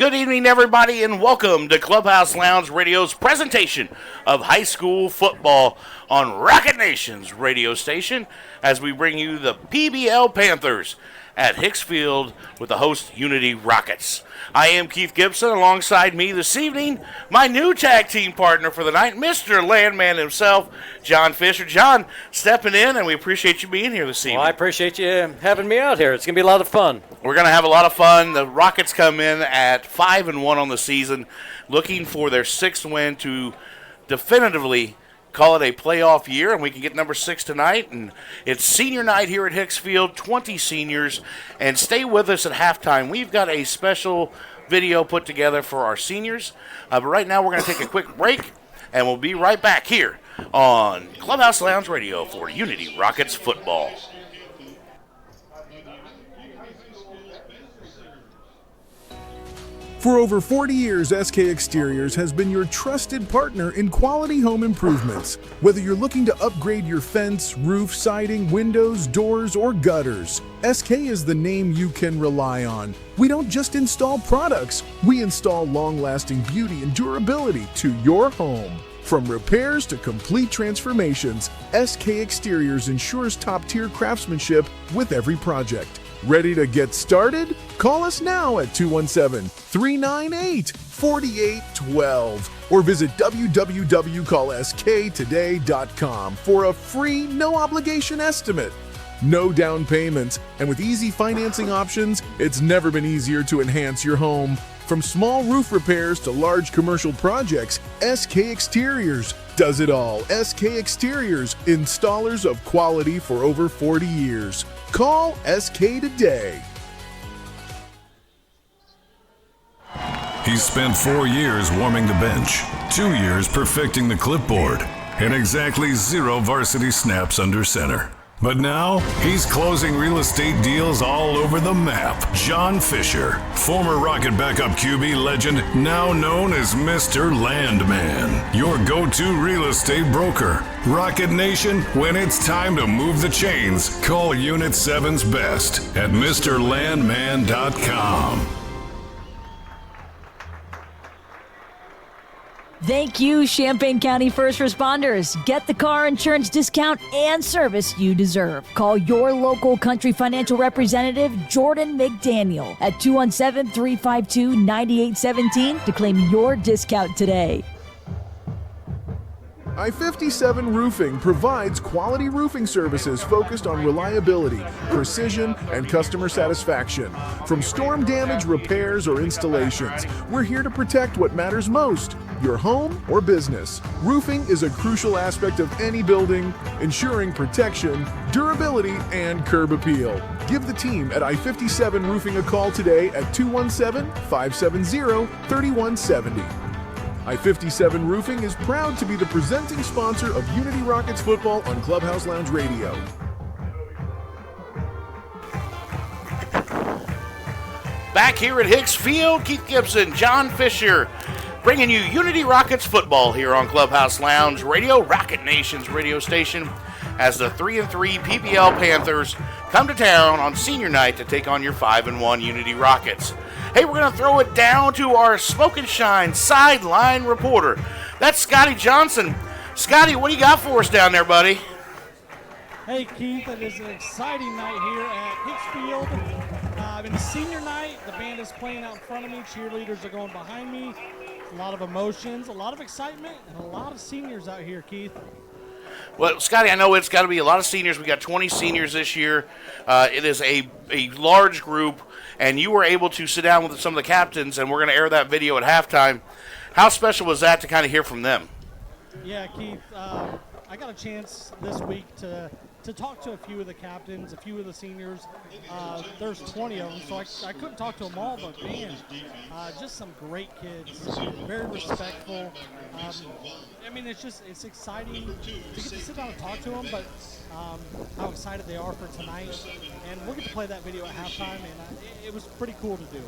Good evening, everybody, and welcome to Clubhouse Lounge Radio's presentation of high school football on Rocket Nation's radio station as we bring you the PBL Panthers at Hicks Field with the host Unity Rockets. I am Keith Gibson. Alongside me this evening, my new tag team partner for the night, Mr. Landman himself, John Fisher. John, stepping in, and we appreciate you being here this evening. Well, I appreciate you having me out here. It's going to be a lot of fun. We're going to have a lot of fun. The Rockets come in at 5-1 on the season, looking for their sixth win to definitively call it a playoff year, and we can get number 6 tonight. And it's senior night here at Hicks Field, 20 seniors. And stay with us at halftime. We've got a special video put together for our seniors. But right now we're going to take a quick break, and we'll be right back here on Clubhouse Lounge Radio for Unity Rockets football. For over 40 years, SK Exteriors has been your trusted partner in quality home improvements. Whether you're looking to upgrade your fence, roof, siding, windows, doors, or gutters, SK is the name you can rely on. We don't just install products, we install long-lasting beauty and durability to your home. From repairs to complete transformations, SK Exteriors ensures top-tier craftsmanship with every project. Ready to get started? Call us now at 217-398-4812 or visit www.callsktoday.com for a free, no-obligation estimate. No down payments, and with easy financing options, it's never been easier to enhance your home. From small roof repairs to large commercial projects, SK Exteriors does it all. SK Exteriors, installers of quality for over 40 years. Call SK today. He's spent 4 years warming the bench, 2 years perfecting the clipboard, and exactly 0 varsity snaps under center. But now, he's closing real estate deals all over the map. John Fisher, former Rocket backup QB legend, now known as Mr. Landman, your go-to real estate broker. Rocket Nation, when it's time to move the chains, call Unit 7's best at MrLandman.com. Thank you, Champaign County First Responders. Get the car insurance discount and service you deserve. Call your local Country Financial representative, Jordan McDaniel, at 217-352-9817 to claim your discount today. I-57 Roofing provides quality roofing services focused on reliability, precision, and customer satisfaction. From storm damage, repairs, or installations, we're here to protect what matters most, your home or business. Roofing is a crucial aspect of any building, ensuring protection, durability, and curb appeal. Give the team at I-57 Roofing a call today at 217-570-3170. I-57 Roofing is proud to be the presenting sponsor of Unity Rockets football on Clubhouse Lounge Radio. Back here at Hicks Field, Keith Gibson, John Fisher, bringing you Unity Rockets football here on Clubhouse Lounge Radio, Rocket Nation's radio station, as the 3-3 PBL Panthers come to town on senior night to take on your 5-1 Unity Rockets. Hey, we're going to throw it down to our Smoke and Shine sideline reporter. That's Scotty Johnson. Scotty, what do you got for us down there, buddy? Hey, Keith, it is an exciting night here at Hicks Field. In the senior night, the band is playing out in front of me. Cheerleaders are going behind me. A lot of emotions, a lot of excitement, and a lot of seniors out here, Keith. Well, Scotty, I know it's got to be a lot of seniors. We got 20 seniors this year. It is a large group, and you were able to sit down with some of the captains, and we're going to air that video at halftime. How special was that to kind of hear from them? Yeah, Keith, I got a chance this week to talk to a few of the captains, a few of the seniors. There's 20 of them, so I couldn't talk to them all, but man, just some great kids, very respectful. I mean, it's exciting to get to sit down and talk to them, but how excited they are for tonight. And we'll get to play that video at halftime, and it was pretty cool to do.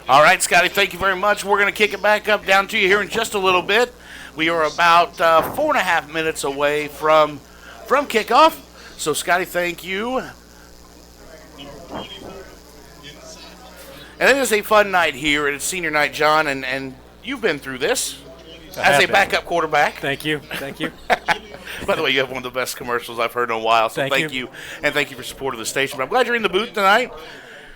All right, Scotty, thank you very much. We're going to kick it back up down to you here in just a little bit. We are about 4.5 minutes away from kickoff. So, Scotty, thank you. And it is a fun night here. It's senior night, John, and you've been through this as a backup quarterback. Thank you. By the way, you have one of the best commercials I've heard in a while, so thank you. And thank you for supporting the station. But I'm glad you're in the booth tonight.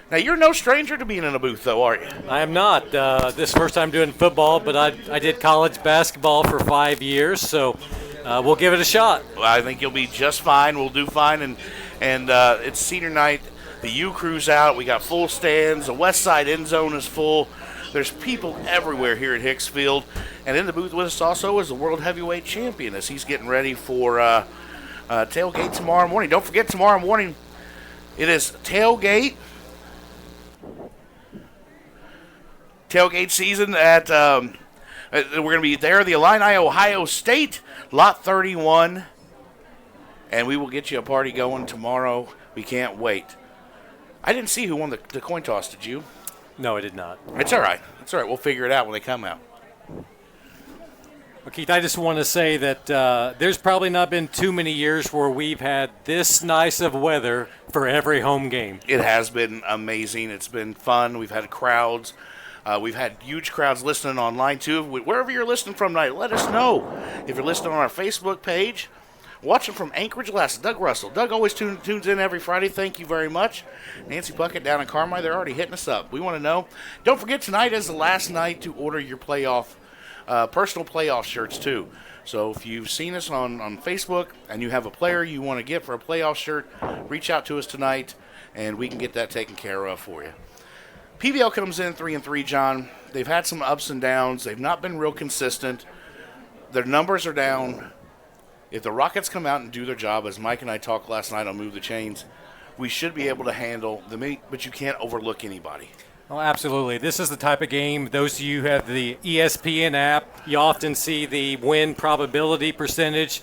Now, you're no stranger to being in a booth, though, are you? I am not. This is the first time doing football, but I did college basketball for 5 years, so we'll give it a shot. Well, I think you'll be just fine. We'll do fine. And it's senior night. The U crew's out. We got full stands. The west side end zone is full. There's people everywhere here at Hicksfield. And in the booth with us also is the world heavyweight champion as he's getting ready for tailgate tomorrow morning. Don't forget, tomorrow morning it is tailgate season at we're going to be there, the Illini, Ohio State, Lot 31. And we will get you a party going tomorrow. We can't wait. I didn't see who won the coin toss, did you? No, I did not. It's all right. We'll figure it out when they come out. Well, Keith, I just want to say that there's probably not been too many years where we've had this nice of weather for every home game. It has been amazing. It's been fun. We've had crowds. We've had huge crowds listening online, too. Wherever you're listening from tonight, let us know. If you're listening on our Facebook page, watching from Anchorage, Alaska, Doug Russell. Doug always tunes in every Friday. Thank you very much. Nancy Puckett down in Carmi, they're already hitting us up. We want to know. Don't forget, tonight is the last night to order your personal playoff shirts, too. So if you've seen us on Facebook and you have a player you want to get for a playoff shirt, reach out to us tonight, and we can get that taken care of for you. PBL comes in 3-3, John. They've had some ups and downs. They've not been real consistent. Their numbers are down. If the Rockets come out and do their job, as Mike and I talked last night on Move the Chains, we should be able to handle the meet, but you can't overlook anybody. Oh, absolutely. This is the type of game, those of you who have the ESPN app, you often see the win probability percentage.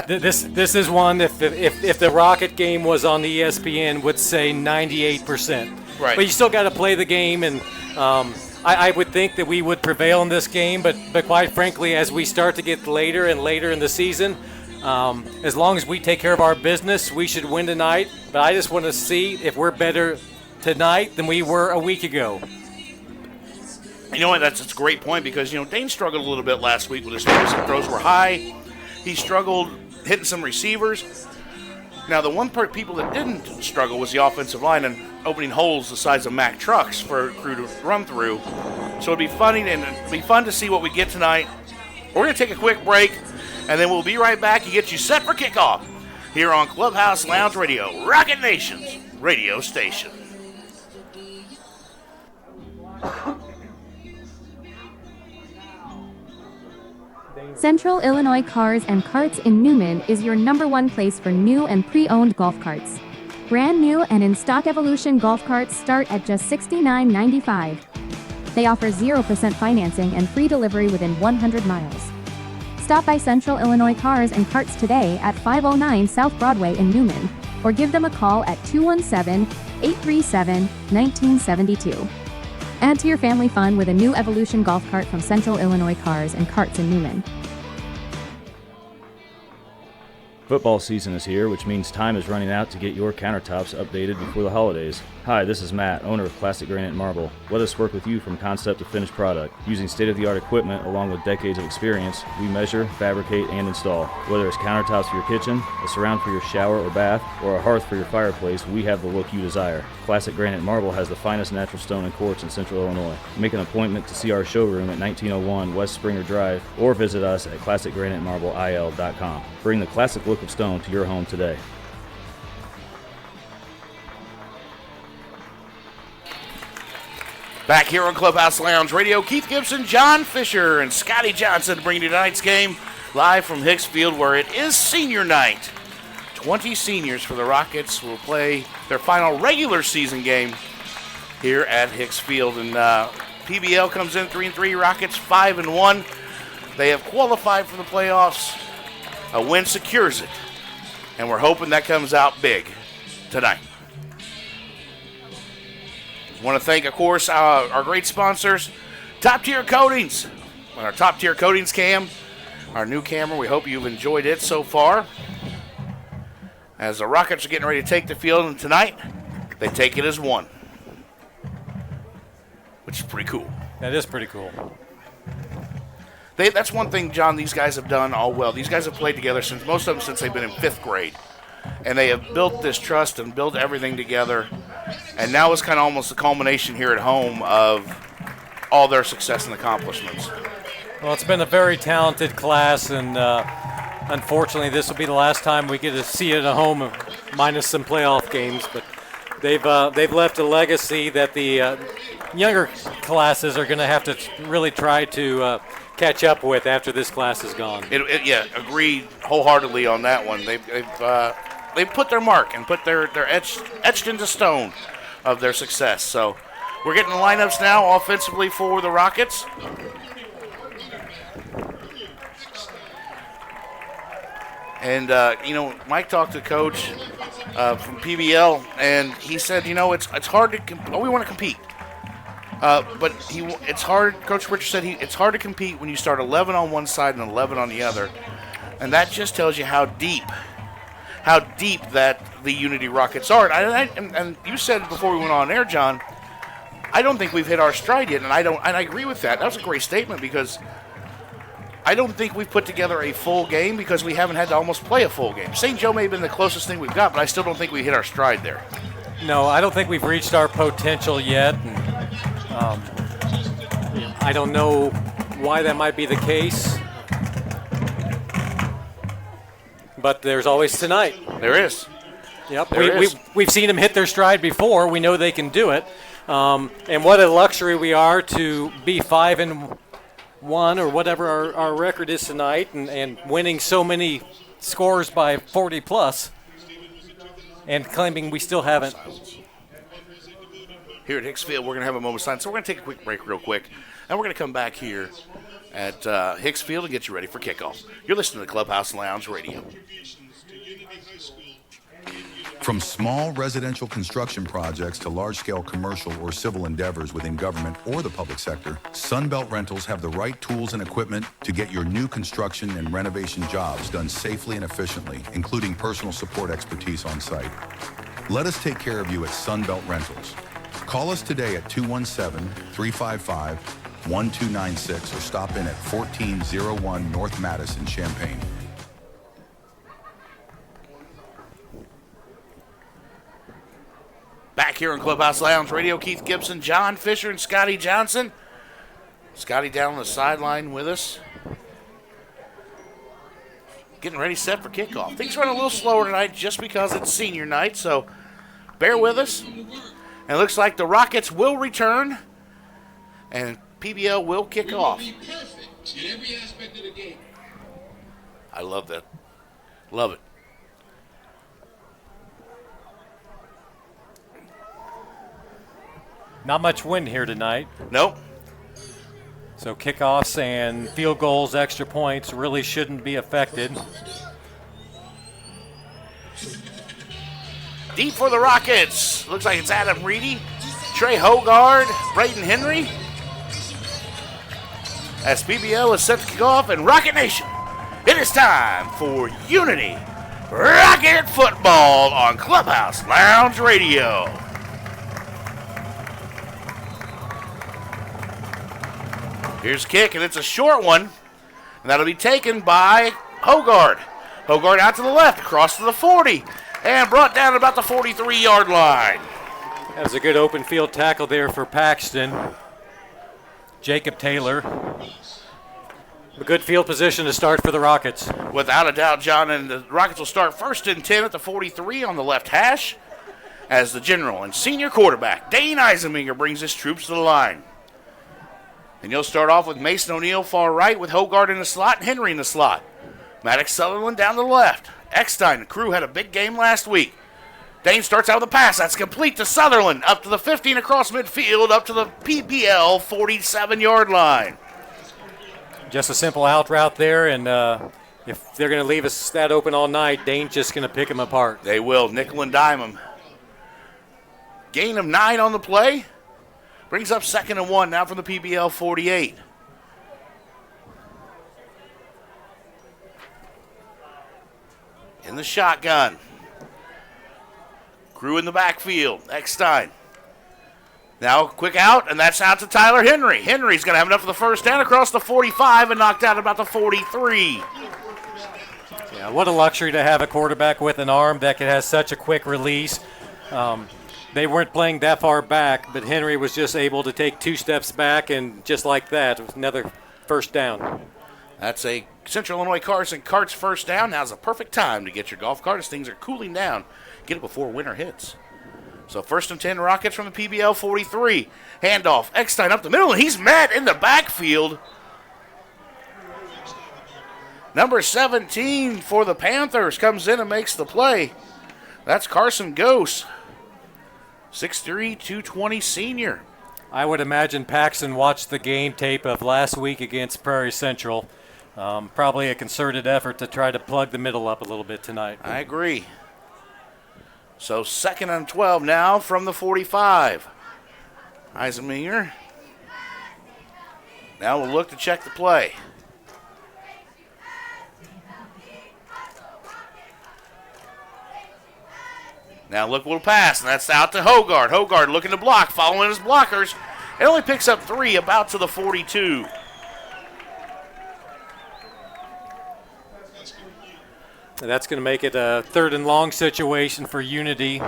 This is one, if the Rocket game was on the ESPN, would say 98%. Right. But you still got to play the game, and I would think that we would prevail in this game, but quite frankly, as we start to get later and later in the season, as long as we take care of our business, we should win tonight. But I just want to see if we're better tonight than we were a week ago. You know what? That's a great point because, Dane struggled a little bit last week with his throws. His throws were high. He struggled hitting some receivers. Now, the one people that didn't struggle was the offensive line and opening holes the size of Mack trucks for a crew to run through. So it'd be funny and it'd be fun to see what we get tonight. We're going to take a quick break, and then we'll be right back and get you set for kickoff here on Clubhouse Lounge Radio, Rocket Nation's radio station. Central Illinois Cars and Carts in Newman is your #1 place for new and pre-owned golf carts. Brand new and in-stock Evolution golf carts start at just $69.95. They offer 0% financing and free delivery within 100 miles. Stop by Central Illinois Cars and Carts today at 509 South Broadway in Newman, or give them a call at 217-837-1972. Add to your family fun with a new Evolution golf cart from Central Illinois Cars and Carts in Newman. Football season is here, which means time is running out to get your countertops updated before the holidays. Hi, this is Matt, owner of Classic Granite Marble. Let us work with you from concept to finished product. Using state-of-the-art equipment along with decades of experience, we measure, fabricate, and install. Whether it's countertops for your kitchen, a surround for your shower or bath, or a hearth for your fireplace, we have the look you desire. Classic Granite Marble has the finest natural stone and quartz in Central Illinois. Make an appointment to see our showroom at 1901 West Springer Drive, or visit us at ClassicGraniteMarbleIL.com. Bring the classic look of stone to your home today. Back here on Clubhouse Lounge Radio, Keith Gibson, John Fisher, and Scotty Johnson bring you tonight's game live from Hicksfield, where it is senior night. 20 seniors for the Rockets will play their final regular season game here at Hicksfield. And PBL comes in 3-3, Rockets 5-1. They have qualified for the playoffs. A win secures it. And we're hoping that comes out big tonight. Want to thank, of course, our great sponsors, Top Tier Coatings. On our Top Tier Coatings cam, our new camera, we hope you've enjoyed it so far. As the Rockets are getting ready to take the field, and tonight, they take it as one. which is pretty cool. That is pretty cool. That's one thing, John, these guys have done all well. These guys have played together most of them since they've been in 5th grade. And they have built this trust and built everything together. And now it's kind of almost the culmination here at home of all their success and accomplishments. Well, it's been a very talented class, and unfortunately this will be the last time we get to see it at home, minus some playoff games. But they've left a legacy that the younger classes are going to have to really try to catch up with after this class is gone. Yeah, agreed wholeheartedly on that one. They've put their mark and put their etched into stone of their success. So we're getting the lineups now offensively for the Rockets. And, Mike talked to Coach from PBL, and he said, it's hard to we want to compete. But it's hard. Coach Richard said it's hard to compete when you start 11 on one side and 11 on the other, and that just tells you how deep that the Unity Rockets are. And you said before we went on air, John, I don't think we've hit our stride yet, and I agree with that. That was a great statement because I don't think we've put together a full game because we haven't had to almost play a full game. St. Joe may have been the closest thing we've got, but I still don't think we hit our stride there. No, I don't think we've reached our potential yet. I don't know why that might be the case, but there's always tonight. There is. Yep, we've seen them hit their stride before. We know they can do it. And what a luxury we are to be 5-1 or whatever our record is tonight and winning so many scores by 40 plus and claiming we still haven't. Here at Hicks Field, we're going to have a moment's silence. So we're going to take a quick break real quick, and we're going to come back here at Hicks Field and get you ready for kickoff. You're listening to Clubhouse Lounge Radio. From small residential construction projects to large-scale commercial or civil endeavors within government or the public sector, Sunbelt Rentals have the right tools and equipment to get your new construction and renovation jobs done safely and efficiently, including personal support expertise on site. Let us take care of you at Sunbelt Rentals. Call us today at 217-355-1296 or stop in at 1401 North Madison, Champaign. Back here in Clubhouse Lounge Radio, Keith Gibson, John Fisher, and Scotty Johnson. Scotty down on the sideline with us. Getting ready, set for kickoff. Things run a little slower tonight just because it's senior night, so bear with us. And it looks like the Rockets will return, and PBL will kick off. I love that. Love it. Not much wind here tonight. Nope. So kickoffs and field goals, extra points really shouldn't be affected. Deep for the Rockets. Looks like it's Adam Reedy, Trey Hogard, Braden Henry. As PBL is set to kick off, and Rocket Nation, it is time for Unity Rocket Football on Clubhouse Lounge Radio. Here's a kick, and it's a short one, and that'll be taken by Hogard. Hogard out to the left, across to the 40, and brought down about the 43-yard line. That was a good open field tackle there for Paxton. Jacob Taylor. A good field position to start for the Rockets. Without a doubt, John, and the Rockets will start 1st and 10 at the 43 on the left hash as the general and senior quarterback, Dane Eisenmenger, brings his troops to the line. And you'll start off with Mason O'Neill far right with Hogard in the slot and Henry in the slot. Maddox Sutherland down to the left. Eckstein, the crew, had a big game last week. Dane starts out with a pass. That's complete to Sutherland. Up to the 15 across midfield, up to the PBL 47-yard line. Just a simple out route there, and if they're going to leave us that open all night, Dane's just going to pick them apart. They will. Nickel and dime them. Gain of 9 on the play. Brings up 2nd and 1 now from the PBL 48. In the shotgun. Crew in the backfield. Eckstein. Now, quick out, and that's out to Tyler Henry. Henry's going to have enough for the first down across the 45 and knocked out about the 43. Yeah, what a luxury to have a quarterback with an arm that has such a quick release. They weren't playing that far back, but Henry was just able to take 2 steps back, and just like that, it was another first down. That's a Central Illinois Cars and Carts first down. Now's the perfect time to get your golf cart as things are cooling down. Get it before winter hits. So 1st and 10 Rockets from the PBL 43. Handoff, Eckstein up the middle, and he's met in the backfield. Number 17 for the Panthers comes in and makes the play. That's Carson Gose, 6'3", 220 senior. I would imagine Paxton watched the game tape of last week against Prairie Central. Probably a concerted effort to try to plug the middle up a little bit tonight. I agree. So 2nd and 12 now from the 45. Eisenmeyer. Now we'll look to check the play. Now look, we'll pass, and that's out to Hogard. Hogard looking to block, following his blockers. It only picks up 3, about to the 42. And that's going to make it a 3rd and long situation for Unity.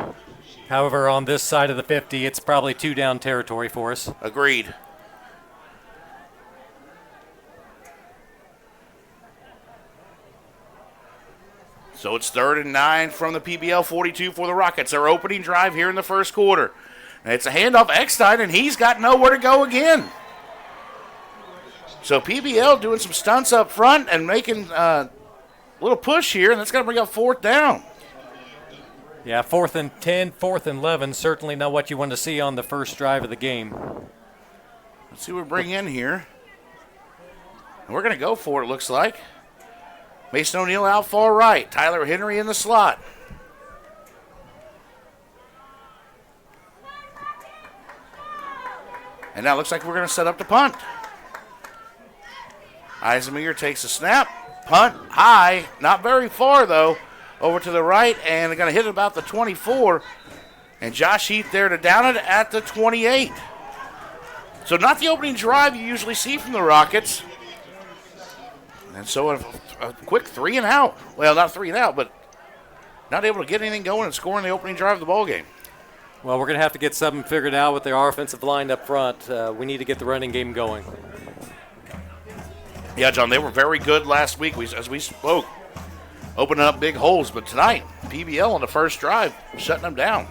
However, on this side of the 50, it's probably 2 down territory for us. Agreed. So it's 3rd and 9 from the PBL 42 for the Rockets. Their opening drive here in the first quarter. And it's a handoff Eckstein, and he's got nowhere to go again. So PBL doing some stunts up front and making little push here, and that's going to bring up 4th down. Yeah, 4th and 10, 4th and 11, certainly not what you want to see on the first drive of the game. Let's see what we bring in here. And we're going to go for it, looks like. Mason O'Neill out far right. Tyler Henry in the slot. And now it looks like we're going to set up the punt. Eisenmeyer takes a snap. Punt high, not very far though, over to the right, and they're going to hit about the 24. And Josh Heath there to down it at the 28. So not the opening drive you usually see from the Rockets. And so a quick 3 and out. Well, not 3 and out, but not able to get anything going and score in the opening drive of the ball game. Well, we're going to have to get something figured out with their offensive line up front. We need to get the running game going. Yeah, John, they were very good last week, as we spoke, opening up big holes. But tonight, PBL on the first drive, shutting them down.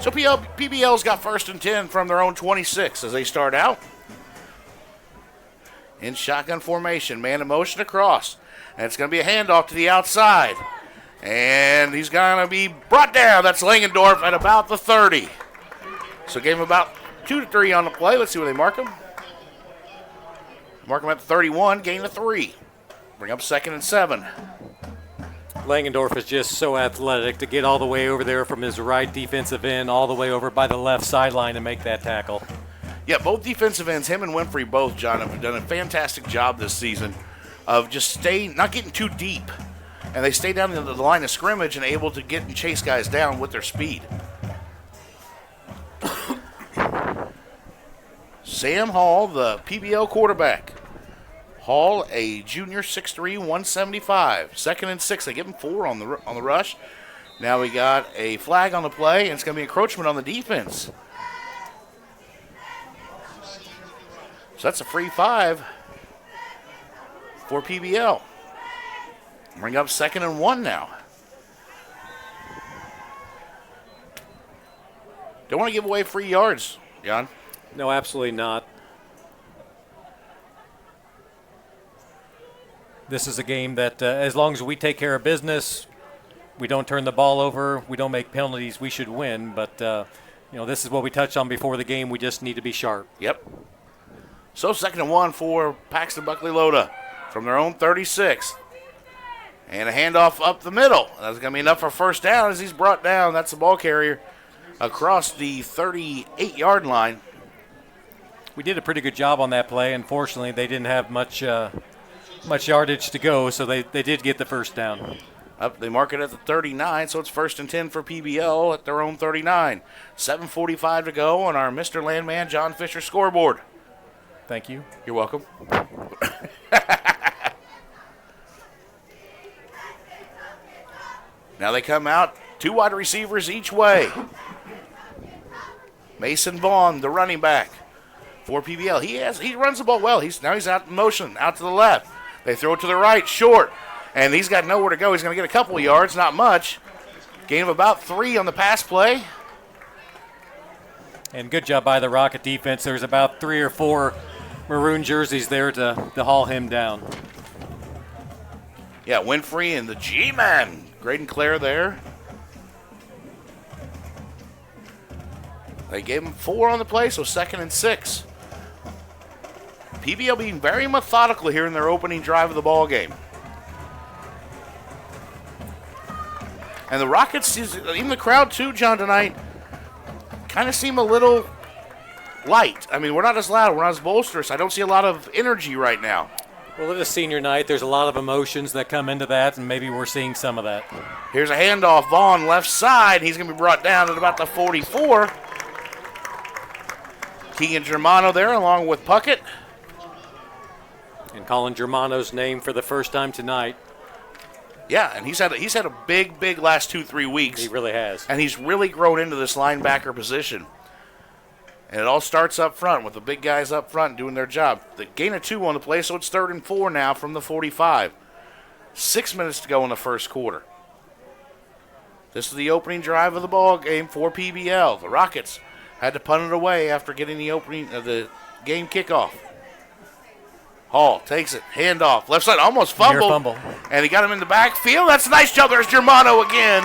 So PBL's got 1st and 10 from their own 26 as they start out. In shotgun formation, man in motion across. And it's going to be a handoff to the outside. And he's going to be brought down. That's Langendorf at about the 30. So gave him about 2 to 3 on the play. Let's see where they mark him. Mark him at the 31, gain of 3. Bring up 2nd and 7. Langendorf is just so athletic to get all the way over there from his right defensive end all the way over by the left sideline and make that tackle. Yeah, both defensive ends, him and Winfrey both, John, have done a fantastic job this season of just staying, not getting too deep. And they stay down the line of scrimmage and able to get and chase guys down with their speed. Sam Hall, the PBL quarterback. Hall, a junior, 6'3", 175. 2nd and 6. They give him 4 on the rush. Now we got a flag on the play, and it's going to be encroachment on the defense. So that's a free 5 for PBL. Bring up 2nd and 1 now. Don't want to give away free yards, John. No, absolutely not. This is a game that as long as we take care of business, we don't turn the ball over, we don't make penalties, we should win. But, this is what we touched on before the game. We just need to be sharp. Yep. So 2nd and 1 for Paxton Buckley Loda from their own 36. And a handoff up the middle. That's going to be enough for 1st down as he's brought down. That's the ball carrier across the 38-yard line. We did a pretty good job on that play. Unfortunately, they didn't have much yardage to go, so they did get the 1st down. Up, they mark it at the 39, so it's 1st and 10 for PBL at their own 39. 7:45 to go on our Mr. Landman John Fisher scoreboard. Thank you. You're welcome. Now they come out, 2 wide receivers each way. Mason Vaughn, the running back for PBL. He runs the ball well. He's out in motion, out to the left. They throw it to the right, short, and he's got nowhere to go. He's going to get a couple of yards, not much. Gain of about 3 on the pass play. And good job by the Rocket defense. There's about 3 or 4 maroon jerseys there to haul him down. Yeah, Winfrey and the G-Man. Graydon Clare there. They gave him 4 on the play, so 2nd and 6. PBL being very methodical here in their opening drive of the ball game. And the Rockets, even the crowd too, John, tonight, kind of seem a little light. I mean, we're not as loud, we're not as boisterous. I don't see a lot of energy right now. Well, it is senior night. There's a lot of emotions that come into that, and maybe we're seeing some of that. Here's a handoff. Vaughn left side. He's going to be brought down at about the 44. Keegan Germano there along with Puckett. And calling Germano's name for the first time tonight. Yeah, and he's had a big last 2-3 weeks. He really has. And he's really grown into this linebacker position. And it all starts up front with the big guys up front doing their job. The gain of 2 on the play, so it's 3rd and 4 now from the 45. 6 minutes to go in the first quarter. This is the opening drive of the ball game for PBL. The Rockets had to punt it away after getting the opening of the game kickoff. Hall takes it, handoff, left side, almost fumbled. And he got him in the backfield. That's a nice job. There's Germano again.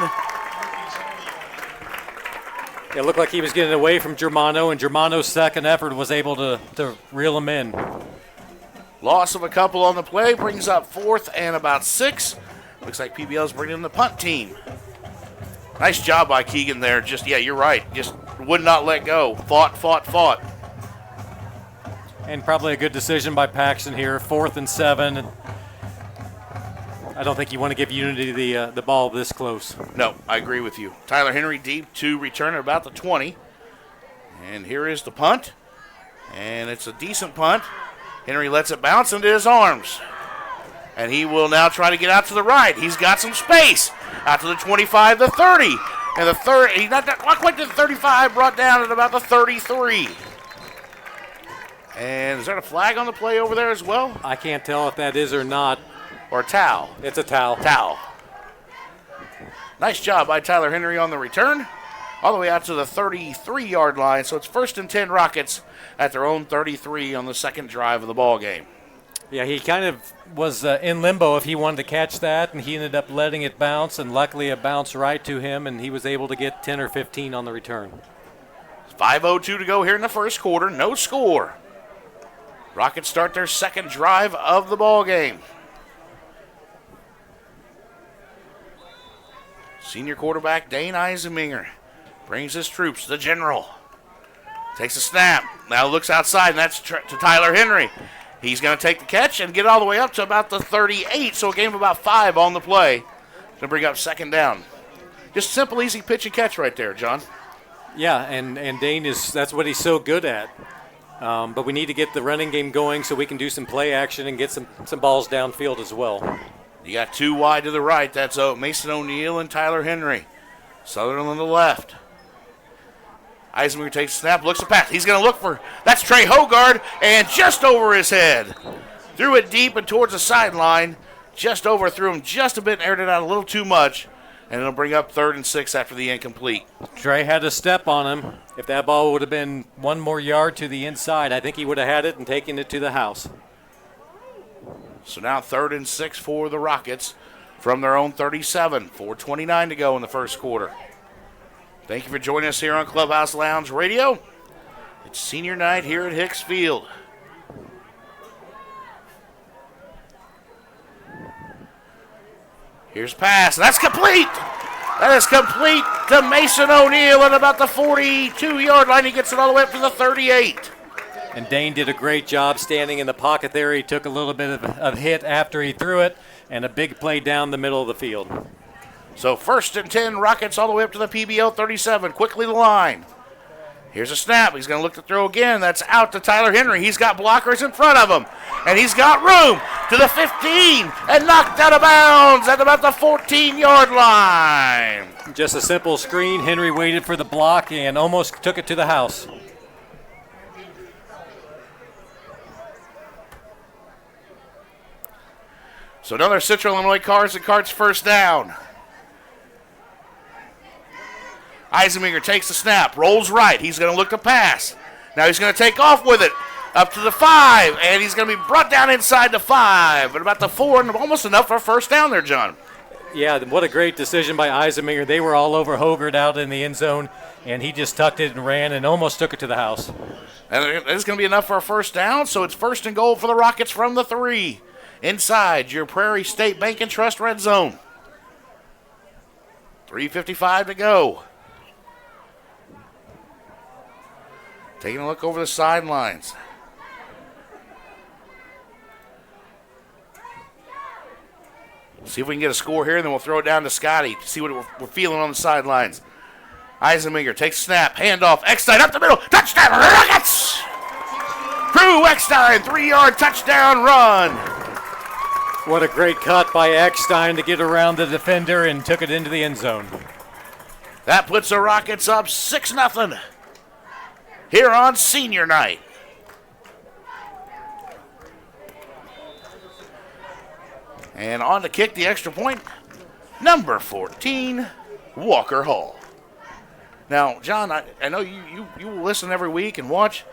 It looked like he was getting away from Germano, and Germano's second effort was able to reel him in. Loss of a couple on the play brings up 4th and about 6. Looks like PBL's bringing in the punt team. Nice job by Keegan there. You're right. Just would not let go. Fought. And probably a good decision by Paxton here. 4th and 7. I don't think you want to give Unity the ball this close. No, I agree with you. Tyler Henry deep to return at about the 20. And here is the punt. And it's a decent punt. Henry lets it bounce into his arms. And he will now try to get out to the right. He's got some space. Out to the 25, the 30. And the 30, he's not quite to the 35, brought down at about the 33. And is there a flag on the play over there as well? I can't tell if that is or not. Or a towel. It's a towel. Nice job by Tyler Henry on the return. All the way out to the 33-yard line. So it's 1st and 10 Rockets at their own 33 on the second drive of the ball game. Yeah, he kind of was in limbo if he wanted to catch that, and he ended up letting it bounce, and luckily it bounced right to him, and he was able to get 10 or 15 on the return. 5:02 to go here in the first quarter. No score. Rockets start their second drive of the ball game. Senior quarterback Dane Eisenminger brings his troops. The general takes a snap. Now looks outside, and that's to Tyler Henry. He's going to take the catch and get all the way up to about the 38, so a gain of about 5 on the play to bring up 2nd down. Just simple, easy pitch and catch right there, John. Yeah, and Dane that's what he's so good at. But we need to get the running game going so we can do some play action and get some balls downfield as well. You got 2 wide to the right. That's Mason O'Neill and Tyler Henry. Sutherland on the left. Eisenberg takes a snap, looks at pass. He's going to look for, that's Trey Hogard, and just over his head. Threw it deep and towards the sideline. Just overthrew him just a bit and aired it out a little too much. And it'll bring up 3rd and 6 after the incomplete. Trey had a step on him. If that ball would have been 1 more yard to the inside, I think he would have had it and taken it to the house. So now 3rd and 6 for the Rockets from their own 37. 4:29 to go in the first quarter. Thank you for joining us here on Clubhouse Lounge Radio. It's senior night here at Hicks Field. Here's a pass. That's complete. That is complete to Mason O'Neill at about the 42-yard line. He gets it all the way up to the 38. And Dane did a great job standing in the pocket there. He took a little bit of hit after he threw it, and a big play down the middle of the field. So 1st and 10, Rockets all the way up to the PBL 37. Quickly the line. Here's a snap. He's going to look to throw again. That's out to Tyler Henry. He's got blockers in front of him. And he's got room to the 15 and knocked out of bounds at about the 14-yard line. Just a simple screen. Henry waited for the block and almost took it to the house. So another Central Illinois Cars and Carts first down. Eisenmenger takes the snap, rolls right. He's going to look to pass. Now he's going to take off with it up to the 5, and he's going to be brought down inside the 5, but about the 4, and almost enough for a first down there, John. Yeah, what a great decision by Eisenmenger. They were all over Hogard out in the end zone, and he just tucked it and ran and almost took it to the house. And it's going to be enough for a first down, so it's 1st and goal for the Rockets from the 3. Inside your Prairie State Bank and Trust red zone. 3:55 to go. Taking a look over the sidelines. See if we can get a score here, and then we'll throw it down to Scotty to see what we're feeling on the sidelines. Eisenmenger takes a snap, handoff, Eckstein up the middle, touchdown, Rockets! Drew Eckstein, 3-yard touchdown run. What a great cut by Eckstein to get around the defender and took it into the end zone. That puts the Rockets up 6-0 here on senior night. And on to kick the extra point, number 14, Walker Hall. Now, John, I know you will listen every week and watch.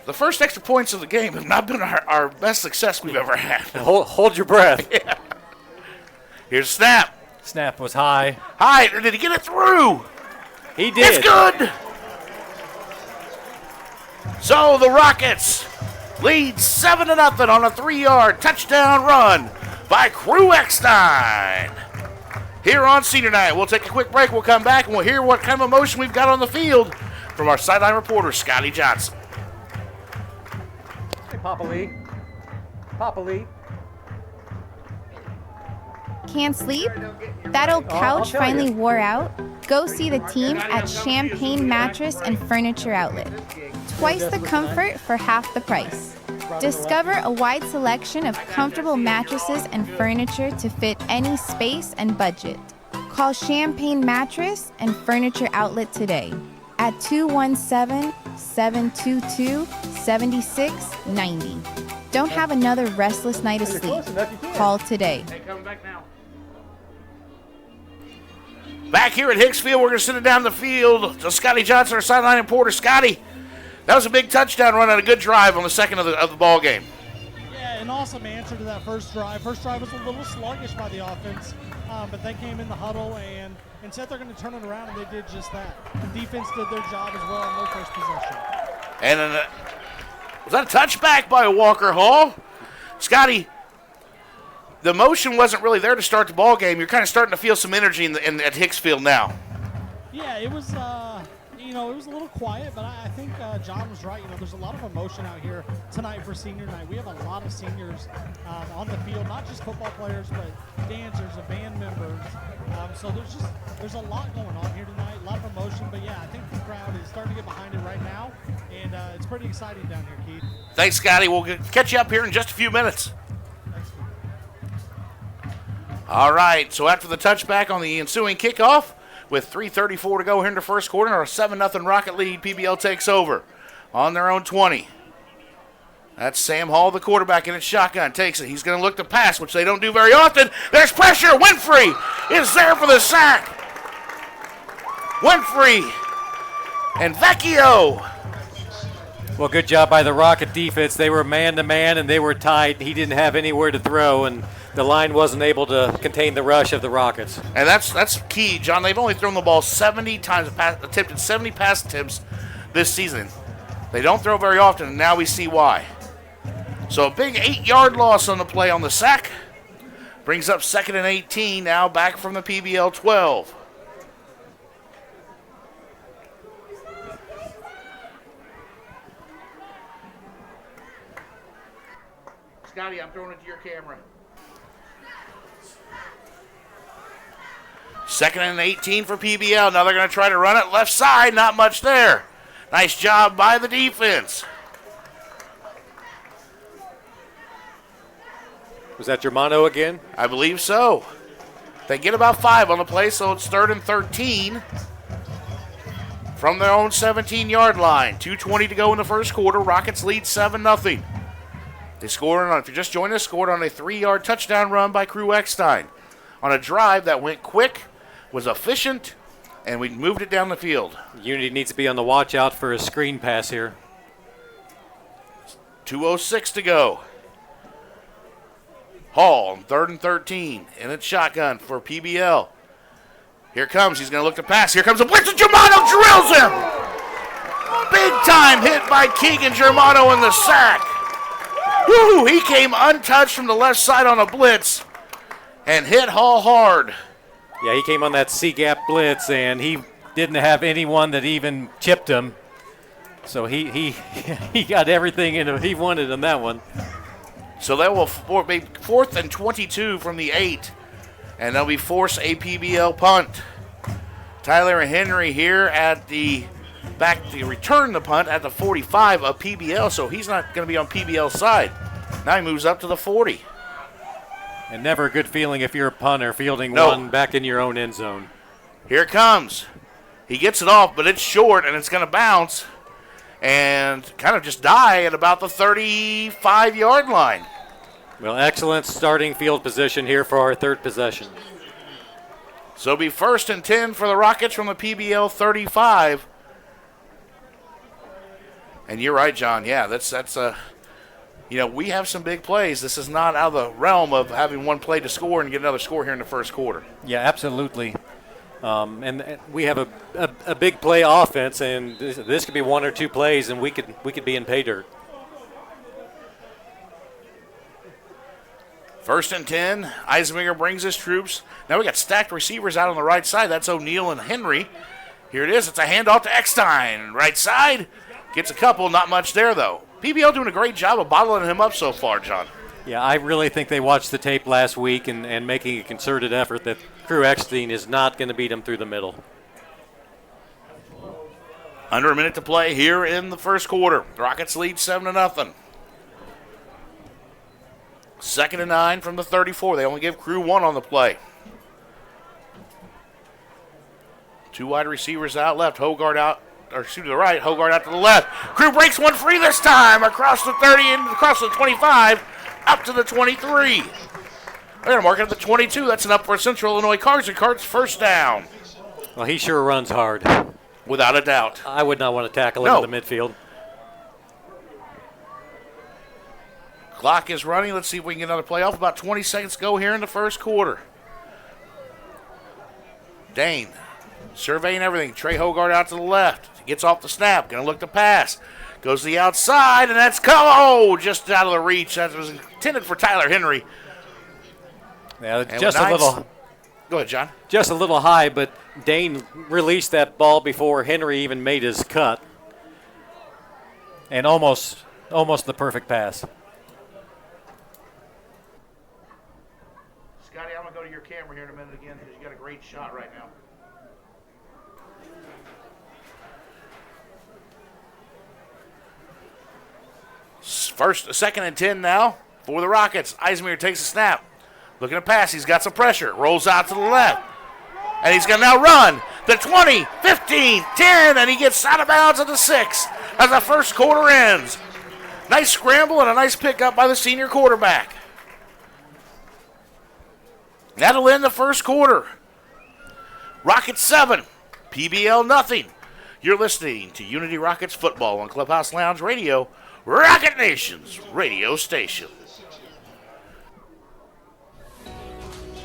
The first extra points of the game have not been our best success we've ever had. Hold your breath. Yeah. Here's a snap. Snap was high. High. Did he get it through? He did. It's good. So the Rockets lead 7-0 on a 3-yard touchdown run by Crew Eckstein. Here on senior night, we'll take a quick break. We'll come back and we'll hear what kind of emotion we've got on the field from our sideline reporter, Scotty Johnson. Hey, Papa Lee. Papa Lee. Can't sleep? That old couch finally wore out? Go see the team at Champagne Mattress and Furniture Outlet. Twice the comfort for half the price. Discover a wide selection of comfortable mattresses and furniture to fit any space and budget. Call Champagne Mattress and Furniture Outlet today at 217-722-7690. Don't have another restless night of sleep. Call today. Hey, coming back now. Back here at Hicksfield, we're going to send it down the field to Scotty Johnson, our sideline reporter. Scotty, that was a big touchdown run and a good drive on the second of the ball game. Yeah, an awesome answer to that first drive. First drive was a little sluggish by the offense, but they came in the huddle and said they're going to turn it around, and they did just that. The defense did their job as well on their first possession. And was that a touchback by Walker Hall? Scotty, the motion wasn't really there to start the ball game. You're kind of starting to feel some energy at Hicksfield now. Yeah, it was, it was a little quiet, but I think John was right. There's a lot of emotion out here tonight for senior night. We have a lot of seniors on the field, not just football players, but dancers and band members. So there's a lot going on here tonight, a lot of emotion. But yeah, I think the crowd is starting to get behind it right now, and it's pretty exciting down here, Keith. Thanks, Scotty. We'll catch you up here in just a few minutes. All right, so after the touchback on the ensuing kickoff, with 3:34 to go here in the first quarter, our 7-0 Rocket lead, PBL takes over on their own 20. That's Sam Hall, the quarterback, in his shotgun. Takes it. He's going to look to pass, which they don't do very often. There's pressure. Winfrey is there for the sack. Winfrey and Vecchio. Well, good job by the Rocket defense. They were man-to-man, and they were tight. He didn't have anywhere to throw, and the line wasn't able to contain the rush of the Rockets. And that's key, John. They've only thrown the ball 70 times, attempted 70 pass attempts this season. They don't throw very often, and now we see why. So a big 8-yard loss on the play on the sack. Brings up 2nd and 18 now, back from the PBL 12. Scotty, I'm throwing it to your camera. Second and 18 for PBL. Now they're going to try to run it left side. Not much there. Nice job by the defense. Was that Germano again? I believe so. They get about 5 on the play, so it's 3rd and 13 from their own 17-yard line. 2:20 to go in the first quarter. Rockets lead 7-0. They scored on, if you just joined us, scored on a 3-yard touchdown run by Crew Eckstein on a drive that went quick, was efficient, and we moved it down the field. Unity needs to be on the watch out for a screen pass here. 2:06 to go. Hall, 3rd and 13, and it's shotgun for PBL. Here comes, he's going to look to pass. Here comes a blitz, and Germano drills him. Big time hit by Keegan Germano in the sack. Woo, he came untouched from the left side on a blitz and hit Hall hard. Yeah, he came on that C-gap blitz, and he didn't have anyone that even chipped him. So he got everything he wanted on that one. So that will be 4th and 22 from the 8, and they'll be force a PBL punt. Tyler Henry here at the back to return the punt at the 45 of PBL, so he's not going to be on PBL's side. Now he moves up to the 40. And never a good feeling if you're a punter fielding one back in your own end zone. Here it comes. He gets it off, but it's short, and it's going to bounce and kind of just die at about the 35-yard line. Well, excellent starting field position here for our 3rd possession. So it'll be 1st and 10 for the Rockets from the PBL 35. And you're right, John. Yeah, that's we have some big plays. This is not out of the realm of having one play to score and get another score here in the first quarter. Yeah, absolutely. And we have a big play offense, and this could be 1 or 2 plays, and we could be in pay dirt. 1st and 10. Eisminger brings his troops. Now we got stacked receivers out on the right side. That's O'Neal and Henry. Here it is. It's a handoff to Eckstein. Right side. Gets a couple. Not much there, though. PBL doing a great job of bottling him up so far, John. Yeah, I really think they watched the tape last week and making a concerted effort that Crew Eckstein is not going to beat him through the middle. Under a minute to play here in the first quarter. The Rockets lead 7-0. 2nd and 9 from the 34. They only give Crew 1 on the play. 2 wide receivers out left. Hogard out, or to the right. Hogard out to the left. Crew breaks one free this time across the 30 and across the 25 up to the 23. They're going to mark it at the 22. That's enough for Central Illinois Cards and Cards first down. Well, he sure runs hard. Without a doubt. I would not want to tackle him in the midfield. Clock is running. Let's see if we can get another play off. About 20 seconds to go here in the first quarter. Dane surveying everything. Trey Hogard out to the left. Gets off the snap. Going to look to pass. Goes to the outside, and that's just out of the reach. That was intended for Tyler Henry. Yeah, just a little. Go ahead, John. Just a little high, but Dane released that ball before Henry even made his cut. And almost the perfect pass. Scotty, I'm going to go to your camera here in a minute again because you got a great shot right now. Second and 10 now for the Rockets. Eisminger takes a snap. Looking to pass. He's got some pressure. Rolls out to the left. And he's going to now run. The 20, 15, 10, and he gets out of bounds at the 6 as the first quarter ends. Nice scramble and a nice pickup by the senior quarterback. That'll end the first quarter. Rockets 7, PBL nothing. You're listening to Unity Rockets football on Clubhouse Lounge Radio, Rocket Nation's radio station.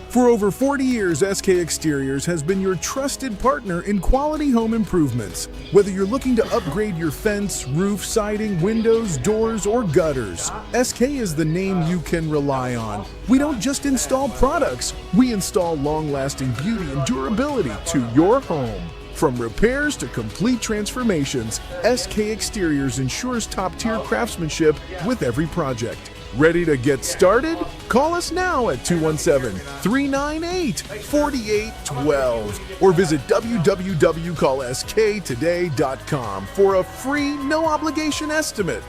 For over 40 years, SK Exteriors has been your trusted partner in quality home improvements. Whether you're looking to upgrade your fence, roof, siding, windows, doors, or gutters, SK is the name you can rely on. We don't just install products, we install long-lasting beauty and durability to your home. From repairs to complete transformations, SK Exteriors ensures top-tier craftsmanship with every project. Ready to get started? Call us now at 217-398-4812 or visit www.callsktoday.com for a free, no-obligation estimate.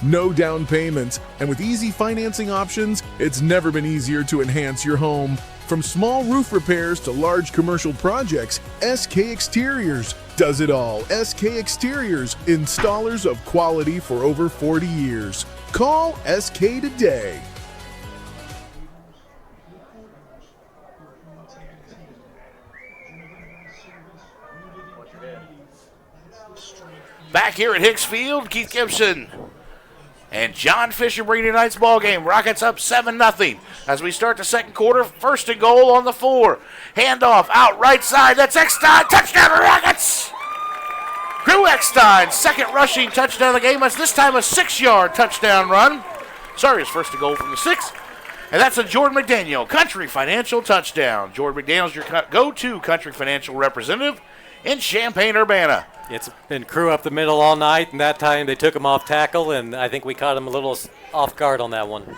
No down payments, and with easy financing options, it's never been easier to enhance your home. From small roof repairs to large commercial projects, SK Exteriors does it all. SK Exteriors, installers of quality for over 40 years. Call SK today. Back here at Hicks Field, Keith Gibson and John Fisher bringing tonight's ball game. Rockets up 7-0 as we start the second quarter. First and goal on the 4. Handoff out right side. That's Eckstein. Touchdown Rockets! Drew Eckstein, second rushing touchdown of the game. That's this time a 6-yard touchdown run. Sorry, his first to goal from the 6. And that's a Jordan McDaniel Country Financial touchdown. Jordan McDaniel's your go-to Country Financial representative in Champaign-Urbana. It's been crew up the middle all night, and that time they took him off tackle, and I think we caught him a little off guard on that one.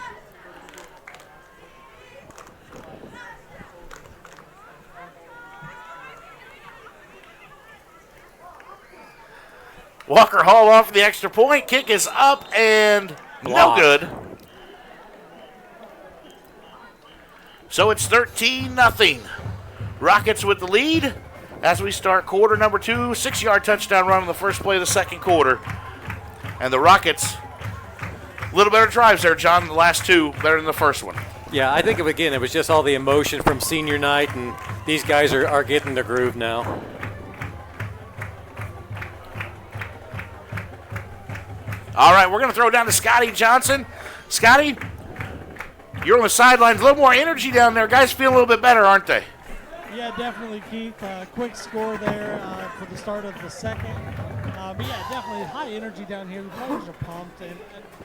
Walker Hall off the extra point. Kick is up and no good. So it's 13-0. Rockets with the lead as we start quarter number 2. 6-yard touchdown run on the first play of the second quarter. And the Rockets, a little better drives there, John. The last 2 better than the first one. Yeah, I think, again, it was just all the emotion from senior night, and these guys are getting the groove now. All right, we're going to throw it down to Scotty Johnson. Scotty, you're on the sidelines. A little more energy down there. Guys feel a little bit better, aren't they? Yeah, definitely, Keith. Quick score there for the start of the second. But yeah, definitely high energy down here. The players are pumped, and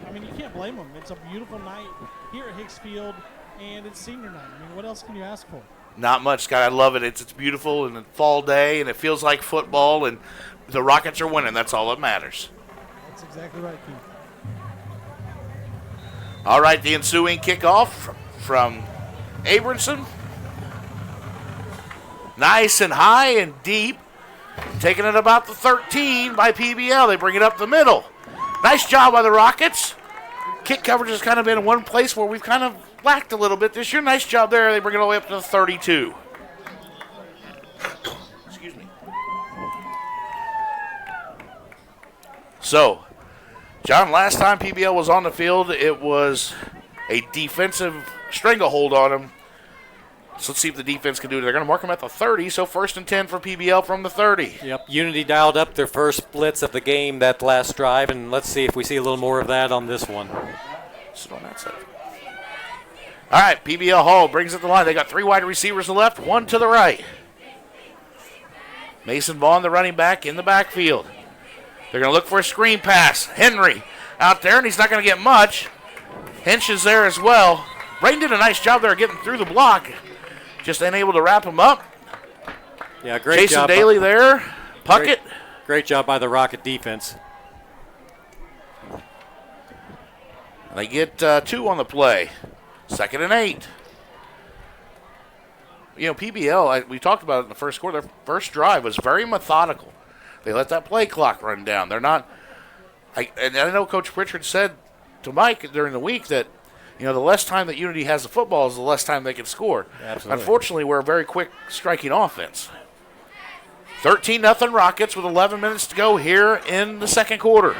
I mean, you can't blame them. It's a beautiful night here at Hicks Field, and it's senior night. I mean, what else can you ask for? Not much, Scott. I love it. It's beautiful and a fall day, and it feels like football, and the Rockets are winning. That's all that matters. That's exactly right, Keith. All right, the ensuing kickoff from Abramson. Nice and high and deep. Taking it about the 13 by PBL. They bring it up the middle. Nice job by the Rockets. Kick coverage has kind of been in one place where we've kind of lacked a little bit this year. Nice job there. They bring it all the way up to the 32. Excuse me. So, John, last time PBL was on the field, it was a defensive stranglehold on him. So let's see if the defense can do it. They're going to mark him at the 30, so 1st and 10 for PBL from the 30. Yep, Unity dialed up their first blitz of the game that last drive, and let's see if we see a little more of that on this one. Sit on that side. All right, PBL Hall brings it to the line. They got 3 wide receivers to the left, 1 to the right. Mason Vaughn, the running back, in the backfield. They're going to look for a screen pass. Henry out there, and he's not going to get much. Hinch is there as well. Braden did a nice job there getting through the block. Just unable to wrap him up. Yeah, great Jason job. Daly there. Puckett. Great job by the Rocket defense. They get 2 on the play. 2nd and 8. You know, PBL, we talked about it in the first quarter. Their first drive was very methodical. They let that play clock run down. They're not. And I know Coach Pritchard said to Mike during the week that, you know, the less time that Unity has the football is the less time they can score. Absolutely. Unfortunately, we're a very quick striking offense. 13-0 Rockets with 11 minutes to go here in the second quarter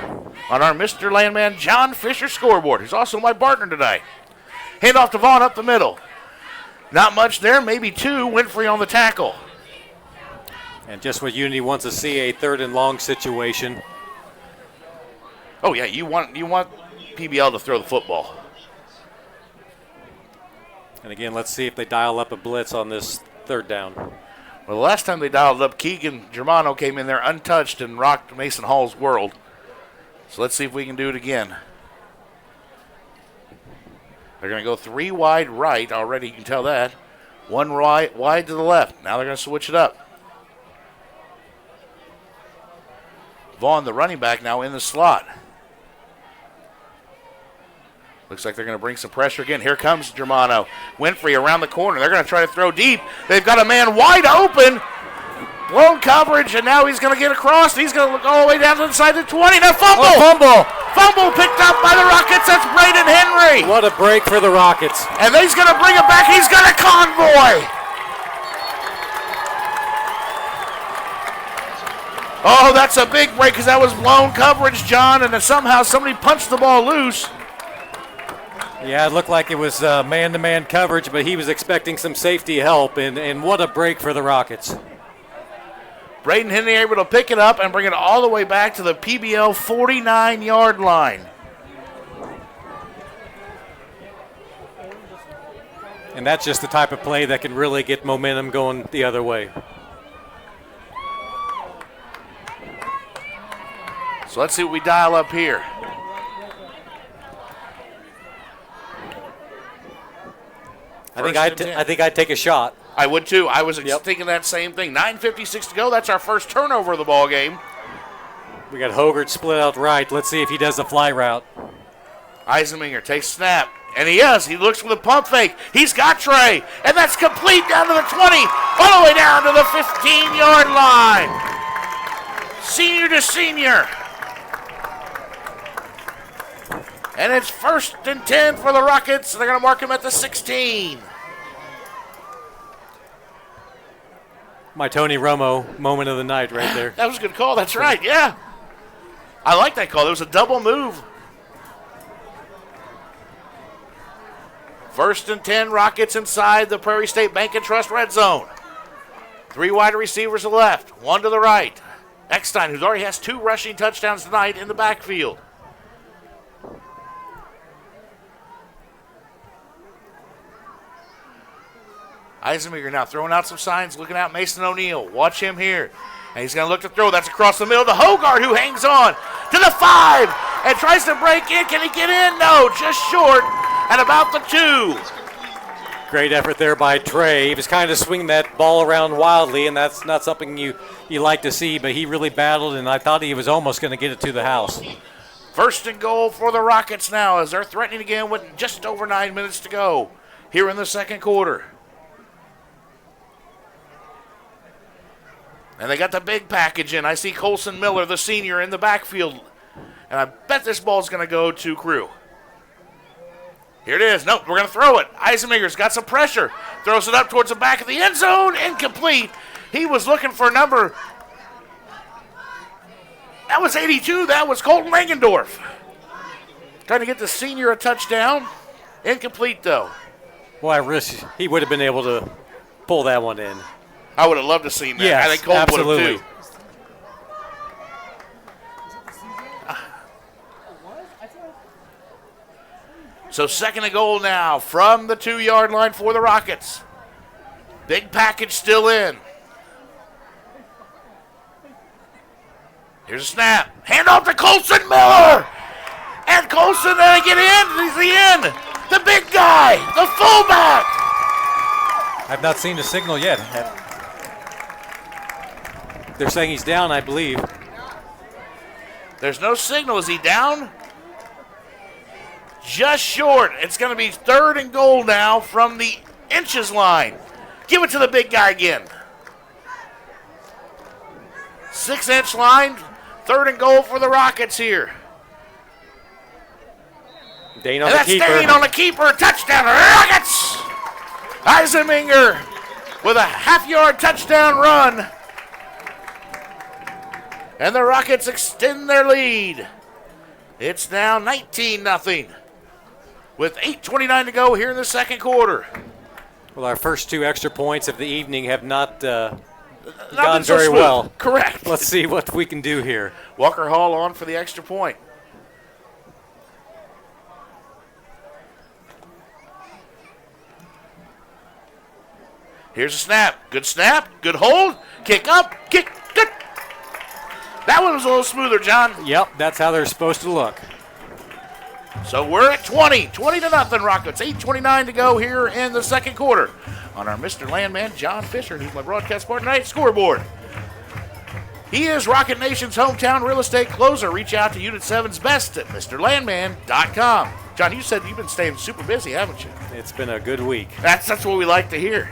on our Mr. Landman John Fisher scoreboard, who's also my partner tonight. Hand off to Vaughn up the middle. Not much there, maybe 2. Winfrey on the tackle. And just what Unity wants to see, a 3rd and long situation. Oh yeah, you want PBL to throw the football. And again, let's see if they dial up a blitz on this 3rd down. Well, the last time they dialed up, Keegan Germano came in there untouched and rocked Mason Hall's world. So let's see if we can do it again. They're going to go 3 wide right already, you can tell that. 1 wide to the left. Now they're going to switch it up. Vaughn, the running back, now in the slot. Looks like they're going to bring some pressure again. Here comes Germano. Winfrey around the corner. They're going to try to throw deep. They've got a man wide open. Blown coverage, and now he's going to get across. He's going to look all the way down to the side of the 20. Now fumble! Fumble picked up by the Rockets. That's Braden Henry. What a break for the Rockets. And he's going to bring it back. He's got a convoy. Oh, that's a big break because that was blown coverage, John, and then somehow somebody punched the ball loose. Yeah, it looked like it was man-to-man coverage, but he was expecting some safety help, and what a break for the Rockets. Braden Henry able to pick it up and bring it all the way back to the PBL 49-yard line. And that's just the type of play that can really get momentum going the other way. So let's see what we dial up here. I think I'd take a shot. I would too. I was thinking that same thing. 9:56 to go. That's our first turnover of the ball game. We got Hogart split out right. Let's see if he does the fly route. Eisenminger takes snap, and he is. He looks for the pump fake. He's got Trey, and that's complete down to the 20, all the way down to the 15-yard line. Senior to senior. And it's 1st and 10 for the Rockets. They're going to mark him at the 16. My Tony Romo moment of the night right there. That was a good call. That's right, yeah. I like that call. It was a double move. 1st and 10, Rockets inside the Prairie State Bank and Trust red zone. 3 wide receivers to the left, 1 to the right. Eckstein, who already has 2 rushing touchdowns tonight in the backfield. Eisenberger now throwing out some signs, looking out Mason O'Neal. Watch him here. And he's going to look to throw. That's across the middle to Hogart, who hangs on to the 5 and tries to break in. Can he get in? No, just short at about the 2. Great effort there by Trey. He was kind of swinging that ball around wildly, and that's not something you like to see, but he really battled, and I thought he was almost going to get it to the house. 1st and goal for the Rockets now as they're threatening again with just over 9 minutes to go here in the second quarter. And they got the big package in. I see Colson Miller, the senior, in the backfield. And I bet this ball's going to go to Crew. Here it is. Nope, we're going to throw it. Eisenminger's got some pressure. Throws it up towards the back of the end zone. Incomplete. He was looking for a number. That was 82. That was Colton Langendorf. Trying to get the senior a touchdown. Incomplete, though. Boy, I wish he would have been able to pull that one in. I would have loved to see that. Yes, I think Colton absolutely. would have, too. So 2nd and goal now from the 2-yard line for the Rockets. Big package still in. Here's a snap. Hand off to Colson Miller. And Colson, they get in. He's the in. The big guy. The fullback. I've not seen the signal yet. They're saying he's down, I believe. There's no signal. Is he down? Just short. It's going to be 3rd and goal now from the inches line. Give it to the big guy again. 6-inch line. 3rd and goal for the Rockets here. Dane on the keeper. Dane on the keeper. Touchdown, Rockets! Eisenminger with a half-yard touchdown run. And the Rockets extend their lead. It's now 19-0 with 8:29 to go here in the second quarter. Well, our first 2 extra points of the evening have not gone so very smooth. well. Correct. Let's see what we can do here. Walker Hall on for the extra point. Here's a snap. Good hold. Kick up. Kick. Good. That one was a little smoother, John. Yep, that's how they're supposed to look. So we're at 20 to nothing, Rockets. 8:29 to go here in the second quarter on our Mr. Landman, John Fisher, and he's my broadcast partner tonight, Scoreboard. He is Rocket Nation's hometown real estate closer. Reach out to Unit 7's best at MrLandman.com. John, you said you've been staying super busy, haven't you? It's been a good week. That's what we like to hear.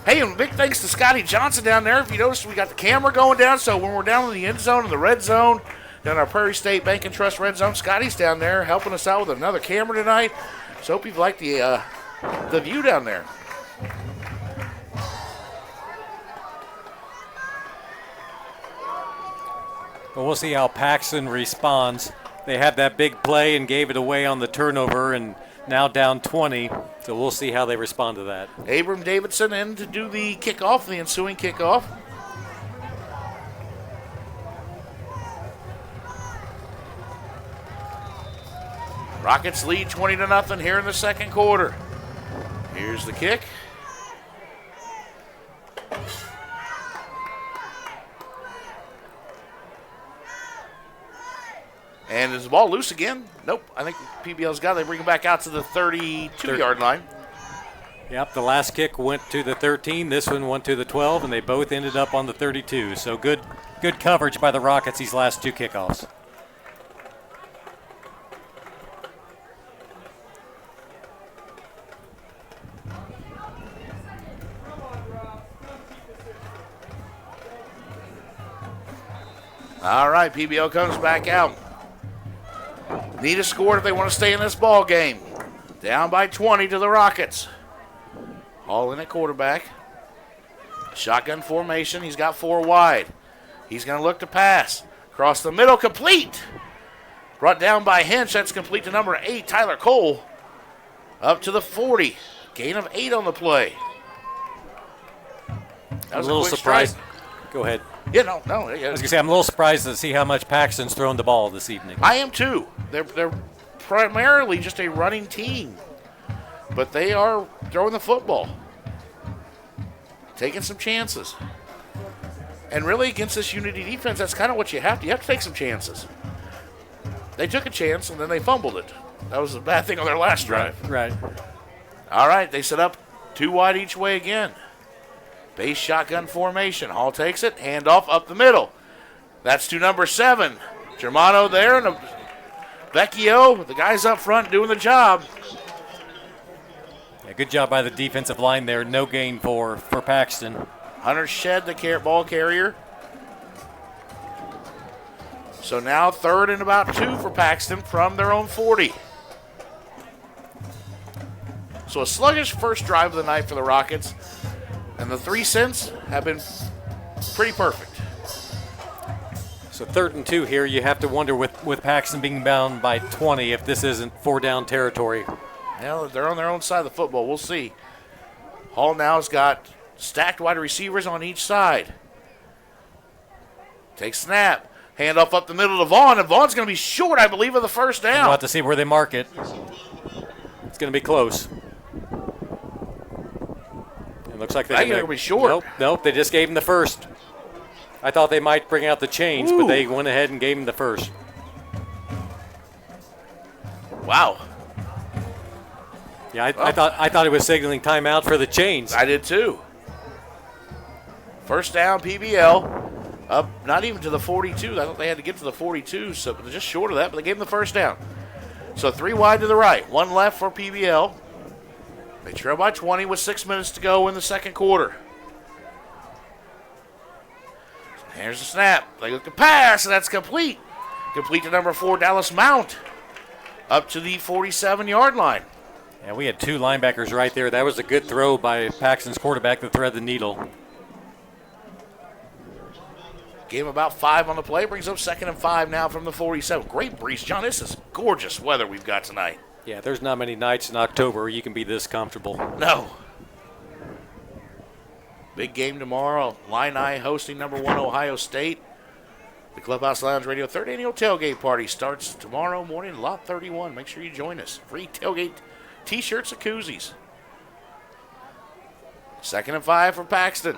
Hey, and big thanks to Scotty Johnson down there. If you noticed, we got the camera going down, so when we're down in the end zone, in the red zone, down our Prairie State Bank and Trust red zone, Scotty's down there helping us out with another camera tonight. So hope you've liked the view down there. Well, we'll see how Paxton responds. They had that big play and gave it away on the turnover, and now down 20. So we'll see how they respond to that. Abram Davidson in to do the kickoff, the ensuing kickoff. Rockets lead 20-0 here in the second quarter. Here's the kick. And is the ball loose again? Nope. I think PBL's got it. They bring it back out to the 32-yard line. Yep, the last kick went to the 13. This one went to the 12, and they both ended up on the 32. So good coverage by the Rockets these last two kickoffs. All right, PBL comes back out. Need a score if they want to stay in this ball game. Down by 20 to the Rockets. Hall in at quarterback. Shotgun formation. He's got 4 wide. He's going to look to pass. Across the middle, complete. Brought down by Hinch. That's complete to number 8, Tyler Cole. Up to the 40. Gain of 8 on the play. That was a little quick surprised. strike. Go ahead. Yeah, no. I was going to say, I'm a little surprised to see how much Paxton's thrown the ball this evening. I am too. They're primarily just a running team, but they are throwing the football, taking some chances. And really against this Unity defense, that's kind of what you have to. You have to take some chances. They took a chance, and then they fumbled it. That was a bad thing on their last drive. Right. All right, they set up 2 wide each way again. Base shotgun formation. Hall takes it. Handoff up the middle. That's to number 7. Germano there, and Vecchio, the guys up front doing the job. Yeah, good job by the defensive line there. No gain for Paxton. Hunter Shed, the ball carrier. So now 3rd and about 2 for Paxton from their own 40. So a sluggish first drive of the night for the Rockets. And the 3 cents have been pretty perfect. So 3rd and 2 here. You have to wonder with Paxton being bound by 20 if this isn't 4-down territory. Well, they're on their own side of the football. We'll see. Hall now has got stacked wide receivers on each side. Take snap. Handoff up the middle to Vaughn, and Vaughn's going to be short, I believe, of the first down. We'll have to see where they mark it. It's going to be close. It looks like they're going to be short. Nope, they just gave him the first. I thought they might bring out the chains, but they went ahead and gave him the first. Wow. Yeah, I thought it was signaling timeout for the chains. I did too. First down, PBL. Up, not even to the 42. I thought they had to get to the 42, so they're just short of that, but they gave him the first down. So 3 wide to the right, 1 left for PBL. They trail by 20 with 6 minutes to go in the second quarter. Here's the snap. They look to pass, and that's complete. Complete to number 4, Dallas Mount. Up to the 47-yard line. Yeah, we had 2 linebackers right there. That was a good throw by Paxton's quarterback to thread the needle. Gave him about 5 on the play. Brings up 2nd and 5 now from the 47. Great breeze. John, this is gorgeous weather we've got tonight. Yeah, there's not many nights in October where you can be this comfortable. No. Big game tomorrow. Illini hosting number 1 Ohio State. The Clubhouse Lounge Radio 3rd Annual Tailgate Party starts tomorrow morning, Lot 31. Make sure you join us. Free tailgate T-shirts and koozies. 2nd and 5 for Paxton.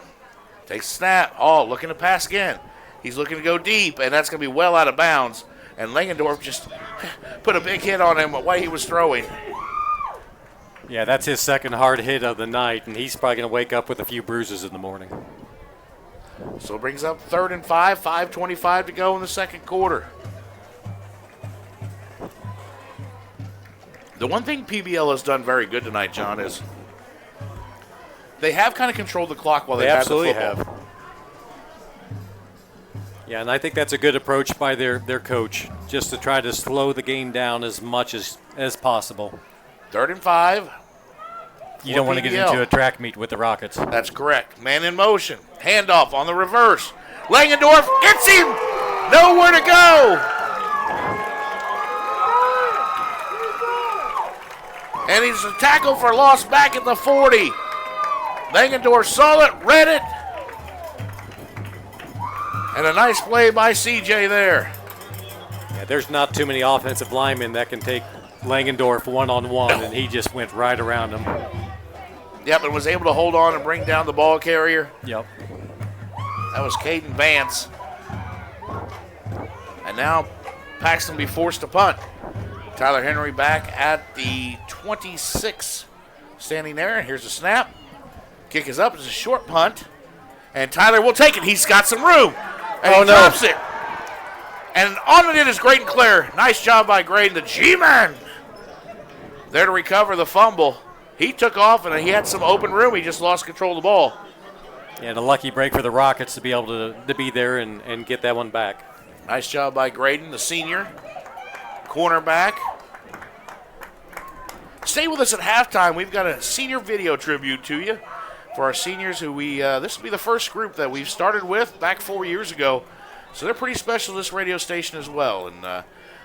Takes a snap. Oh, looking to pass again. He's looking to go deep, and that's going to be well out of bounds. And Langendorf just put a big hit on him while he was throwing. Yeah, that's his second hard hit of the night, and he's probably going to wake up with a few bruises in the morning. So it brings up 3rd and 5, 5:25 to go in the second quarter. The one thing PBL has done very good tonight, John, is they have kind of controlled the clock while They they've absolutely had the have. Yeah, and I think that's a good approach by their coach, just to try to slow the game down as much as possible. 3rd and 5. You don't want to get PBL. into a track meet with the Rockets. That's correct. Man in motion. Handoff on the reverse. Langendorf gets him. Nowhere to go. And he's a tackle for loss back at the 40. Langendorf saw it, read it. And a nice play by CJ there. Yeah, there's not too many offensive linemen that can take Langendorf one-on-one, and he just went right around him. Yep, and was able to hold on and bring down the ball carrier. Yep. That was Caden Vance. And now Paxton will be forced to punt. Tyler Henry back at the 26, standing there. And here's the snap. Kick is up. It's a short punt. And Tyler will take it. He's got some room. And he drops it. And on it is Graydon Clare. Nice job by Graydon, the G-Man. There to recover the fumble. He took off, and he had some open room. He just lost control of the ball. Yeah, and a lucky break for the Rockets to be able to be there and get that one back. Nice job by Graydon, the senior. Cornerback. Stay with us at halftime. We've got a senior video tribute to you for our seniors who this will be the first group that we've started with back 4 years ago. So they're pretty special to this radio station as well. And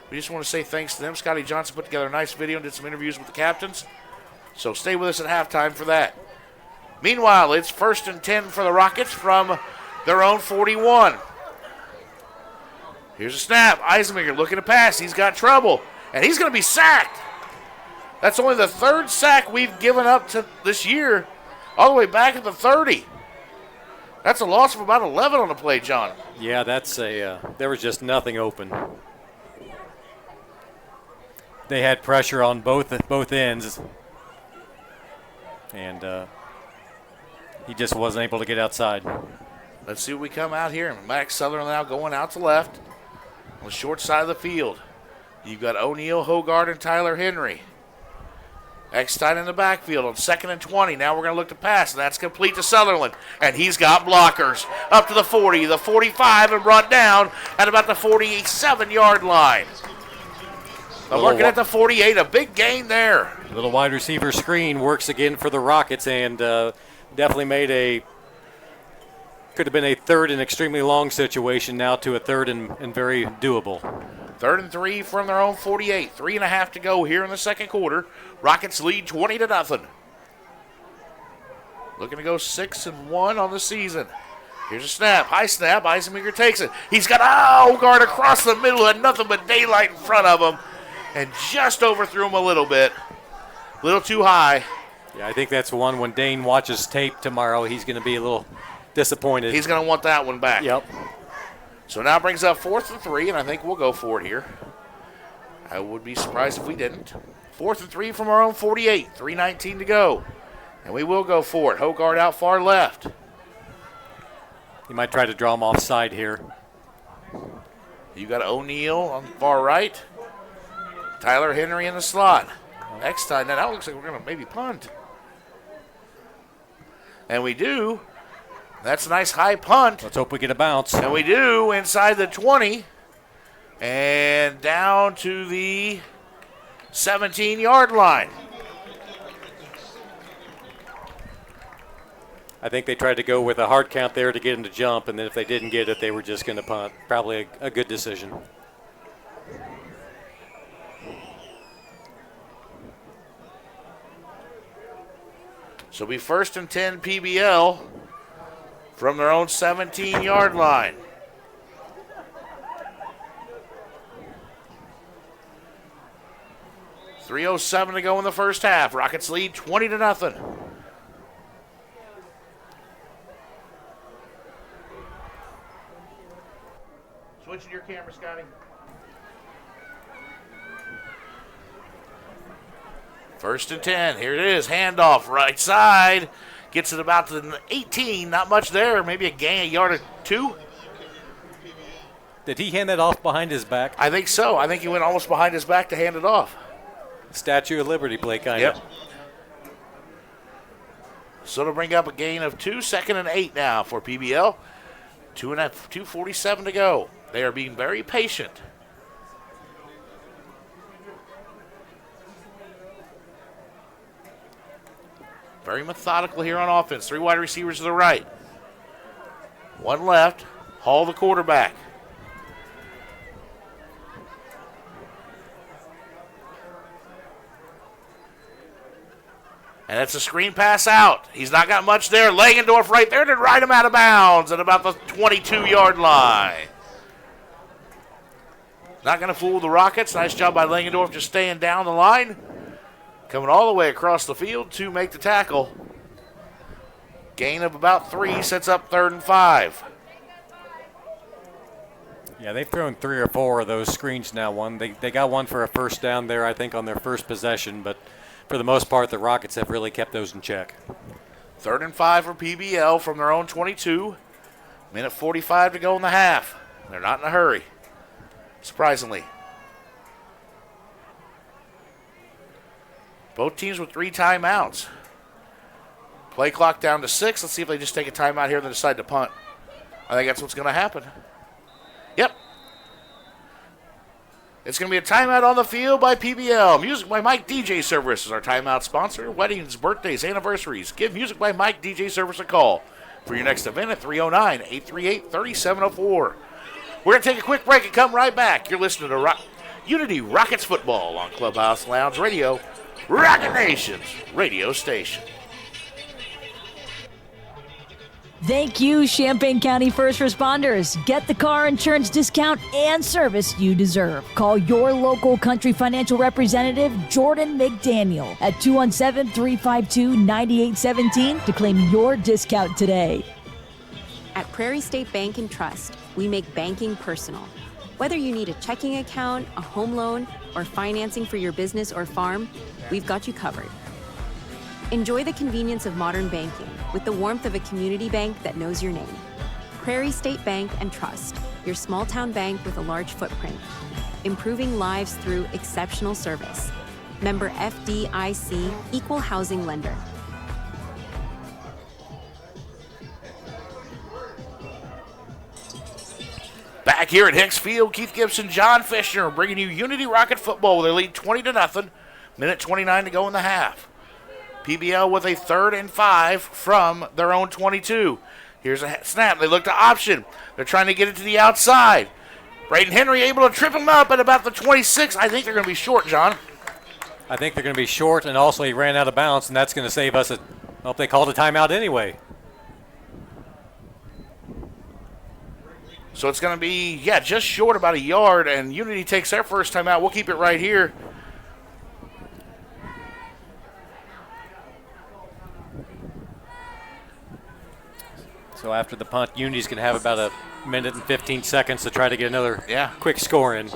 we just want to say thanks to them. Scotty Johnson put together a nice video and did some interviews with the captains. So stay with us at halftime for that. Meanwhile, it's 1st and 10 for the Rockets from their own 41. Here's a snap. Eisenberger looking to pass. He's got trouble. And he's going to be sacked. That's only the 3rd sack we've given up to this year, all the way back at the 30. That's a loss of about 11 on the play, John. Yeah, there was just nothing open. They had pressure on both ends, and he just wasn't able to get outside. Let's see what we come out here. Max Sutherland now going out to left on the short side of the field. You've got O'Neal, Hogard, and Tyler Henry. Eckstein in the backfield on 2nd and 20. Now we're going to look to pass, and that's complete to Sutherland. And he's got blockers up to the 40, the 45, and brought down at about the 47-yard line. Working at the 48, a big gain there. Little wide receiver screen works again for the Rockets, and definitely could have been a 3rd and extremely long situation now to a 3rd and very doable. 3rd and 3 from their own 48. 3.5 to go here in the second quarter. Rockets lead 20-0. Looking to go 6-1 on the season. Here's a snap. High snap. Eisenberger takes it. He's got Hogard across the middle. Had nothing but daylight in front of him. And just overthrew him a little bit. A little too high. Yeah, I think that's one when Dane watches tape tomorrow, he's going to be a little disappointed. He's going to want that one back. Yep. So now brings up 4th and 3, and I think we'll go for it here. I would be surprised if we didn't. 4th and 3 from our own 48. 3:19 to go. And we will go for it. Hogard out far left. He might try to draw him offside here. You got O'Neal on the far right. Tyler Henry in the slot. Next time, now that looks like we're going to maybe punt. And we do. That's a nice high punt. Let's hope we get a bounce. And we do inside the 20. And down to the 17-yard line. I think they tried to go with a hard count there to get him to jump, and then if they didn't get it, they were just going to punt. Probably a good decision. So we 1st and 10 PBL from their own 17-yard line. .307 to go in the first half. Rockets lead 20-0. Switching your camera, Scotty. First and 10. Here it is. Handoff right side. Gets it about to the 18. Not much there. Maybe a yard or 2. Did he hand that off behind his back? I think so. I think he went almost behind his back to hand it off. Statue of Liberty play, kind of. Yep. So it'll bring up a gain of 2, 2nd and 8 now for PBL. 2:47 to go. They are being very patient. Very methodical here on offense. 3 wide receivers to the right. 1 left. Hall, the quarterback. And it's a screen pass out. He's not got much there. Langendorf right there to ride him out of bounds at about the 22-yard line. Not going to fool the Rockets. Nice job by Langendorf just staying down the line. Coming all the way across the field to make the tackle. Gain of about 3 sets up 3rd and 5. Yeah, they've thrown 3 or 4 of those screens now. They got one for a first down there, I think, on their first possession, but for the most part, the Rockets have really kept those in check. 3rd and 5 for PBL from their own 22. Minute 45 to go in the half. They're not in a hurry, surprisingly. Both teams with 3 timeouts. Play clock down to 6. Let's see if they just take a timeout here and then decide to punt. I think that's what's going to happen. Yep. It's going to be a timeout on the field by PBL. Music by Mike DJ Service is our timeout sponsor. Weddings, birthdays, anniversaries. Give Music by Mike DJ Service a call for your next event at 309-838-3704. We're going to take a quick break and come right back. You're listening to Unity Rockets Football on Clubhouse Lounge Radio, Rocket Nation's radio station. Thank you, Champaign County First Responders. Get the car insurance discount and service you deserve. Call your local Country Financial representative, Jordan McDaniel, at 217-352-9817 to claim your discount today. At Prairie State Bank and Trust, we make banking personal. Whether you need a checking account, a home loan, or financing for your business or farm, we've got you covered. Enjoy the convenience of modern banking with the warmth of a community bank that knows your name. Prairie State Bank and Trust, your small town bank with a large footprint. Improving lives through exceptional service. Member FDIC, Equal Housing Lender. Back here at Hicks Field, Keith Gibson, John Fishner bringing you Unity Rocket Football with their lead 20-0. Minute 29 to go in the half. PBL with a 3rd and 5 from their own 22. Here's a snap. They look to option. They're trying to get it to the outside. Braden Henry able to trip him up at about the 26. I think they're going to be short, John. I think they're going to be short, and also he ran out of bounds, and that's going to save us well, if they called a timeout anyway. So it's going to be, just short about a yard, and Unity takes their first timeout. We'll keep it right here. So after the punt, Unity's going to have about a minute and 15 seconds to try to get another quick score in.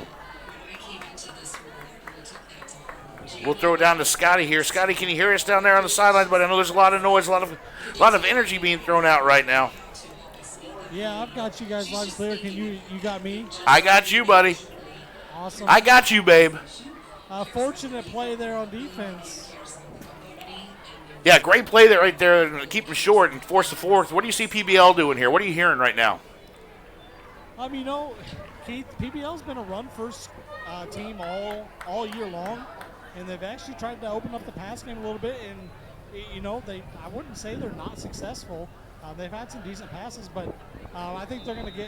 We'll throw it down to Scotty here. Scotty, can you hear us down there on the sideline? But I know there's a lot of noise, a lot of energy being thrown out right now. Yeah, I've got you guys loud and clear. You got me? I got you, buddy. Awesome. I got you, babe. Fortunate play there on defense. Yeah, great play there right there. Keep them short and force the fourth. What do you see PBL doing here? What are you hearing right now? Keith, PBL's been a run-first team all year long, and they've actually tried to open up the pass game a little bit. And I wouldn't say they're not successful. They've had some decent passes, but I think they're going to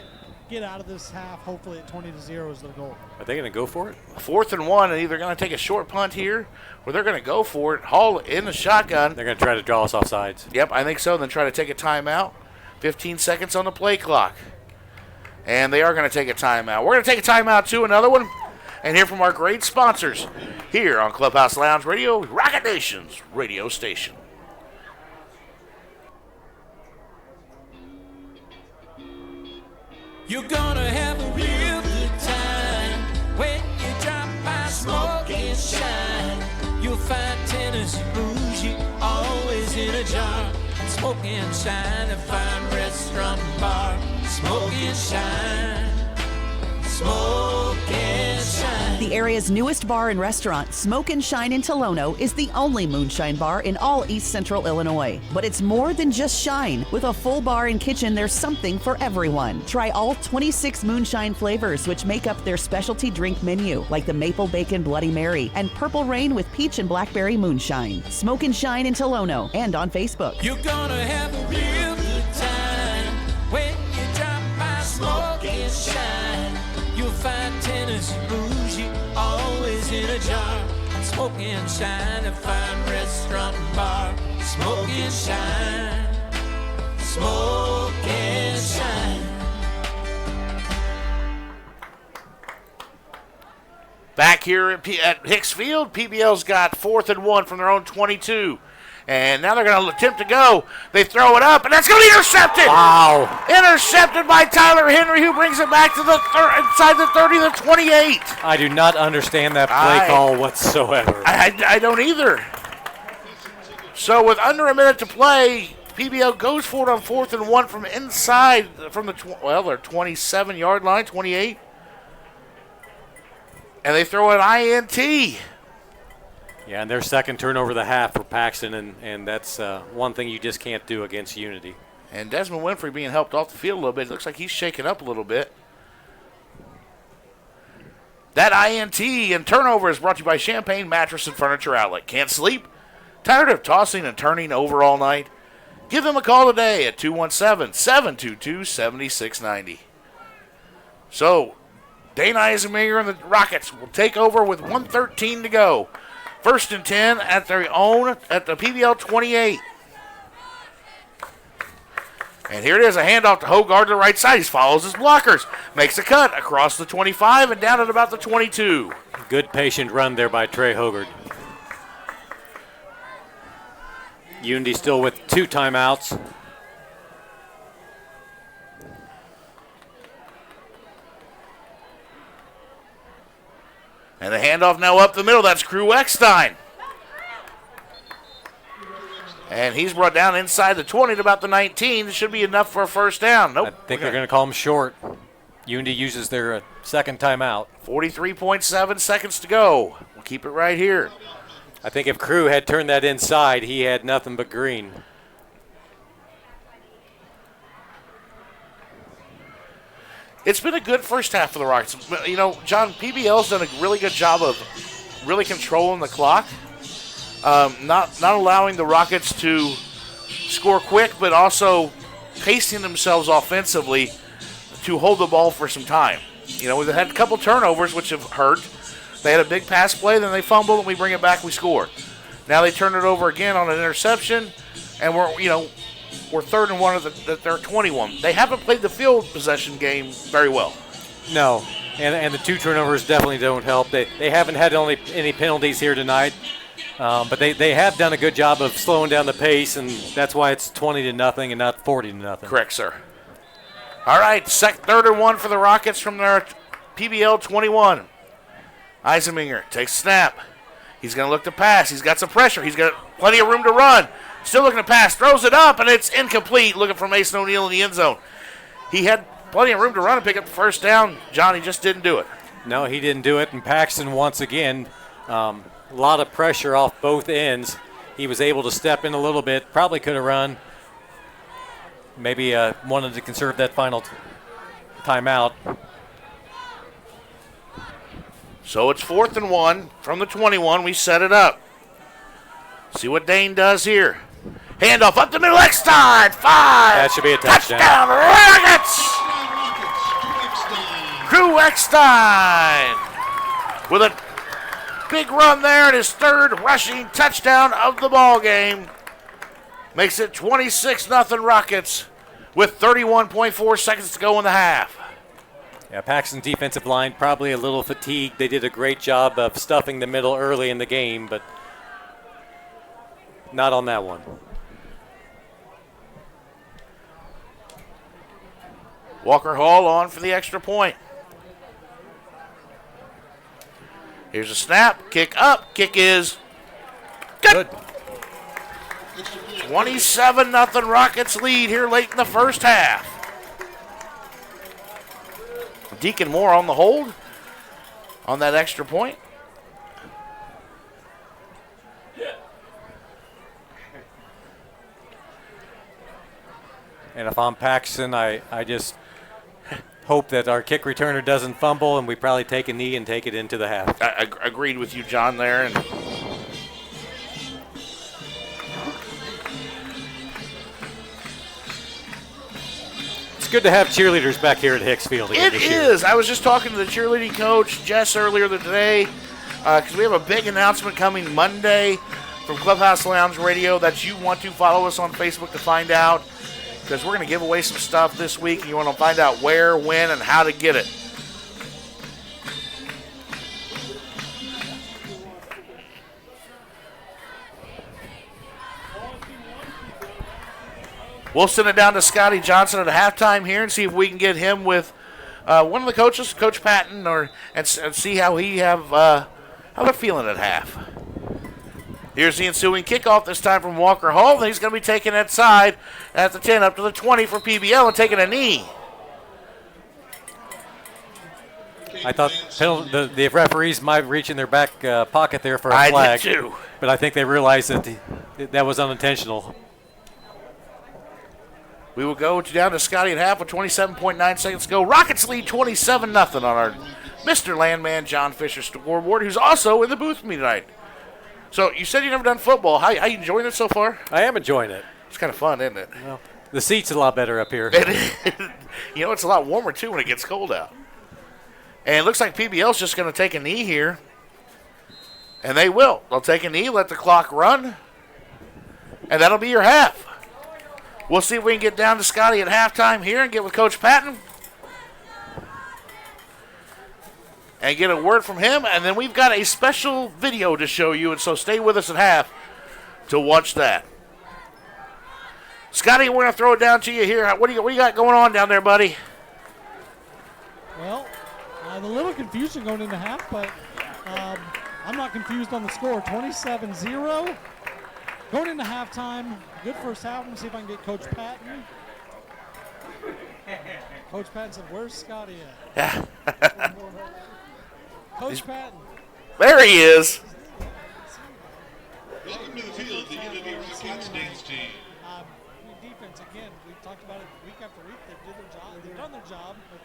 get out of this half. Hopefully, at 20-0 is their goal. Are they going to go for it? 4th and 1, and either going to take a short punt here, or they're going to go for it. Hall in the shotgun. They're going to try to draw us off sides. Yep, I think so. Then try to take a timeout. 15 seconds on the play clock. And they are going to take a timeout. We're going to take a timeout, too, another one. And hear from our great sponsors here on Clubhouse Lounge Radio, Rocket Nation's radio station. You're gonna have a real good time when you drop by Smoke and Shine. You'll find Tennessee bougie always in a jar. Smoke and Shine, a fine restaurant and bar. Smoke and Shine, Smoke and Shine. The area's newest bar and restaurant, Smoke and Shine in Tolono, is the only moonshine bar in all East Central Illinois. But it's more than just shine. With a full bar and kitchen, there's something for everyone. Try all 26 moonshine flavors, which make up their specialty drink menu, like the Maple Bacon Bloody Mary and Purple Rain with Peach and Blackberry Moonshine. Smoke and Shine in Tolono and on Facebook. You're gonna have a real good time when you drop by Smoke and Shine. You'll find Tennessee bougie always in a jar. Smoke and Shine, a fine restaurant and bar. Smoke and Shine. Smoke and Shine. Back here at Hicks Field, PBL's got 4th and 1 from their own 22. And now they're going to attempt to go. They throw it up, and that's going to be intercepted. Wow. Intercepted by Tyler Henry, who brings it back to the inside the 30, the 28. I do not understand that play call whatsoever. I don't either. So with under a minute to play, PBL goes for it on 4th and 1 from inside, from their 27-yard line, 28. And they throw an INT. Yeah, and their second turnover of the half for Paxton, and that's one thing you just can't do against Unity. And Desmond Winfrey being helped off the field a little bit. It looks like he's shaken up a little bit. That INT and turnover is brought to you by Champagne Mattress and Furniture Outlet. Can't sleep? Tired of tossing and turning over all night? Give them a call today at 217-722-7690. So, Dane Eisenmenger and the Rockets will take over with 1:13 to go. 1st and 10 at their own, at the PBL 28. And here it is, a handoff to Hogard to the right side. He follows his blockers, makes a cut across the 25 and down at about the 22. Good patient run there by Trey Hogard. Unity still with 2 timeouts. And the handoff now up the middle. That's Crew Eckstein. And he's brought down inside the 20 to about the 19. This should be enough for a first down. Nope. I think they're going to call him short. Unity uses their second timeout. 43.7 seconds to go. We'll keep it right here. I think if Crew had turned that inside, he had nothing but green. It's been a good first half for the Rockets. You know, John, PBL's done a really good job of really controlling the clock, not allowing the Rockets to score quick, but also pacing themselves offensively to hold the ball for some time. You know, we've had a couple turnovers, which have hurt. They had a big pass play, then they fumble, and we bring it back, we score. Now they turn it over again on an interception, and we're 3rd and 1 at their 21. They haven't played the field possession game very well. No, and the 2 turnovers definitely don't help. They haven't had any penalties here tonight, but they have done a good job of slowing down the pace, and that's why it's 20-0 and not 40-0. Correct, sir. All right, 3rd and 1 for the Rockets from their PBL 21. Eisenmenger takes a snap. He's going to look to pass. He's got some pressure. He's got plenty of room to run. Still looking to pass. Throws it up, and it's incomplete. Looking for Mason O'Neill in the end zone. He had plenty of room to run and pick up the first down. John, he just didn't do it. No, he didn't do it. And Paxton, once again, a lot of pressure off both ends. He was able to step in a little bit. Probably could have run. Maybe wanted to conserve that final timeout. So it's 4th and 1 from the 21. We set it up. See what Dane does here. Handoff up the middle. Eckstein. 5. That should be a touchdown. Rockets. Crew Eckstein with a big run there and his 3rd rushing touchdown of the ball game. Makes it 26-0 Rockets with 31.4 seconds to go in the half. Yeah, Paxton's defensive line probably a little fatigued. They did a great job of stuffing the middle early in the game, but not on that one. Walker Hall on for the extra point. Here's a snap. Kick up. Kick is good. 27-0 Rockets lead here late in the first half. Deacon Moore on the hold. on that extra point. And if I'm Paxton, I just hope that our kick returner doesn't fumble, and we probably take a knee and take it into the half. I agreed with you, John, there. And it's good to have cheerleaders back here at Hicksfield again it this year. is. I was just talking to the cheerleading coach, Jess, earlier today, because we have a big announcement coming Monday from Clubhouse Lounge Radio that you want to follow us on Facebook to find out, because we're going to give away some stuff this week, and you want to find out where, when, and how to get it. We'll send it down to Scotty Johnson at halftime here and see if we can get him with one of the coaches, Coach Patton, and see how how they're feeling at half. Here's the ensuing kickoff, this time from Walker Hall. He's going to be taking that side at the 10 up to the 20 for PBL and taking a knee. I thought the referees might reach in their back pocket there for a flag. I did too. But I think they realized that that was unintentional. We will go down to Scotty at half with 27.9 seconds to go. Rockets lead 27-0 on our Mr. Landman John Fisher scoreboard, who's also in the booth with me tonight. So you said you've never done football. How you enjoying it so far? I am enjoying it. It's kind of fun, isn't it? Well, the seat's a lot better up here. You know, it's a lot warmer, too, when it gets cold out. And it looks like PBL's just going to take a knee here. And they will. They'll take a knee, let the clock run, and that'll be your half. We'll see if we can get down to Scotty at halftime here and get with Coach Patton and get a word from him. And then we've got a special video to show you, and so stay with us at half to watch that. Scotty, we're going to throw it down to you here. What do you got going on down there, buddy? Well, a little confusion going into half, but I'm not confused on the score. 27-0. Going into halftime, good first half. Let me see if I can get Coach Patton. Coach Patton said, "Where's Scotty at?" Coach Patton. There he is. Welcome to the field, the Unity Rockets dance team. Defense, again, we've talked about it week after week. They did their job. They've done their job. But,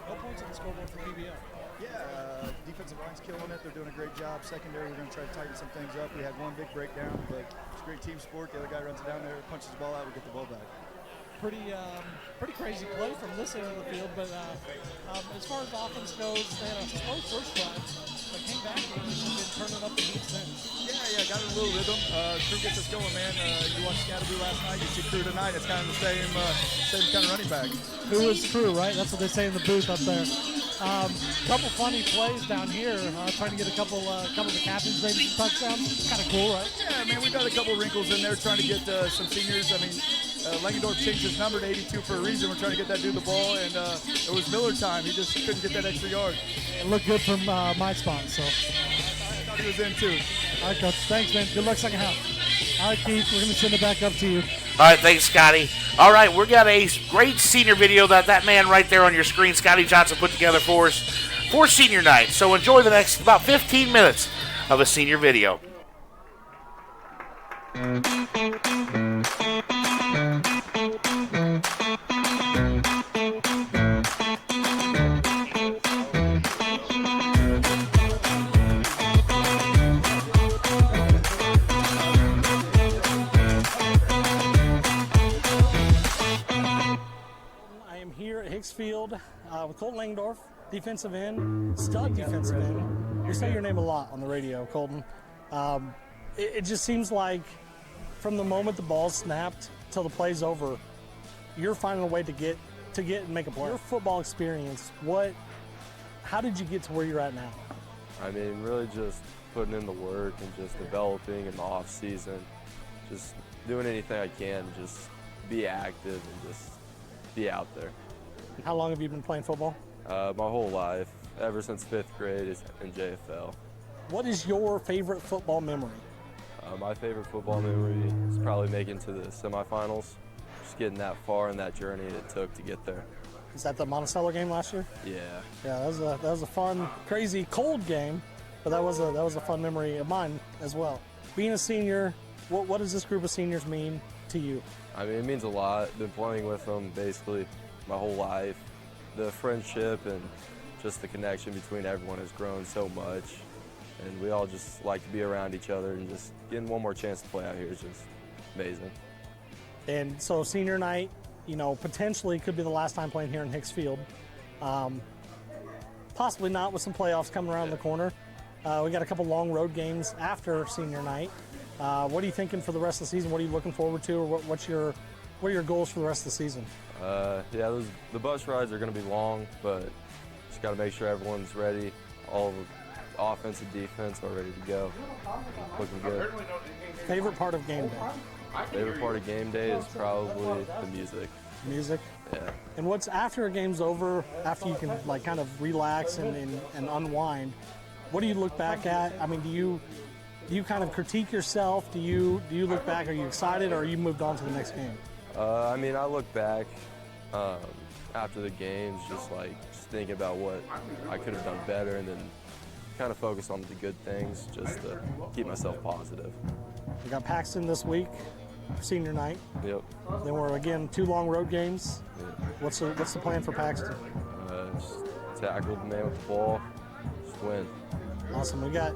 no points on the scoreboard for PBL. Yeah, defensive line's killing it. They're doing a great job. Secondary, we're going to try to tighten some things up. We had one big breakdown, but it's a great team sport. The other guy runs it down there, punches the ball out, we get the ball back. Pretty crazy play from this end of the field, but as far as the offense goes, they had a slow first drive, but came back and been turning up the heat since. Yeah, got a little rhythm. Crew gets us going, man. You watched Scatterboo last night, you see Crew tonight. It's kind of the same kind of running back. Who is Crew, right? That's what they say in the booth up there. Couple funny plays down here, trying to get a couple of the captains maybe some touchdowns. Kind of cool, right? Yeah, man, we got a couple wrinkles in there trying to get some seniors. I mean, Langendorf changed his number to 82 for a reason. We're trying to get that dude the ball, and it was Miller time. He just couldn't get that extra yard. It looked good from my spot, so. I thought he was in too. All right, Coach. Thanks, man. Good luck second half. All right, Keith, we're going to send it back up to you. All right, thanks, Scotty. All right, we've got a great senior video that man right there on your screen, Scotty Johnson, put together for us for senior night. So enjoy the next about 15 minutes of a senior video. Hicksfield with Colton Langendorf, defensive end, stud defensive end. We say your name a lot on the radio, Colton. It just seems like from the moment the ball's snapped till the play's over, you're finding a way to get and make a play. Your football experience, how did you get to where you're at now? I mean, really just putting in the work and just developing in the off season, just doing anything I can, just be active and just be out there. How long have you been playing football? My whole life, ever since 5th grade in JFL. What is your favorite football memory? My favorite football memory is probably making to the semifinals. Just getting that far and that journey it took to get there. Is that the Monticello game last year? Yeah. Yeah, that was a fun, crazy, cold game, but that was a fun memory of mine as well. Being a senior, what does this group of seniors mean to you? I mean, it means a lot. Been playing with them basically my whole life. The friendship and just the connection between everyone has grown so much, and we all just like to be around each other, and just getting one more chance to play out here is just amazing. And so senior night, potentially could be the last time playing here in Hicks Field. Possibly not, with some playoffs coming around the corner. We got a couple long road games after senior night. What are you thinking for the rest of the season? What are you looking forward to, or what are your goals for the rest of the season? Yeah, the bus rides are going to be long, but just got to make sure everyone's ready. All of the offense and defense are ready to go. Looking good. Favorite part of game day? Favorite part of game day is probably the music. Music? Yeah. And what's after a game's over, after you can kind of relax and unwind, what do you look back at? I mean, do you kind of critique yourself? Do you look back? Are you excited, or are you moved on to the next game? I mean, I look back after the games, just thinking about what I could have done better, and then kind of focus on the good things, just to keep myself positive. We got Paxton this week, senior night. Yep. Then we're again 2 long road games. Yeah. What's the plan for Paxton? Just tackle the man with the ball, just win. Awesome. We got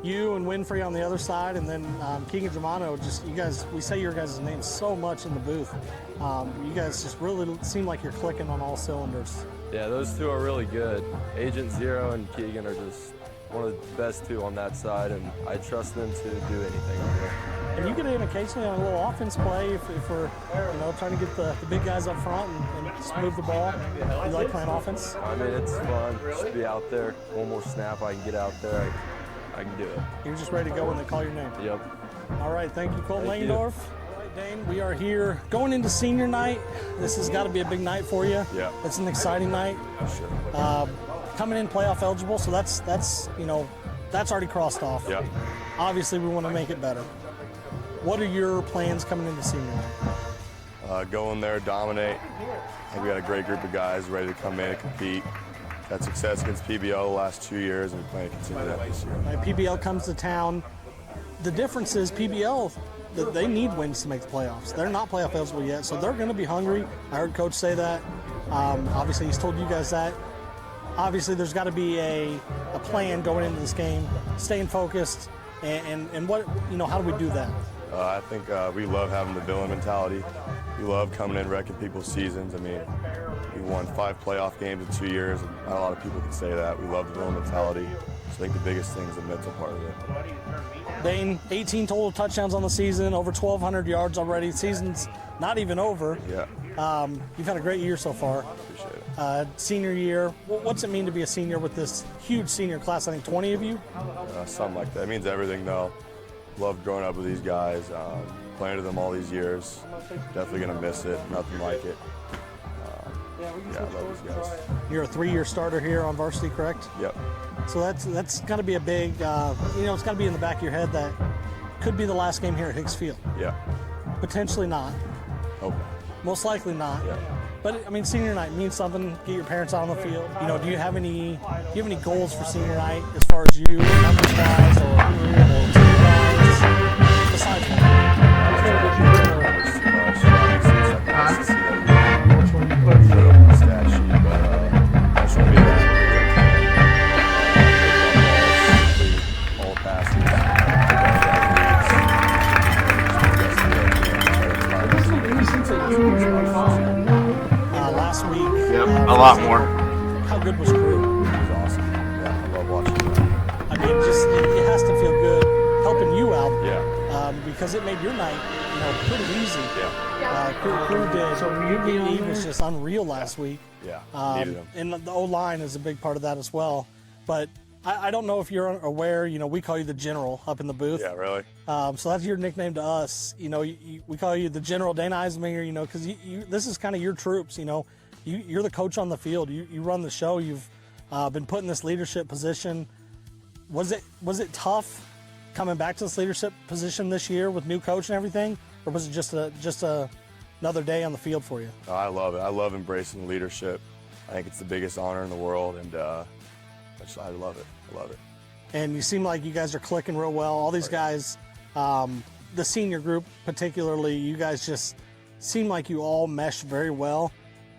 you and Winfrey on the other side, and then Keegan Germano. Just you guys, we say your guys' names so much in the booth. You guys just really seem like you're clicking on all cylinders. Yeah, those two are really good. Agent Zero and Keegan are just one of the best two on that side, and I trust them to do anything on there. And you get in occasionally on a little offense play if we're trying to get the big guys up front and smooth the ball. You like playing offense? I mean, it's fun just to be out there. One more snap, I can get out there. I can do it. You're just ready to go when they call your name? Yep. All right, thank you, Colton Thank you. Langendorf. All right, Dane, we are here going into senior night. This has got to be a big night for you. Yeah. It's an exciting night. Sure. Coming in playoff eligible, so that's already crossed off. Yeah. Obviously, we want to make it better. What are your plans coming into senior night? Go in there, dominate. I think we got a great group of guys ready to come in and compete. Had success against PBL the last 2 years, and we plan to continue that this year. Right, PBL comes to town. The difference is PBL, they need wins to make the playoffs. They're not playoff eligible yet, so they're going to be hungry. I heard Coach say that. Obviously, he's told you guys that. Obviously, there's got to be a plan going into this game, staying focused, and what how do we do that? I think we love having the villain mentality. We love coming in, wrecking people's seasons. I mean, we won 5 playoff games in 2 years, and not a lot of people can say that. We love the villain mentality. So I think the biggest thing is the mental part of it. Dane, 18 total touchdowns on the season, over 1,200 yards already. Season's not even over. Yeah. You've had a great year so far. Appreciate it. Senior year, what's it mean to be a senior with this huge senior class? I think 20 of you? Something like that. It means everything, though. Loved growing up with these guys, playing with them all these years. Definitely going to miss it. Nothing like it. Yeah, I love these guys. You're a 3-year starter here on varsity, correct? Yep. So that's got to be a big, it's got to be in the back of your head that could be the last game here at Hicks Field. Yeah. Potentially not. Hope not. Most likely not. Yeah. But I mean, senior night means something. Get your parents out on the field. Do you have any goals for senior night as far as you, numbers guys, or team guys? Besides last week. Yep, a lot more. How good was crew? It was awesome. Yeah, I love watching that. I mean, just it has to feel good helping you out. Yeah. Because it made your night, pretty easy. Yeah. Crew did. So he was just unreal last week. Yeah. Needed him. And the O-line is a big part of that as well. But I don't know if you're aware, we call you the General up in the booth. Yeah, really? So that's your nickname to us. We call you the General, Dane Eisminger, because this is kind of your troops, You're the coach on the field. You run the show. You've been put in this leadership position. Was it tough coming back to this leadership position this year with new coach and everything? Or was it just another day on the field for you? I love it. I love embracing leadership. I think it's the biggest honor in the world, and I love it. I love it. And you seem like you guys are clicking real well. All these guys, the senior group particularly, you guys just seem like you all mesh very well.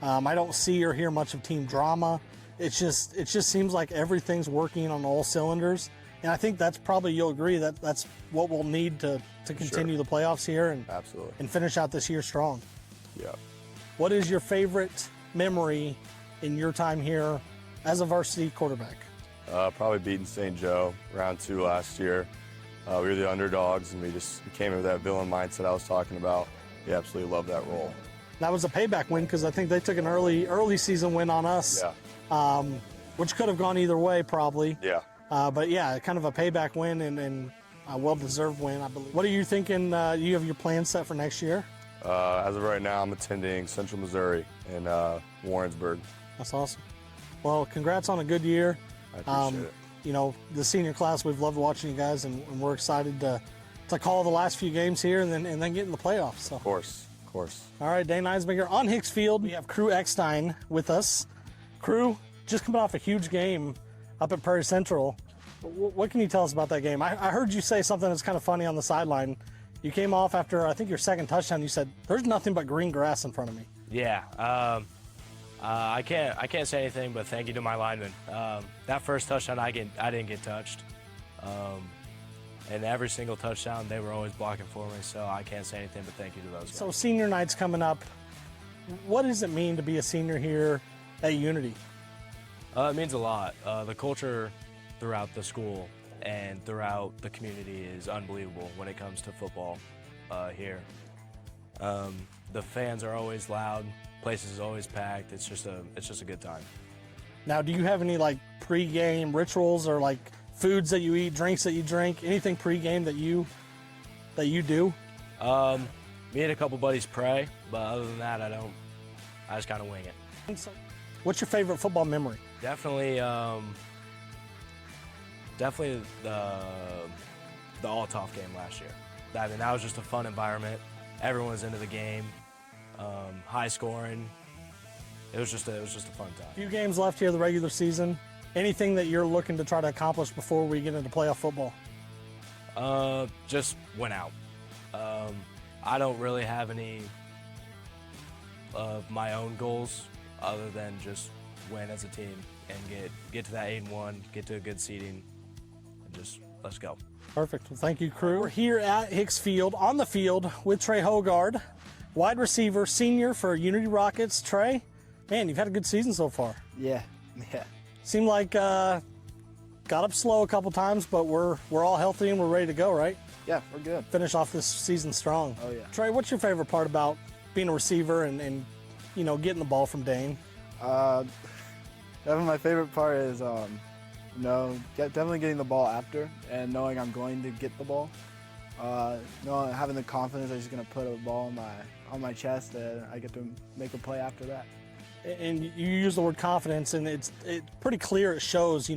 I don't see or hear much of team drama. It just seems like everything's working on all cylinders. And I think that's probably, you'll agree, that that's what we'll need to continue the playoffs here and Absolutely. and finish out this year strong. Yeah. What is your favorite memory in your time here as a varsity quarterback? Probably beating St. Joe round 2 last year. We were the underdogs, and we came in with that villain mindset I was talking about. We absolutely love that role. That was a payback win because I think they took an early season win on us, which could have gone either way probably. Yeah. But yeah, kind of a payback win and a well-deserved win, I believe. What are you thinking? You have your plan set for next year? As of right now, I'm attending Central Missouri in Warrensburg. That's awesome. Well, congrats on a good year. I appreciate it. You know, the senior class, we've loved watching you guys, and we're excited to call the last few games here and then get in the playoffs. So. Of course. All right, Dane Eismaker on Hicks Field. We have Crew Eckstein with us. Crew, just coming off a huge game up at Prairie Central. What can you tell us about that game? I heard you say something that's kind of funny on the sideline. You came off after, I think, your second touchdown. You said, "There's nothing but green grass in front of me." Yeah. I can't say anything but thank you to my linemen. That first touchdown, I didn't get touched. And every single touchdown, they were always blocking for me, so I can't say anything but thank you to those guys. So senior night's coming up. What does it mean to be a senior here at Unity? It means a lot. The culture throughout the school and throughout the community is unbelievable when it comes to football here. The fans are always loud. Place is always packed. It's just a good time. Now, do you have any like pre-game rituals or like foods that you eat, drinks that you drink, anything pre-game that you do? Me and a couple buddies pray, but other than that, I don't. I just kind of wing it. What's your favorite football memory? Definitely the Althoff game last year. I mean, that was just a fun environment. Everyone was into the game. High scoring. It was just a fun time. Few games left here of the regular season. Anything that you're looking to try to accomplish before we get into playoff football? Just win out. I don't really have any of my own goals other than just win as a team and get to that 8-1, get to a good seeding, and just let's go. Perfect. Well, thank you, Crew. We're here at Hicks Field, on the field with Trey Hogard, wide receiver, senior for Unity Rockets. Trey, man, you've had a good season so far. Yeah. Seemed like got up slow a couple times, but we're all healthy and we're ready to go, right? Yeah, we're good. Finish off this season strong. Oh, yeah. Trey, what's your favorite part about being a receiver and you know, getting the ball from Dane? Definitely my favorite part is, definitely getting the ball after and knowing I'm going to get the ball. Having the confidence that he's going to put a ball on my chest and I get to make a play after that. And you use the word confidence, and it's pretty clear. It shows,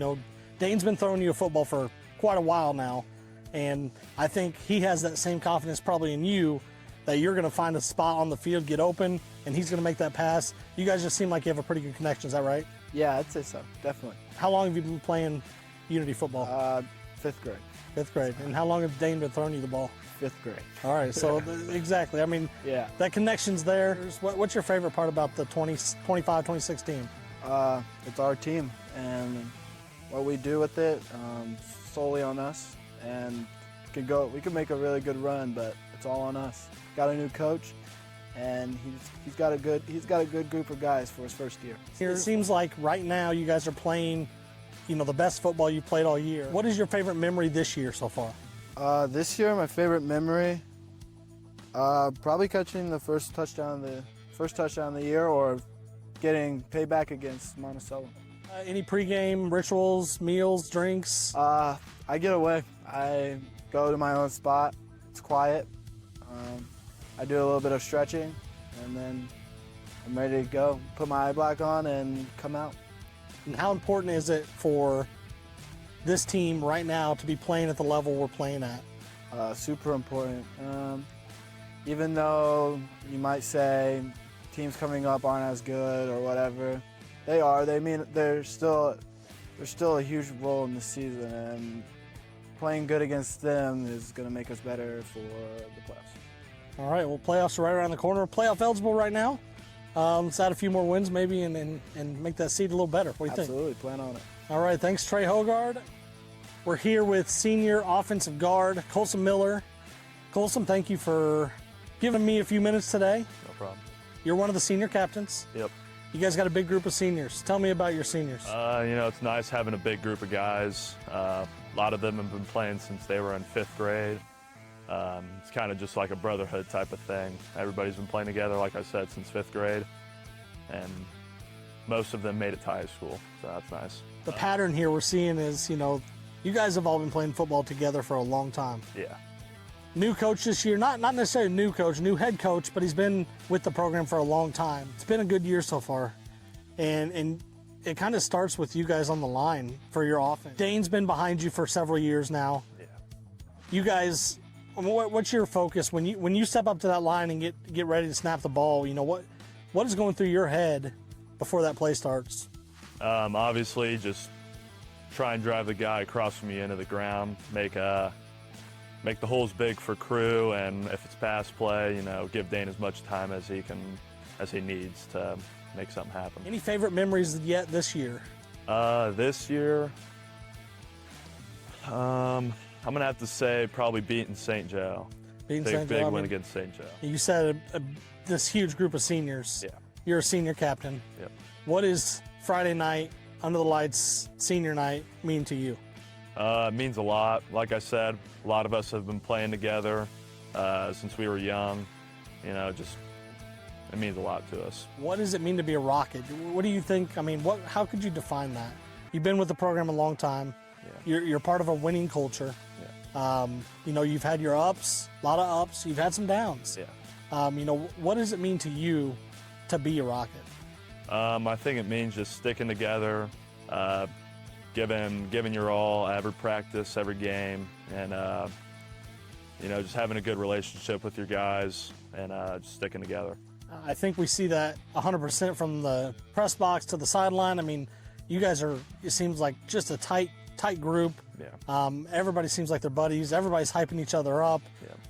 Dane's been throwing you a football for quite a while now, and I think he has that same confidence probably in you that you're going to find a spot on the field, get open, and he's going to make that pass. You guys just seem like you have a pretty good connection. Is that right? Yeah, I'd say so, definitely. How long have you been playing Unity football? 5th grade. 5th grade. And how long has Dane been throwing you the ball? 5th grade. All right, so exactly. I mean, yeah, that connection's there. What's your favorite part about the 25-26 team? It's our team, and what we do with it solely on us. And we could make a really good run, but it's all on us. Got a new coach, and he's got a good group of guys for his first year. It seems like right now you guys are playing, the best football you've played all year. What is your favorite memory this year so far? This year, my favorite memory, probably catching the first touchdown of the year, or getting payback against Monticello. Any pregame rituals, meals, drinks? I get away. I go to my own spot. It's quiet. I do a little bit of stretching, and then I'm ready to go. Put my eye black on and come out. And how important is it for this team right now to be playing at the level we're playing at? Super important. Even though you might say teams coming up aren't as good or whatever, They are. They mean they're still a huge role in the season, and playing good against them is going to make us better for the playoffs. All right, well, playoffs are right around the corner. Playoff eligible right now. Let's add a few more wins maybe and make that seed a little better. What do you think? Absolutely, plan on it. All right, thanks, Trey Hogard. We're here with senior offensive guard Colson Miller. Colson, thank you for giving me a few minutes today. No problem. You're one of the senior captains. Yep. You guys got a big group of seniors. Tell me about your seniors. It's nice having a big group of guys. A lot of them have been playing since they were in 5th grade. It's kind of just like a brotherhood type of thing. Everybody's been playing together, like I said, since 5th grade. And most of them made it to high school, so that's nice. The pattern here we're seeing is, you guys have all been playing football together for a long time. Yeah. New coach this year, not necessarily new coach, new head coach, but he's been with the program for a long time. It's been a good year so far. And it kind of starts with you guys on the line for your offense. Dane's been behind you for several years now. Yeah. You guys, what's your focus when you step up to that line and get ready to snap the ball? What is going through your head before that play starts? Obviously, just try and drive the guy across from you into the ground, make the holes big for crew, and if it's pass play, give Dane as much time as he needs to make something happen. Any favorite memories yet this year? This year, I'm gonna have to say probably beating St. Joe. Big win against St. Joe. You said this huge group of seniors. Yeah. You're a senior captain. Yep. What is Friday night, under the lights, senior night mean to you? It means a lot. Like I said, a lot of us have been playing together since we were young. It means a lot to us. What does it mean to be a Rocket? What do you think? How could you define that? You've been with the program a long time. Yeah. You're part of a winning culture. Yeah. You've had your ups, a lot of ups. You've had some downs. Yeah. What does it mean to you to be a Rocket? I think it means just sticking together, giving your all every practice, every game, and just having a good relationship with your guys and just sticking together. I think we see that 100% from the press box to the sideline. You guys are, it seems like just a tight group. Yeah. Everybody seems like they're buddies. Everybody's hyping each other up.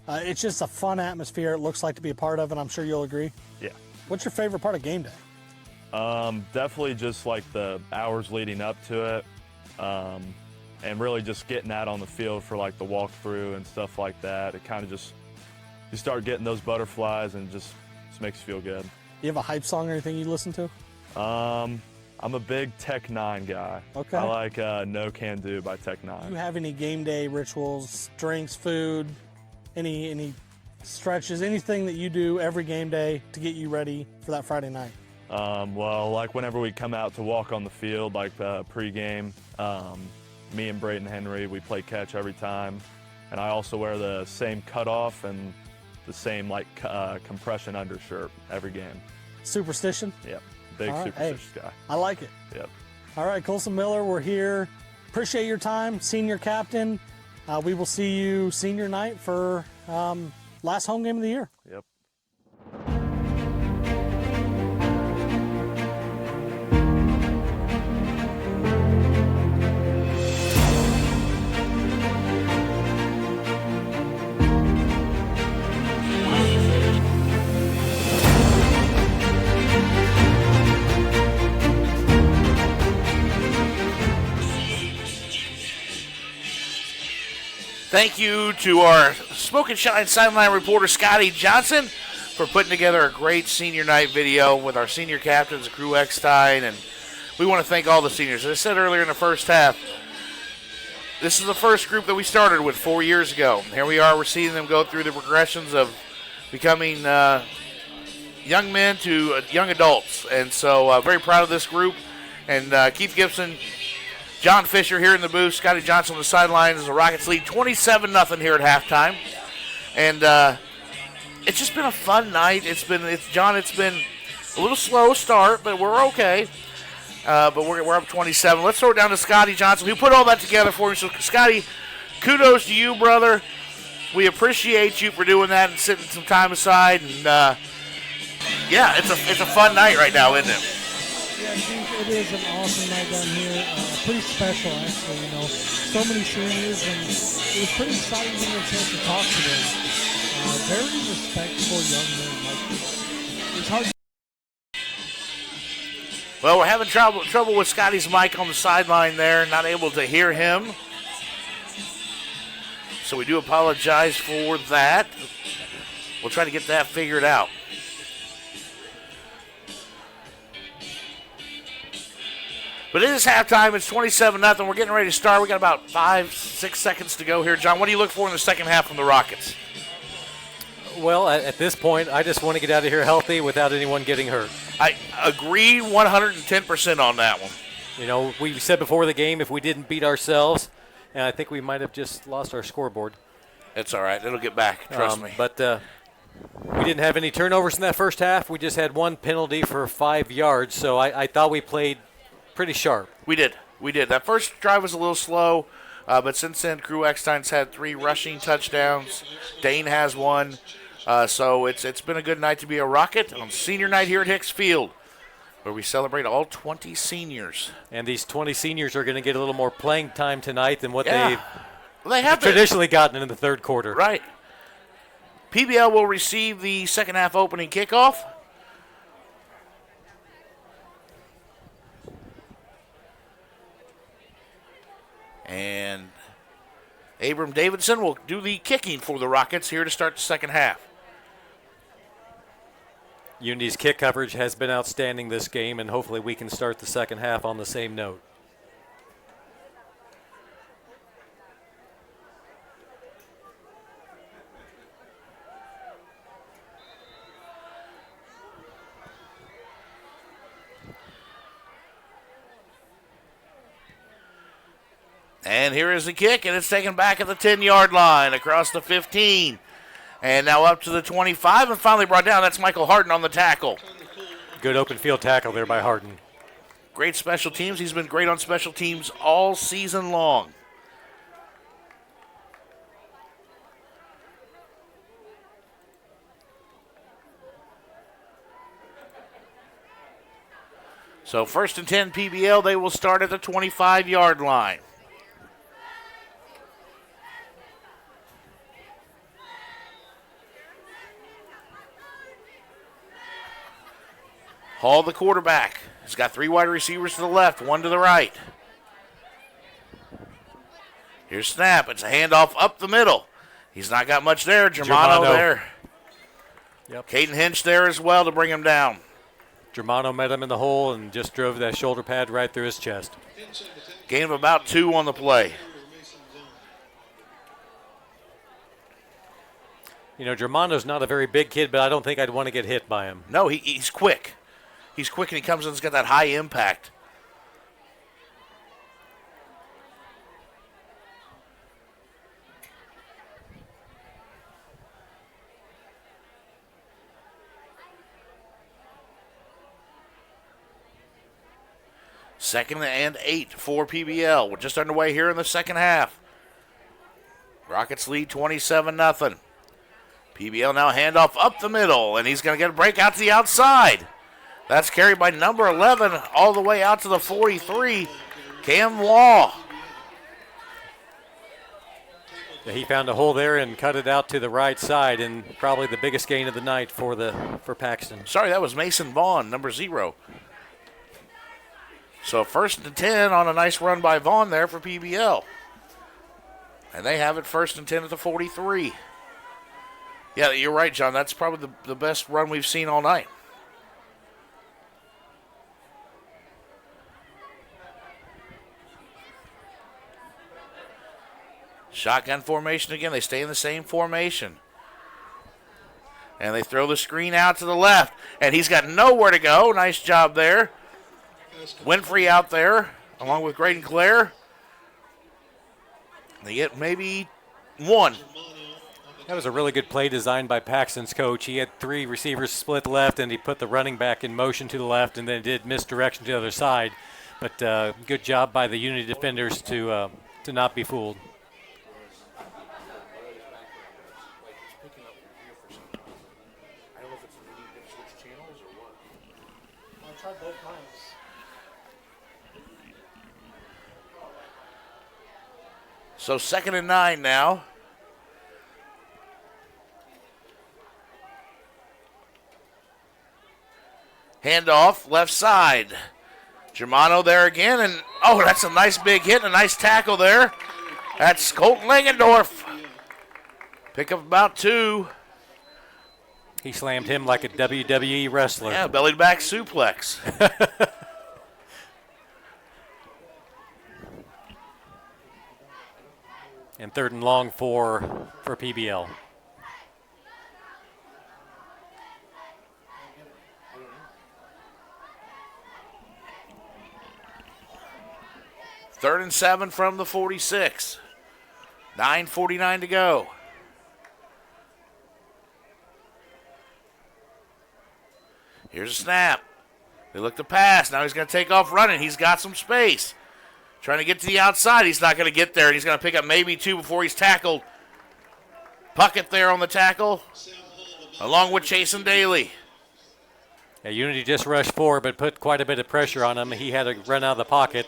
Yeah. It's just a fun atmosphere, it looks like, to be a part of, and I'm sure you'll agree. Yeah. What's your favorite part of game day? Definitely just like the hours leading up to it, and really just getting out on the field for like the walkthrough and stuff like that. It kind of just, you start getting those butterflies and just makes you feel good. You have a hype song or anything you listen to? I'm a big Tech 9 guy. Okay. I like No Can Do by Tech 9. Do you have any game day rituals, drinks, food, any stretches, anything that you do every game day to get you ready for that Friday night? Well, like whenever we come out to walk on the field, like pregame, me and Brayton Henry, we play catch every time. And I also wear the same cutoff and the same compression undershirt every game. Superstition? Yep. Big superstitious guy. I like it. Yep. All right, Colson Miller, we're here. Appreciate your time, senior captain. We will see you senior night for last home game of the year. Yep. Thank you to our Smoke and Shine sideline reporter, Scotty Johnson, for putting together a great senior night video with our senior captains, Crew Eckstein, and we want to thank all the seniors. As I said earlier in the first half, this is the first group that we started with 4 years ago. Here we are, we're seeing them go through the progressions of becoming young men to young adults, and so very proud of this group. And Keith Gibson, John Fisher here in the booth, Scotty Johnson on the sideline as the Rockets lead 27-0 here at halftime. And it's just been a fun night. It's been a little slow start, but we're okay. But we're up 27. Let's throw it down to Scotty Johnson, who put all that together for me. So, Scotty, kudos to you, brother. We appreciate you for doing that and setting some time aside. And, yeah, it's a fun night right now, isn't it? Yeah, Chief, it is an awesome night down here. Pretty special, actually. You know, so many seniors, and it was pretty exciting to get a chance to talk to them. Very respectable young men. Like, it's hard. Well, we're having trouble with Scotty's mic on the sideline there, not able to hear him. So we do apologize for that. We'll try to get that figured out. But it is halftime. It's 27-0. We're getting ready to start. We got about 5-6 seconds to go here. John, what do you look for in the second half from the Rockets? Well, at this point, I just want to get out of here healthy without anyone getting hurt. I agree 110% on that one. You know, we said before the game if we didn't beat ourselves, and I think we might have just lost our scoreboard. It's all right. It'll get back. Trust me. But we didn't have any turnovers in that first half. We just had one penalty for 5 yards, so I thought we played pretty sharp. We did. That first drive was a little slow, but since then, Crew Eckstein's had 3 rushing touchdowns. Dane has 1. So it's been a good night to be a Rocket on senior night here at Hicks Field, where we celebrate all 20 seniors. And these 20 seniors are going to get a little more playing time tonight than what they have traditionally gotten in the third quarter. Right. PBL will receive the second half opening kickoff. And Abram Davidson will do the kicking for the Rockets here to start the second half. Unity's kick coverage has been outstanding this game, and hopefully we can start the second half on the same note. And here is the kick, and it's taken back at the 10-yard line across the 15. And now up to the 25 and finally brought down. That's Michael Harden on the tackle. Good open field tackle there by Harden. Great special teams. He's been great on special teams all season long. So 1st and 10 PBL, they will start at the 25-yard line. Hall, the quarterback. He's got 3 wide receivers to the left, 1 to the right. Here's snap. It's a handoff up the middle. He's not got much there. Germano there. Yep. Caden Hinch there as well to bring him down. Germano met him in the hole and just drove that shoulder pad right through his chest. Gain of about 2 on the play. You know, Germano's not a very big kid, but I don't think I'd want to get hit by him. No, he's quick. He's quick, and he comes in and has got that high impact. Second and 8 for PBL. We're just underway here in the second half. Rockets lead 27-0. PBL now handoff up the middle, and he's going to get a break out to the outside. That's carried by number 11 all the way out to the 43, Cam Law. Yeah, he found a hole there and cut it out to the right side, and probably the biggest gain of the night for Paxton. Sorry, that was Mason Vaughn, number 0. So 1st and 10 on a nice run by Vaughn there for PBL. And they have it 1st and 10 at the 43. Yeah, you're right, John. That's probably the best run we've seen all night. Shotgun formation again. They stay in the same formation. And they throw the screen out to the left. And he's got nowhere to go. Nice job there. Winfrey out there along with Graydon Clare. They get maybe 1. That was a really good play designed by Paxton's coach. He had 3 receivers split left, and he put the running back in motion to the left and then did misdirection to the other side. But good job by the Unity defenders to not be fooled. So 2nd and 9 now. Handoff, left side. Germano there again, and that's a nice big hit, a nice tackle there. That's Colton Langendorf. Pick up about 2. He slammed him like a WWE wrestler. Yeah, belly back suplex. And 3rd and long for PBL. Third and 7 from the 46. 9:49 to go. Here's a snap. They look to pass. Now he's going to take off running. He's got some space. Trying to get to the outside. He's not going to get there, and he's going to pick up maybe 2 before he's tackled. Puckett there on the tackle, along with Chasen Daly. Yeah, Unity just rushed forward, but put quite a bit of pressure on him. He had to run out of the pocket.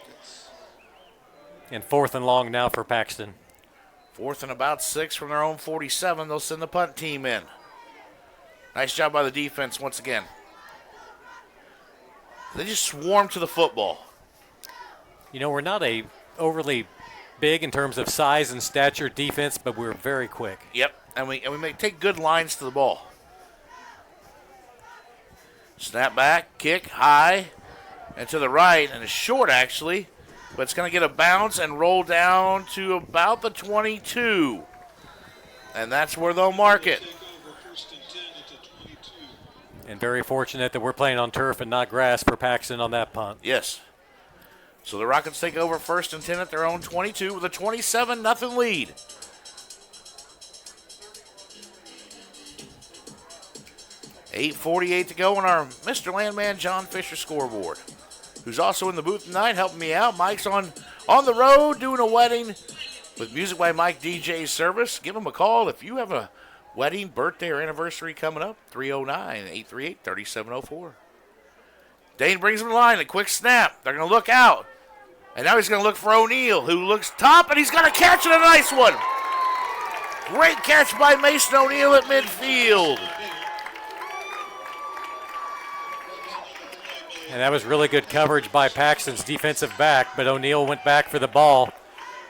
And 4th and long now for Paxton. 4th and about 6 from their own 47. They'll send the punt team in. Nice job by the defense once again. They just swarm to the football. You know, we're not a overly big in terms of size and stature defense, but we're very quick. Yep, and we may take good lines to the ball. Snap back, kick, high, and to the right, and it's short actually, but it's going to get a bounce and roll down to about the 22. And that's where they'll mark it. And very fortunate that we're playing on turf and not grass for Paxton on that punt. Yes. So the Rockets take over 1st and 10 at their own 22 with a 27-0 lead. $8:48 to go on our Mr. Landman John Fisher scoreboard, who's also in the booth tonight helping me out. Mike's on the road doing a wedding with Music by Mike DJ service. Give him a call if you have a wedding, birthday, or anniversary coming up. 309-838-3704. Dane brings him the line, a quick snap. They're going to look out. And now he's going to look for O'Neal, who looks top, and he's going to catch it, a nice one. Great catch by Mason O'Neal at midfield. And that was really good coverage by Paxton's defensive back, but O'Neal went back for the ball,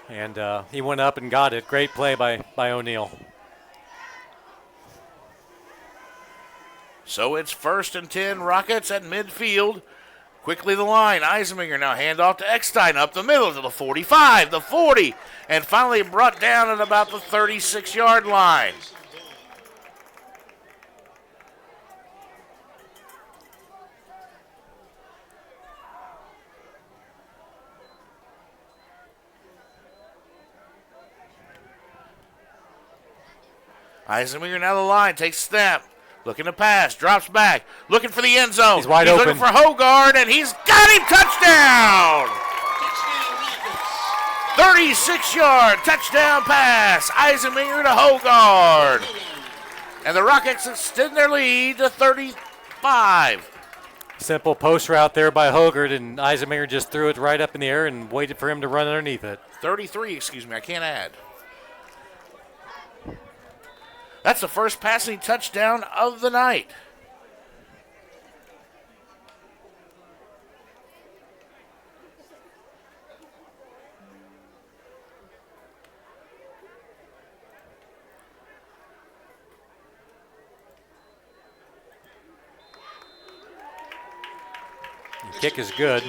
and he went up and got it. Great play by O'Neal. So it's 1st and 10, Rockets at midfield. Quickly the line, Eisenmenger now hand off to Eckstein up the middle to the 45, the 40, and finally brought down at about the 36-yard line. Eisenmenger now the line, takes a snap. Looking to pass, drops back, looking for the end zone. He's wide open. Looking for Hogard, and he's got him, touchdown! 36-yard touchdown pass, Eisenmenger to Hogard. And the Rockets extend their lead to 35. Simple post route there by Hogard, and Eisenmenger just threw it right up in the air and waited for him to run underneath it. 33, excuse me, I can't add. That's the first passing touchdown of the night. The kick is good.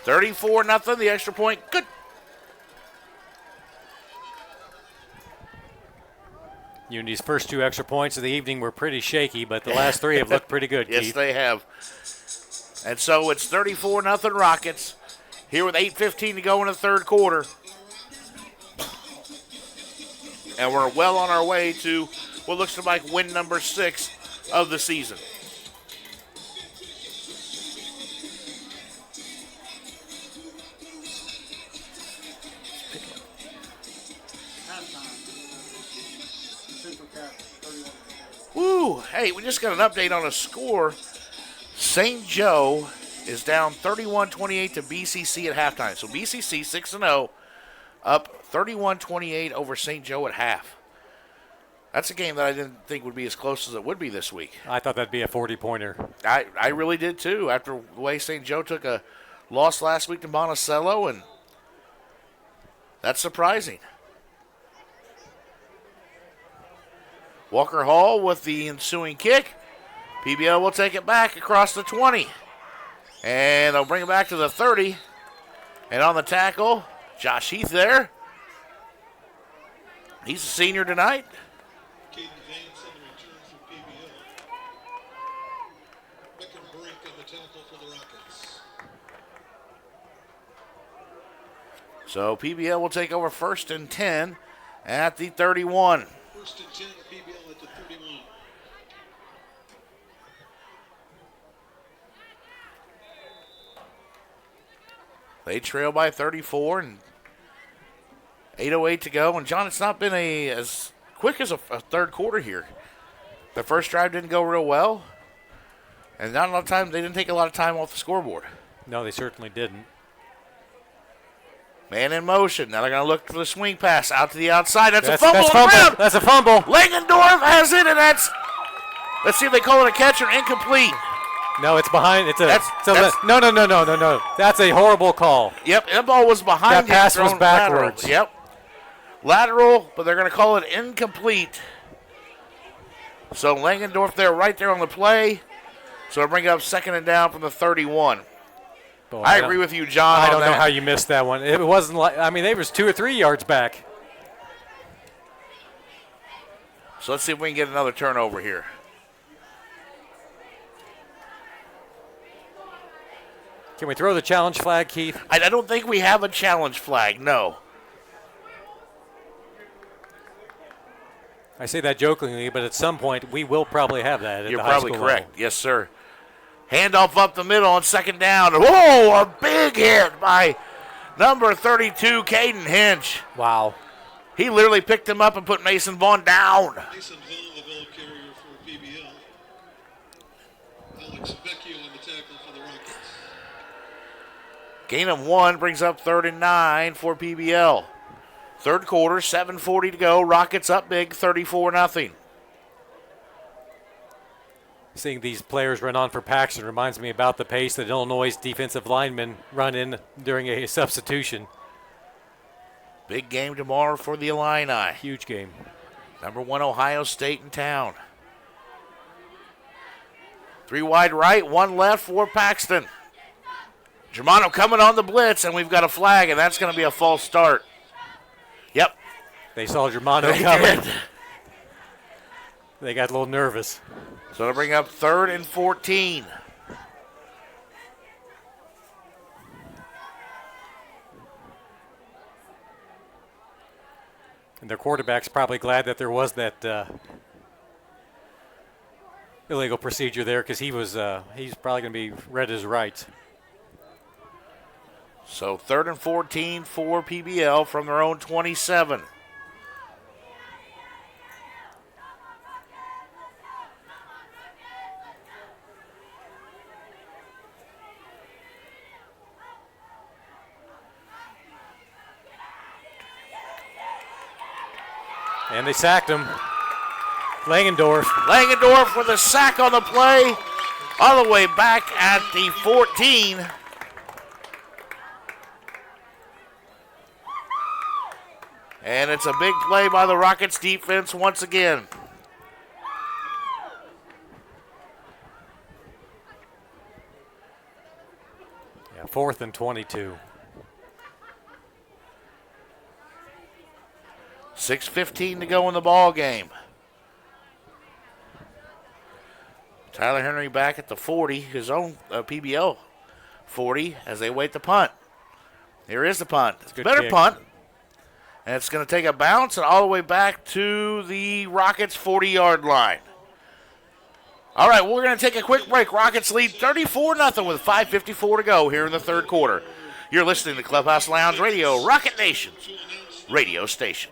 34-0, the extra point, good. Unity's first 2 extra points of the evening were pretty shaky, but the last 3 have looked pretty good, Yes, Keith. they have. And so it's 34-0 Rockets here with 8:15 to go in the third quarter. And we're well on our way to what looks like win number 6 of the season. Woo! Hey, we just got an update on a score. St. Joe is down 31-28 to BCC at halftime. So BCC 6-0. up 31-28 over St. Joe at half. That's a game that I didn't think would be as close as it would be this week. I thought that'd be a 40-pointer. I really did too, after the way St. Joe took a loss last week to Monticello, and that's surprising. Walker Hall with the ensuing kick. PBL will take it back across the 20. And they'll bring it back to the 30. And on the tackle, Josh Heath there. He's a senior tonight. So PBL will take over 1st and 10 at the 31. 1st and 10, PBL at the 31. They trail by 34 and 8:08 to go. And John, it's not been as quick as a third quarter here. The first drive didn't go real well, and not a lot of time. They didn't take a lot of time off the scoreboard. No, they certainly didn't. Man in motion. Now they're going to look for the swing pass out to the outside. That's a fumble that's on the ground. That's a fumble. Langendorf has it, and that's. Let's see if they call it a catch or incomplete. No, it's behind. It's a. No. That's a horrible call. Yep, that ball was behind. That pass was backwards. Lateral. Yep, lateral, but they're going to call it incomplete. So Langendorf there, right there on the play. So they'll bring it up 2nd and down from the 31. Boy, I agree with you, John. I don't know how you missed that one. It wasn't like. I mean, they was 2 or 3 yards back. So let's see if we can get another turnover here. Can we throw the challenge flag, Keith? I don't think we have a challenge flag, no. I say that jokingly, but at some point we will probably have that at You're the high probably school correct. level. Yes, sir. Handoff up the middle on 2nd down. Whoa, a big hit by number 32, Caden Hinch. Wow. He literally picked him up and put Mason Vaughn down. Mason Vaughn, the ball carrier for PBL. Alex Vecchio on the tackle for the Rockets. Gain of 1 brings up 3rd and 9 for PBL. Third quarter, 7:40 to go. Rockets up big, 34-0. Seeing these players run on for Paxton reminds me about the pace that Illinois' defensive linemen run in during a substitution. Big game tomorrow for the Illini. Huge game. Number 1 Ohio State in town. 3 wide right, 1 left for Paxton. Germano coming on the blitz, and we've got a flag, and that's going to be a false start. Yep. They saw Germano coming. They got a little nervous. So they'll bring up 3rd and 14. And their quarterback's probably glad that there was that illegal procedure there, because he's probably going to be read his rights. So 3rd and 14 for PBL from their own 27. And they sacked him. Langendorf with a sack on the play, all the way back at the 14. And it's a big play by the Rockets defense once again. Yeah, 4th and 22. 6:15 to go in the ball game. Tyler Henry back at the 40, his own PBL 40, as they wait the punt. Here is the punt. It's a better punt. And it's going to take a bounce and all the way back to the Rockets' 40-yard line. All right, we're going to take a quick break. Rockets lead 34-0 with 5:54 to go here in the third quarter. You're listening to Clubhouse Lounge Radio, Rocket Nation's radio station.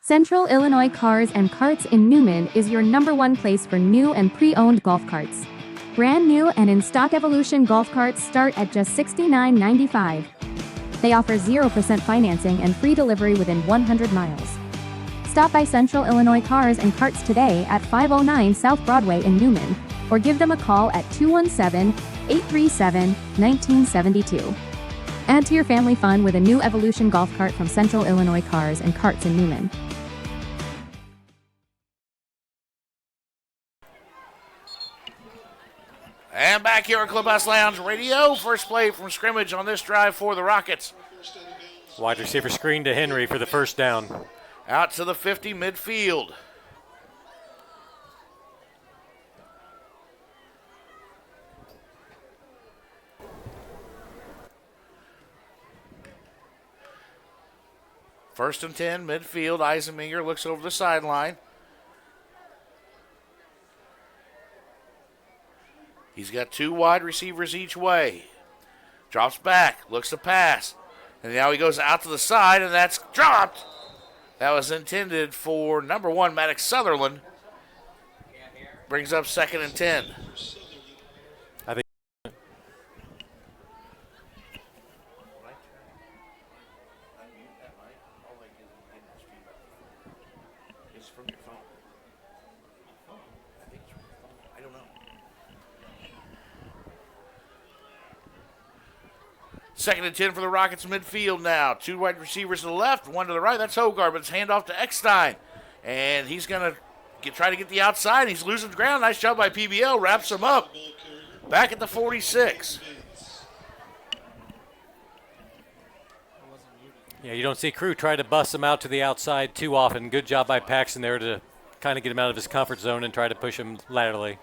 Central Illinois Cars and Carts in Newman is your #1 place for new and pre-owned golf carts. Brand new and in stock Evolution golf carts start at just $69.95. They offer 0% financing and free delivery within 100 miles. Stop by Central Illinois Cars and Carts today at 509 South Broadway in Newman, or give them a call at 217-837-1972. Add to your family fun with a new Evolution golf cart from Central Illinois Cars and Carts in Newman. And back here at Clubhouse Lounge Radio, first play from scrimmage on this drive for the Rockets. Wide receiver screen to Henry for the first down. Out to the 50 midfield. First and 10, midfield. Eisenmenger looks over the sideline. He's got two wide receivers each way. Drops back, looks to pass. And now he goes out to the side, and that's dropped. That was intended for number 1, Maddox Sutherland. Brings up second and 10. I think. I don't know. Second and 10 for the Rockets midfield now. Two wide receivers to the left, one to the right. That's Hogarth, but it's handoff to Eckstein. And he's going to try to get the outside. He's losing ground. Nice job by PBL. Wraps him up. Back at the 46. Yeah, you don't see Crew try to bust him out to the outside too often. Good job by Paxton there to kind of get him out of his comfort zone and try to push him laterally.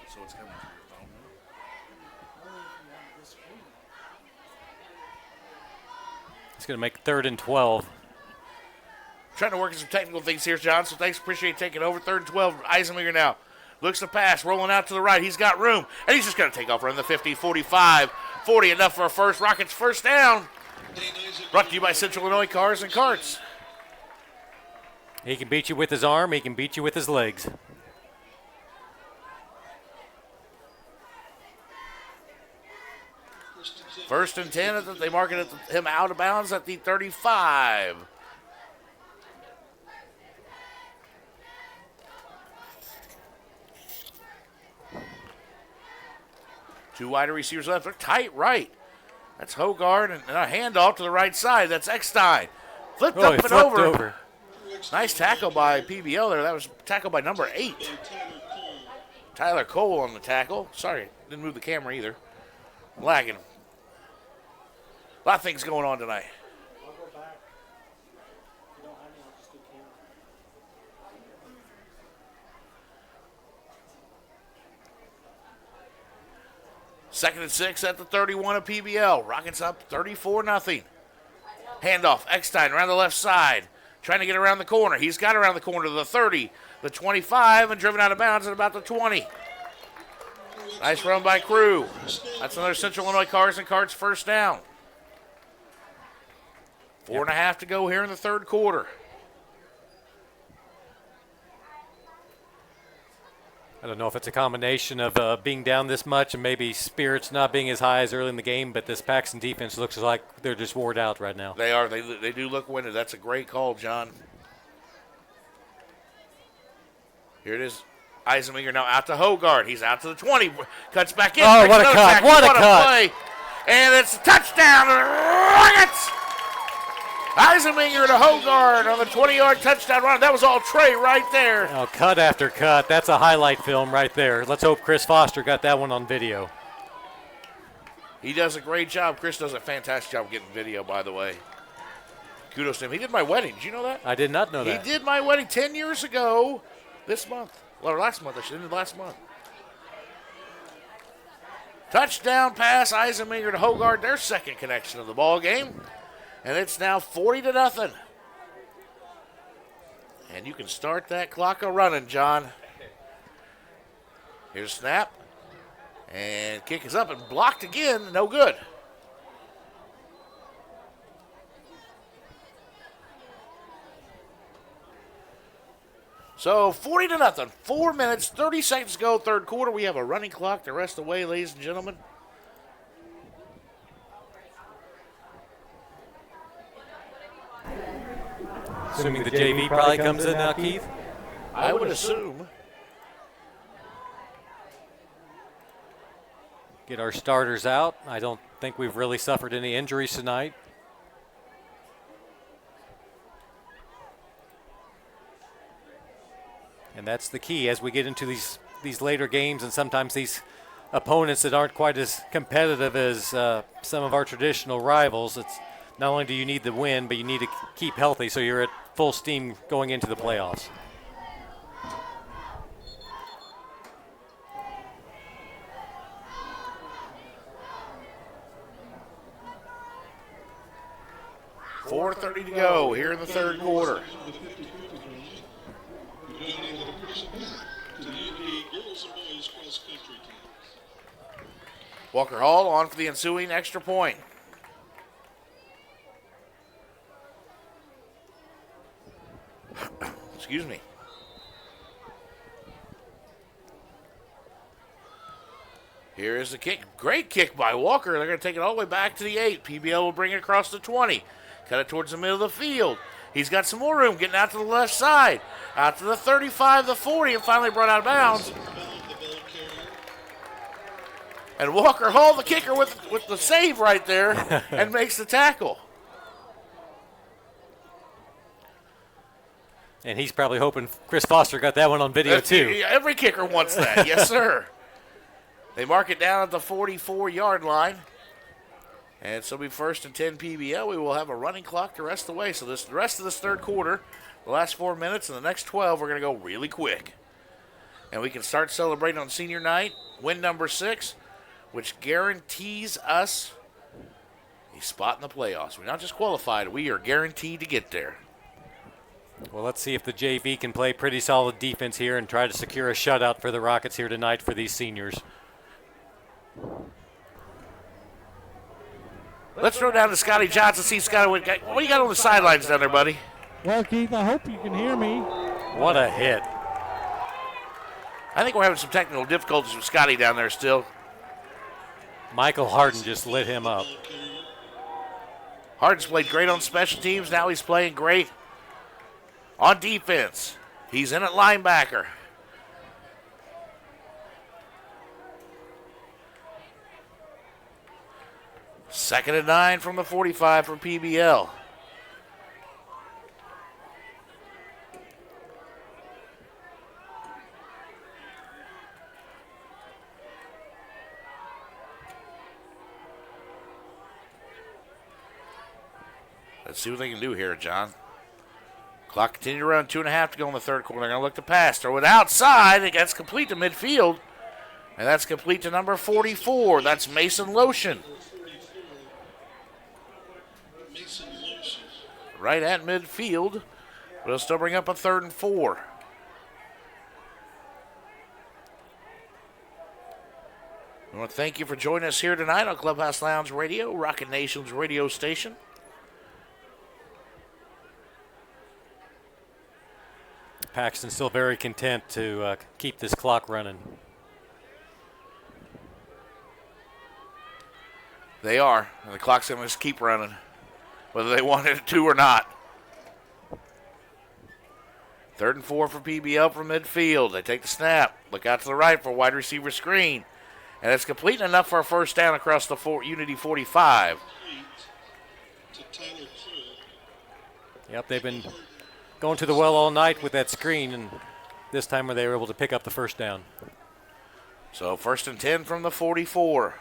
So it's coming. It's going to make 3rd and 12. Trying to work on some technical things here, John, so thanks. Appreciate taking over. 3rd and 12. Eisenmenger now looks to pass, rolling out to the right. He's got room, and he's just going to take off around the 50, 45, 40. Enough for a first. Rockets first down. Brought to you by Central Illinois Cars and Carts. He can beat you with his arm. He can beat you with his legs. First and 10. They mark him out of bounds at the 35. Two wider receivers left. They're tight right. That's Hogarth and a handoff to the right side. That's Eckstein. Flipped up and over. Nice tackle by PBL there. That was tackled by number 8. Tyler Cole on the tackle. Sorry, didn't move the camera either. Lagging. A lot of things going on tonight. Second and 6 at the 31 of PBL. Rockets up 34-0. Handoff. Eckstein around the left side. Trying to get around the corner. He's got around the corner to the 30, the 25, and driven out of bounds at about the 20. Nice run by Crew. That's another Central Illinois Cars and Carts first down. 4.5 to go here in the third quarter. I don't know if it's a combination of being down this much and maybe spirits not being as high as early in the game, but this Paxton defense looks like they're just wore out right now. They are. They do look winded. That's a great call, John. Here it is. Eisenmenger now out to Hogarth. He's out to the 20. Cuts back in. Oh, what a cut. What a cut. Play. And it's a touchdown. Rockets. Eisenmenger to Hogarth on the 20-yard touchdown run. That was all Trey right there. Oh, cut after cut. That's a highlight film right there. Let's hope Chris Foster got that one on video. He does a great job. Chris does a fantastic job getting video, by the way. Kudos to him. He did my wedding. Did you know that? I did not know that. He did my wedding 10 years ago this month. Well, last month, I should have. Last month. Touchdown pass, Eisenmenger to Hogarth, their second connection of the ball game. And it's now 40-0. And you can start that clock a-running, John. Here's a snap. And kick is up and blocked again. No good. So 40-0. 4 minutes, 30 seconds to go, third quarter. We have a running clock the rest of the way, ladies and gentlemen. Assuming the JV probably comes in now, Keith? I would assume. Get our starters out. I don't think we've really suffered any injuries tonight. And that's the key as we get into these later games and sometimes these opponents that aren't quite as competitive as some of our traditional rivals. It's not only do you need the win, but you need to keep healthy so you're at full steam going into the playoffs. $4:30 to go here in the third quarter. Walker Hall on for the ensuing extra point. Excuse me. Here is the kick. Great kick by Walker. They're going to take it all the way back to the 8. PBL will bring it across the 20. Cut it towards the middle of the field. He's got some more room getting out to the left side. Out to the 35, the 40, and finally brought out of bounds. And Walker Hall, the kicker, with the save right there and makes the tackle. And he's probably hoping Chris Foster got that one on video too. Every kicker wants that. Yes, sir. They mark it down at the 44-yard line. And so we first and 10 PBL. We will have a running clock the rest of the way. So the rest of this third quarter, the last 4 minutes, and the next 12, we're going to go really quick. And we can start celebrating on senior night, win number 6, which guarantees us a spot in the playoffs. We're not just qualified, we are guaranteed to get there. Well, let's see if the JV can play pretty solid defense here and try to secure a shutout for the Rockets here tonight for these seniors. Let's throw down to Scotty Johnson, see Scotty, what do you got on the sidelines down there, buddy? Well, Keith, I hope you can hear me. What a hit. I think we're having some technical difficulties with Scotty down there still. Michael Harden just lit him up. Harden's played great on special teams. Now he's playing great on defense. He's in at linebacker. Second and 9 from the 45 for PBL. Let's see what they can do here, John. Clock continue to run, 2.5 to go in the third quarter. They're going to look to pass. Throw it outside. It gets complete to midfield. And that's complete to number 44. That's Mason Lotion. Right at midfield. But it'll still bring up a 3rd and 4. I want to thank you for joining us here tonight on Clubhouse Lounge Radio, Rocket Nation's radio station. Paxton's still very content to keep this clock running. They are. And the clock's going to just keep running, whether they want it to or not. 3rd and 4 for PBL from midfield. They take the snap. Look out to the right for a wide receiver screen. And it's complete enough for a first down across the Unity 45. Yep, they've been going to the well all night with that screen, and this time they were able to pick up the first down. So 1st and 10 from the 44.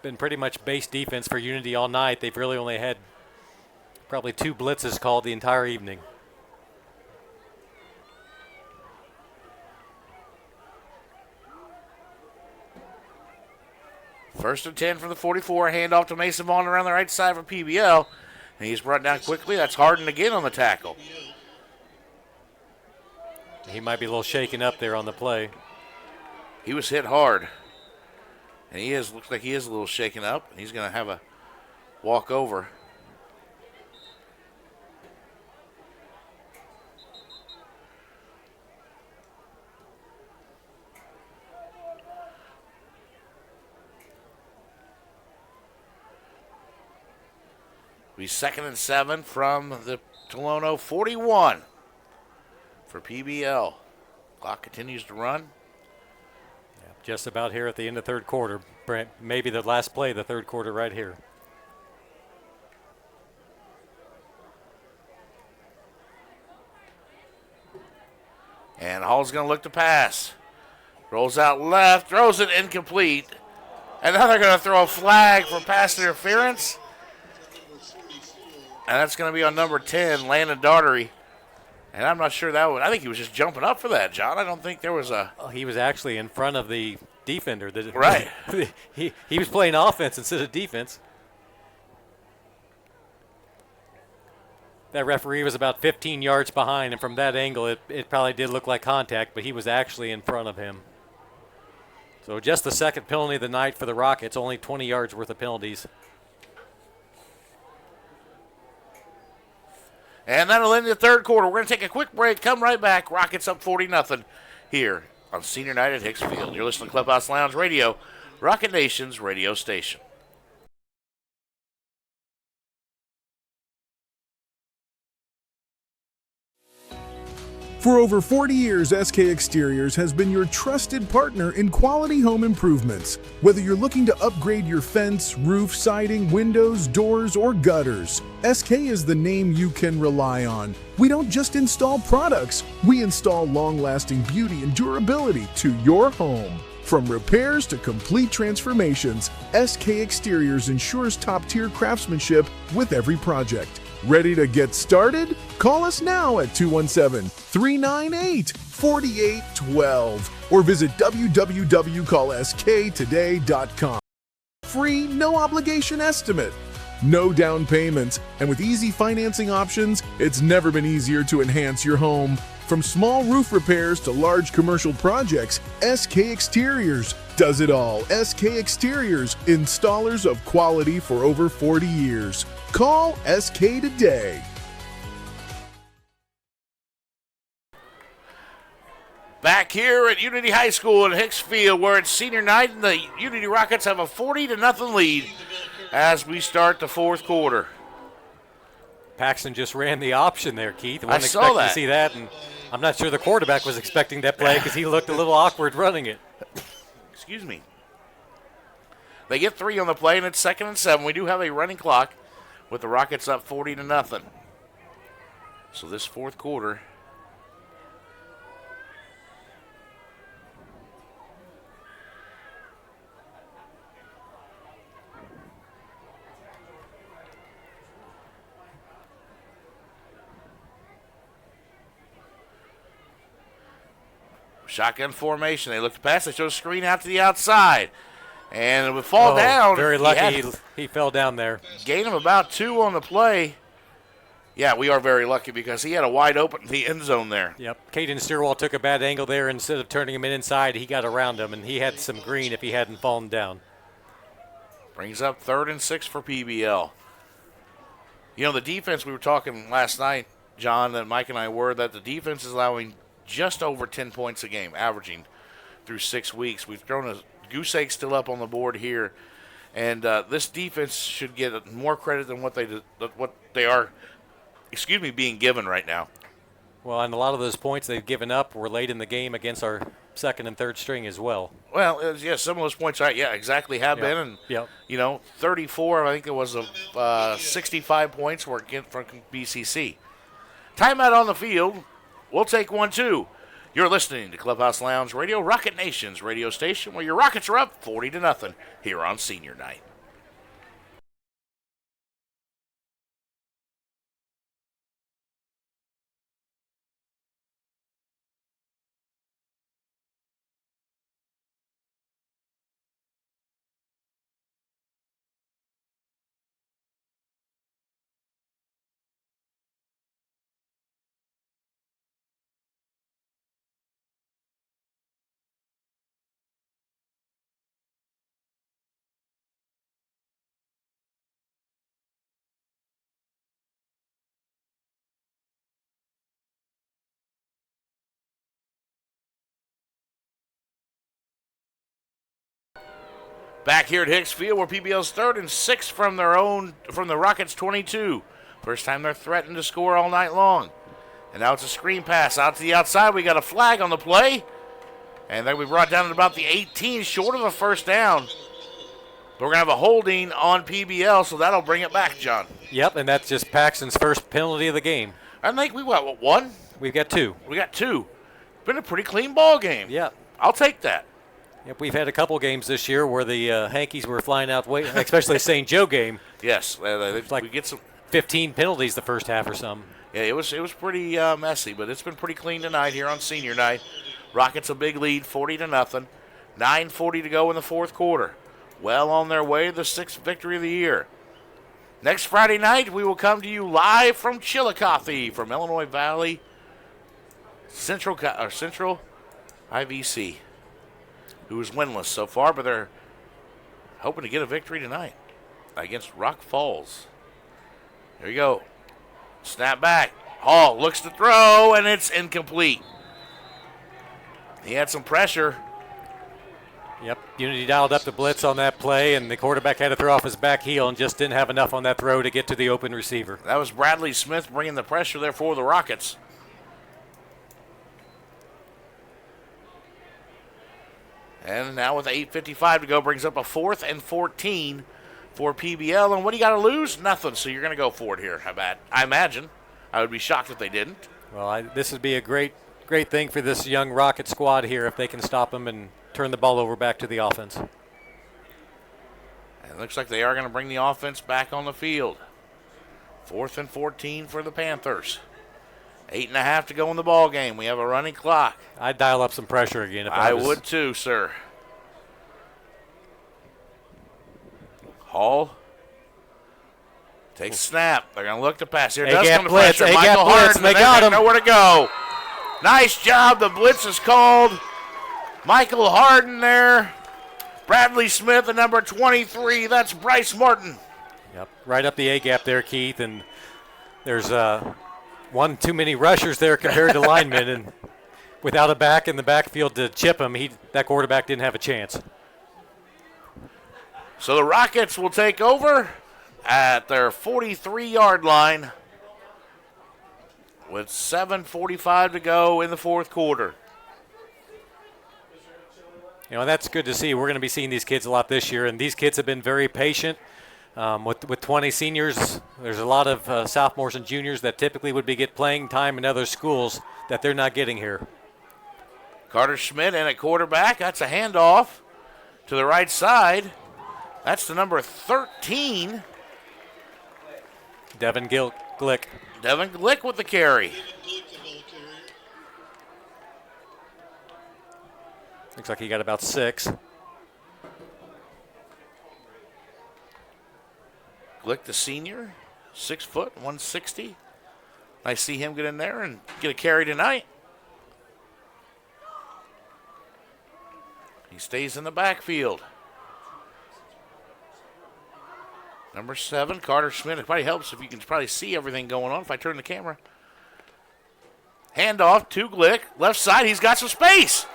Been pretty much base defense for Unity all night. They've really only had probably 2 blitzes called the entire evening. First and 10 from the 44. Handoff to Mason Vaughn around the right side for PBL. And he's brought down quickly. That's Harden again on the tackle. He might be a little shaken up there on the play. He was hit hard. And looks like he is a little shaken up. He's going to have a walk over. Be 2nd and 7 from the Tolono 41 for PBL. Clock continues to run. Yeah, just about here at the end of third quarter. Maybe the last play of the third quarter right here. And Hall's going to look to pass. Rolls out left, throws it incomplete. And now they're going to throw a flag for pass interference. And that's going to be on number 10, Landon Daugherty. And I'm not sure that would. I think he was just jumping up for that, John. I don't think there was a. Oh, he was actually in front of the defender. Right. he was playing offense instead of defense. That referee was about 15 yards behind, and from that angle, it probably did look like contact, but he was actually in front of him. So just the second penalty of the night for the Rockets, only 20 yards worth of penalties. And that'll end the third quarter. We're going to take a quick break, come right back. Rockets up 40-0 here on Senior Night at Hicks Field. You're listening to Clubhouse Lounge Radio, Rocket Nation's radio station. For over 40 years, SK Exteriors has been your trusted partner in quality home improvements. Whether you're looking to upgrade your fence, roof, siding, windows, doors, or gutters, SK is the name you can rely on. We don't just install products, we install long-lasting beauty and durability to your home. From repairs to complete transformations, SK Exteriors ensures top-tier craftsmanship with every project. Ready to get started? Call us now at 217-398-4812 or visit www.callsktoday.com. Free, no obligation estimate. No down payments, and with easy financing options, it's never been easier to enhance your home. From small roof repairs to large commercial projects, SK Exteriors does it all. SK Exteriors, installers of quality for over 40 years. Call SK today. Back here at Unity High School in Hicksfield, where it's senior night, and the Unity Rockets have a 40-0 lead as we start the fourth quarter. Paxton just ran the option there, Keith. I saw that. To see that, and I'm not sure the quarterback was expecting that play because he looked a little awkward running it. Excuse me. They get 3 on the play, and it's 2nd and 7. We do have a running clock with the Rockets up 40-0. So this fourth quarter, shotgun formation. They look to pass. They show a screen out to the outside. And it would fall down. Very lucky he fell down there. Gain of about 2 on the play. Yeah, we are very lucky because he had a wide open in the end zone there. Yep. Caden Steerwall took a bad angle there. Instead of turning him inside, he got around him, and he had some green if he hadn't fallen down. Brings up 3rd and 6 for PBL. You know, the defense, we were talking last night, John, and Mike and I were, that the defense is allowing just over 10 points a game, averaging through 6 weeks. We've thrown a goose egg still up on the board here, and this defense should get more credit than what they are being given right now. Well, and a lot of those points they've given up were late in the game against our second and third string as well. Well, some of those points, exactly have been. And, 34, I think it was 65 points were from BCC. Timeout on the field. We'll take 1, too. You're listening to Clubhouse Lounge Radio, Rocket Nation's radio station, where your Rockets are up 40-0 here on Senior Night. Back here at Hicks Field, where PBL's 3rd and 6 from the Rockets 22. First time they're threatened to score all night long. And now it's a screen pass out to the outside. We got a flag on the play. And then we brought down at about the 18, short of a first down. But we're going to have a holding on PBL, so that'll bring it back, John. Yep, and that's just Paxton's first penalty of the game. I think we got, what, 1? We've got 2. We got 2. Been a pretty clean ball game. Yep. I'll take that. Yep, we've had a couple games this year where the Hankies were flying out, especially the St. Joe game. Yes, we get some 15 penalties the first half or something. Yeah, it was pretty messy, but it's been pretty clean tonight here on senior night. Rockets a big lead, 40-0. 9:40 to go in the fourth quarter. Well on their way to the 6th victory of the year. Next Friday night, we will come to you live from Chillicothe, from Illinois Valley Central IVC, who is winless so far, but they're hoping to get a victory tonight against Rock Falls. Here you go. Snap back. Hall looks to throw, and it's incomplete. He had some pressure. Yep, Unity dialed up the blitz on that play, and the quarterback had to throw off his back heel and just didn't have enough on that throw to get to the open receiver. That was Bradley Smith bringing the pressure there for the Rockets. And now with 8:55 to go, brings up a 4th and 14 for PBL. And what do you got to lose? Nothing. So you're going to go for it here. I imagine. I would be shocked if they didn't. Well, this would be a great thing for this young Rocket squad here if they can stop them and turn the ball over back to the offense. And it looks like they are going to bring the offense back on the field. 4th and 14 for the Panthers. 8.5 to go in the ball game. We have a running clock. I'd dial up some pressure again. If I would too, sir. Hall takes snap. They're going to look to pass. Here does come the pressure. Michael Harden. They got him. Nowhere to go. Nice job. The blitz is called. Michael Harden there. Bradley Smith, the number 23. That's Bryce Martin. Yep, right up the A gap there, Keith. And there's one too many rushers there compared to linemen. And without a back in the backfield to chip him, that quarterback didn't have a chance. So the Rockets will take over at their 43-yard line with 7:45 to go in the fourth quarter. You know, that's good to see. We're going to be seeing these kids a lot this year, and these kids have been very patient. With 20 seniors, there's a lot of sophomores and juniors that typically would get playing time in other schools that they're not getting here. Carter Schmidt in at quarterback. That's a handoff to the right side. That's the number 13. Devin Glick. Devin Glick with the carry. Looks like he got about 6. Glick, the senior, 6 foot, 160. I see him get in there and get a carry tonight. He stays in the backfield. Number 7, Carter Schmidt. It probably helps if you can probably see everything going on if I turn the camera. Handoff to Glick. Left side, he's got some space.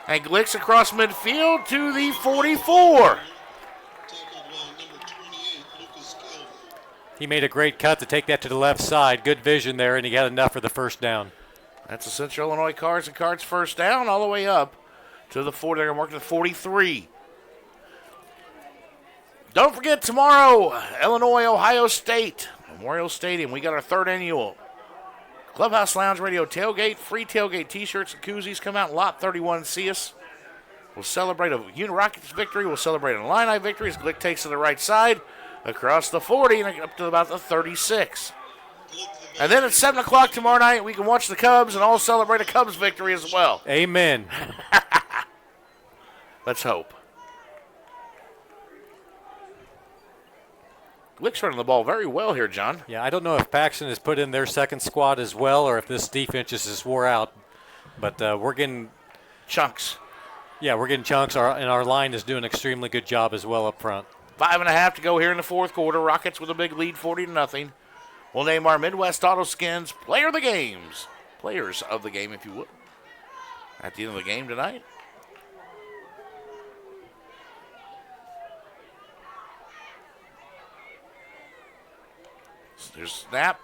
And Glick's across midfield to the 44. He made a great cut to take that to the left side. Good vision there, and he got enough for the first down. That's the Central Illinois Cards and Cards first down all the way up to the 40. They're going to mark to the 43. Don't forget tomorrow, Illinois, Ohio State, Memorial Stadium. We got our 3rd annual Clubhouse Lounge Radio tailgate. Free tailgate T-shirts and koozies. Come out in Lot 31 and see us. We'll celebrate a Rockets victory. We'll celebrate an Illini victory as Glick takes to the right side across the 40 and up to about the 36. And then at 7 o'clock tomorrow night, we can watch the Cubs and all celebrate a Cubs victory as well. Amen. Let's hope. Glick's running the ball very well here, John. Yeah, I don't know if Paxton has put in their second squad as well or if this defense just wore out. But we're getting chunks. Yeah, we're getting chunks, and our line is doing an extremely good job as well up front. 5.5 to go here in the fourth quarter. Rockets with a big lead, 40-0. We'll name our Midwest Auto Skins Players of the game, if you would, at the end of the game tonight. There's a snap.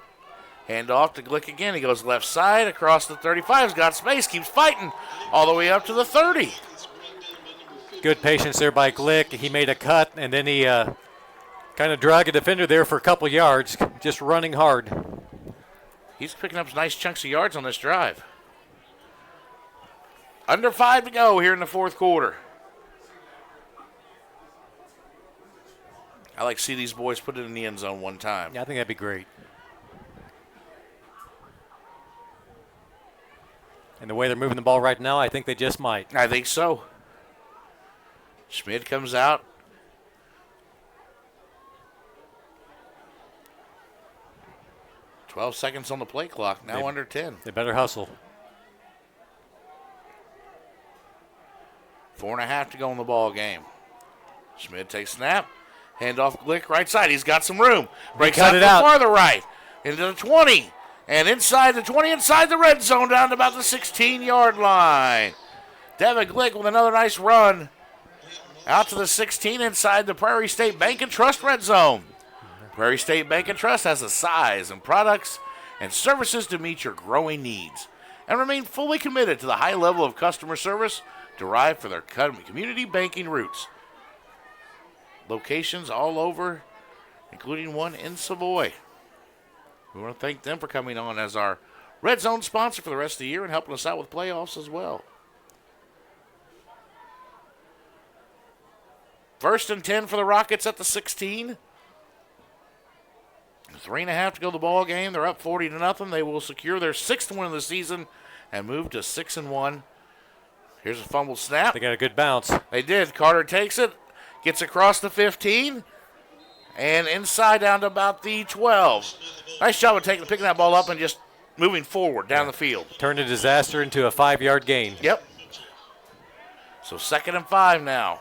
Hand off to Glick again. He goes left side across the 35. He's got space. Keeps fighting all the way up to the 30. Good patience there by Glick. He made a cut, and then he kind of drug a defender there for a couple yards, just running hard. He's picking up some nice chunks of yards on this drive. Under 5 to go here in the fourth quarter. I like to see these boys put it in the end zone one time. Yeah, I think that'd be great. And the way they're moving the ball right now, I think they just might. I think so. Schmidt comes out. "12 seconds on the play clock, now under 10. They better hustle. 4.5 to go in the ball game. Schmidt takes snap. Hand off Glick right side. He's got some room. Breaks out to the farther right. Into the 20. And inside the 20, inside the red zone, down to about the 16-yard line. Devin Glick with another nice run. Out to the 16 inside the Prairie State Bank and Trust red zone. Prairie State Bank and Trust has the size and products and services to meet your growing needs and remain fully committed to the high level of customer service derived from their community banking roots. Locations all over, including one in Savoy. We want to thank them for coming on as our Red Zone sponsor for the rest of the year and helping us out with playoffs as well. 1st and 10 for the Rockets at the 16. 3.5 to go the ball game. They're up 40-0. They will secure their 6th win of the season and move to 6-1. Here's a fumble snap. They got a good bounce. They did. Carter takes it, gets across the 15, and inside down to about the 12. Nice job of picking that ball up and just moving forward down the field. Turned a disaster into a 5-yard gain. Yep. So 2nd and 5 now.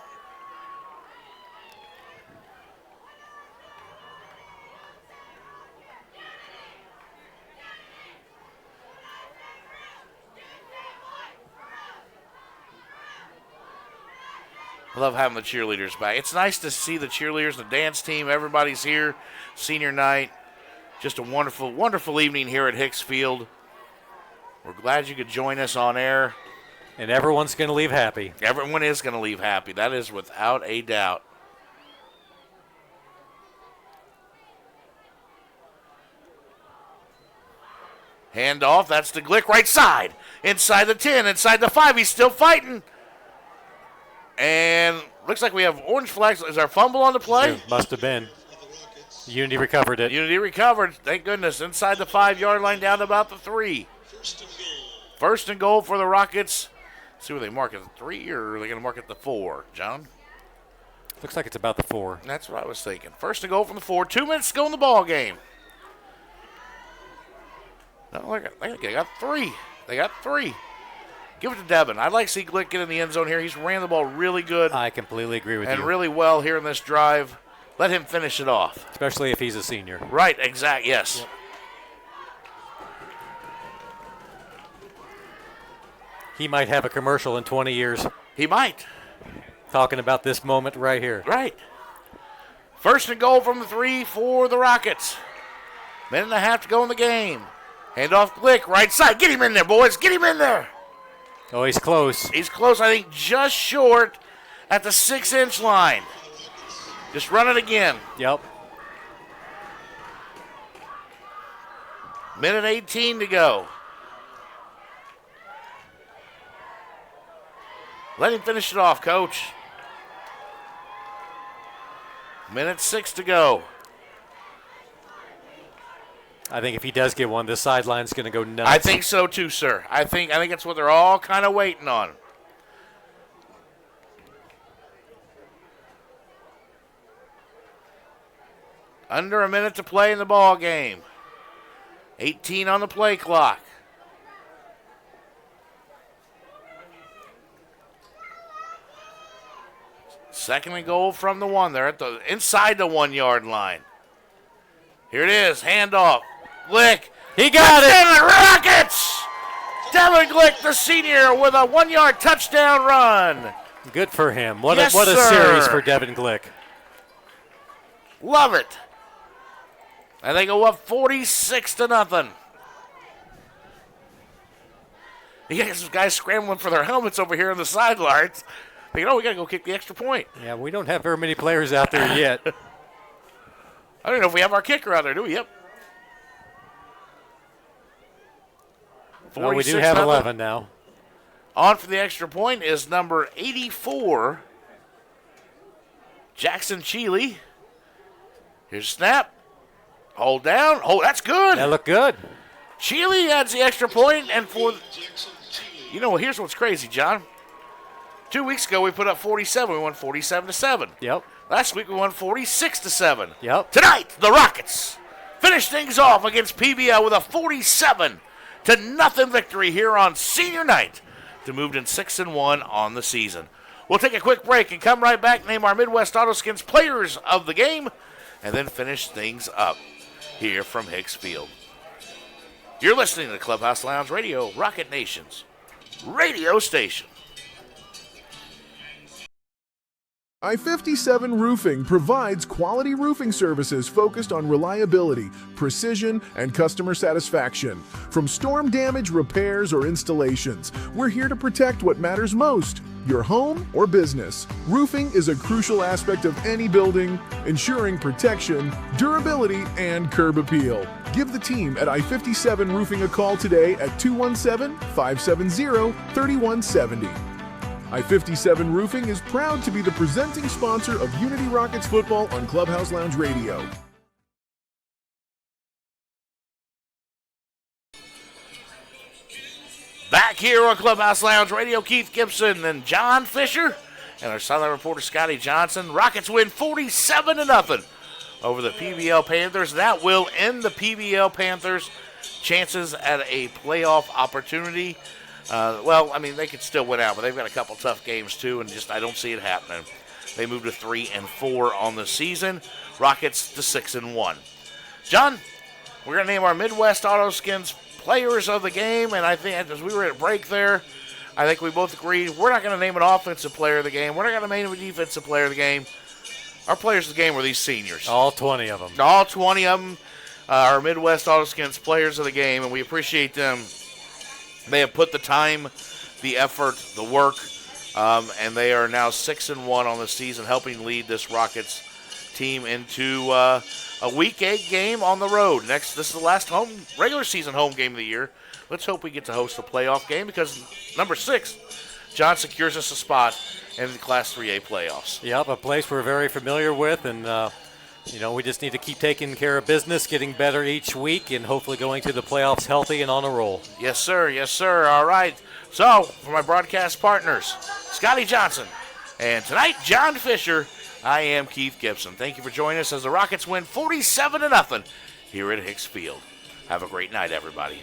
I love having the cheerleaders back. It's nice to see the cheerleaders, the dance team. Everybody's here. Senior night. Just a wonderful, wonderful evening here at Hicks Field. We're glad you could join us on air. And everyone's going to leave happy. Everyone is going to leave happy. That is without a doubt. Hand off. That's the Glick right side. Inside the 10, inside the 5. He's still fighting. And looks like we have orange flags. Is our fumble on the play? It must have been. Unity recovered it. Unity recovered. Thank goodness. Inside the 5-yard line down to about the 3. 1st and goal for the Rockets. Let's see where they mark it, the 3 or are they going to mark it the 4, John? Looks like it's about the 4. That's what I was thinking. 1st and goal from the 4. 2 minutes to go in the ball game. No, they got 3. They got 3. Give it to Devin. I'd like to see Glick get in the end zone here. He's ran the ball really good. I completely agree with you. And really well here in this drive. Let him finish it off. Especially if he's a senior. Right, exact, yes. Yep. He might have a commercial in 20 years. He might. Talking about this moment right here. Right. 1st and goal from the 3 for the Rockets. 1.5 to go in the game. Hand off Glick, right side. Get him in there, boys. Get him in there. Oh, he's close. He's close, I think, just short at the 6-inch line. Just run it again. Yep. 1:18 to go. Let him finish it off, Coach. 1:06 to go. I think if he does get one, this sideline's going to go nuts. I think so too, sir. I think that's what they're all kind of waiting on. Under a minute to play in the ball game. 18 on the play clock. Second and goal from the 1. They're at the inside the 1-yard line. Here it is. Handoff. Glick. He got it. The Rockets. Devin Glick, the senior, with a 1-yard touchdown run. Good for him. What Yes, a sir. series for Devin Glick. Love it. And they go up 46-0. You got some guys scrambling for their helmets over here on the sidelines. Thinking, we got to go kick the extra point. Yeah, we don't have very many players out there yet. I don't know if we have our kicker out there, do we? Yep. Well, we do have 11 now. On for the extra point is number 84, Jackson Cheeley. Here's a snap. Hold down. Oh, that's good. That looked good. Cheeley adds the extra point, and here's what's crazy, John. 2 weeks ago, we put up 47. We won 47-7. Yep. Last week, we won 46-7. Yep. Tonight, the Rockets finish things off against PBL with a 47-0 victory here on senior night to move in 6-1 on the season. We'll take a quick break and come right back, name our Midwest Autoskins players of the game, and then finish things up here from Hicks Field. You're listening to Clubhouse Lounge Radio, Rocket Nation's radio station. I-57 Roofing provides quality roofing services focused on reliability, precision, and customer satisfaction. From storm damage, repairs, or installations, we're here to protect what matters most, your home or business. Roofing is a crucial aspect of any building, ensuring protection, durability, and curb appeal. Give the team at I-57 Roofing a call today at 217-570-3170. I-57 Roofing is proud to be the presenting sponsor of Unity Rockets football on Clubhouse Lounge Radio. Back here on Clubhouse Lounge Radio, Keith Gibson and John Fisher and our sideline reporter Scotty Johnson. Rockets win 47-0 over the PBL Panthers. That will end the PBL Panthers' chances at a playoff opportunity. They could still win out, but they've got a couple tough games too, and I don't see it happening. They moved to 3-4 on the season. Rockets to 6-1. John, we're going to name our Midwest Autoskins players of the game, and I think as we were at break there, I think we both agreed we're not going to name an offensive player of the game. We're not going to name a defensive player of the game. Our players of the game were these seniors. All 20 of them. All 20 of them are Midwest Autoskins players of the game, and we appreciate them. They have put the time, the effort, the work, and they are now 6-1 on the season, helping lead this Rockets team into a Week 8 game on the road. This is the last regular season home game of the year. Let's hope we get to host a playoff game because number 6, John, secures us a spot in the Class 3A playoffs. Yep, a place we're very familiar with, and we just need to keep taking care of business, getting better each week, and hopefully going to the playoffs healthy and on a roll. Yes, sir. Yes, sir. All right. So, for my broadcast partners, Scotty Johnson, and tonight, John Fisher, I am Keith Gibson. Thank you for joining us as the Rockets win 47-0 here at Hicks Field. Have a great night, everybody.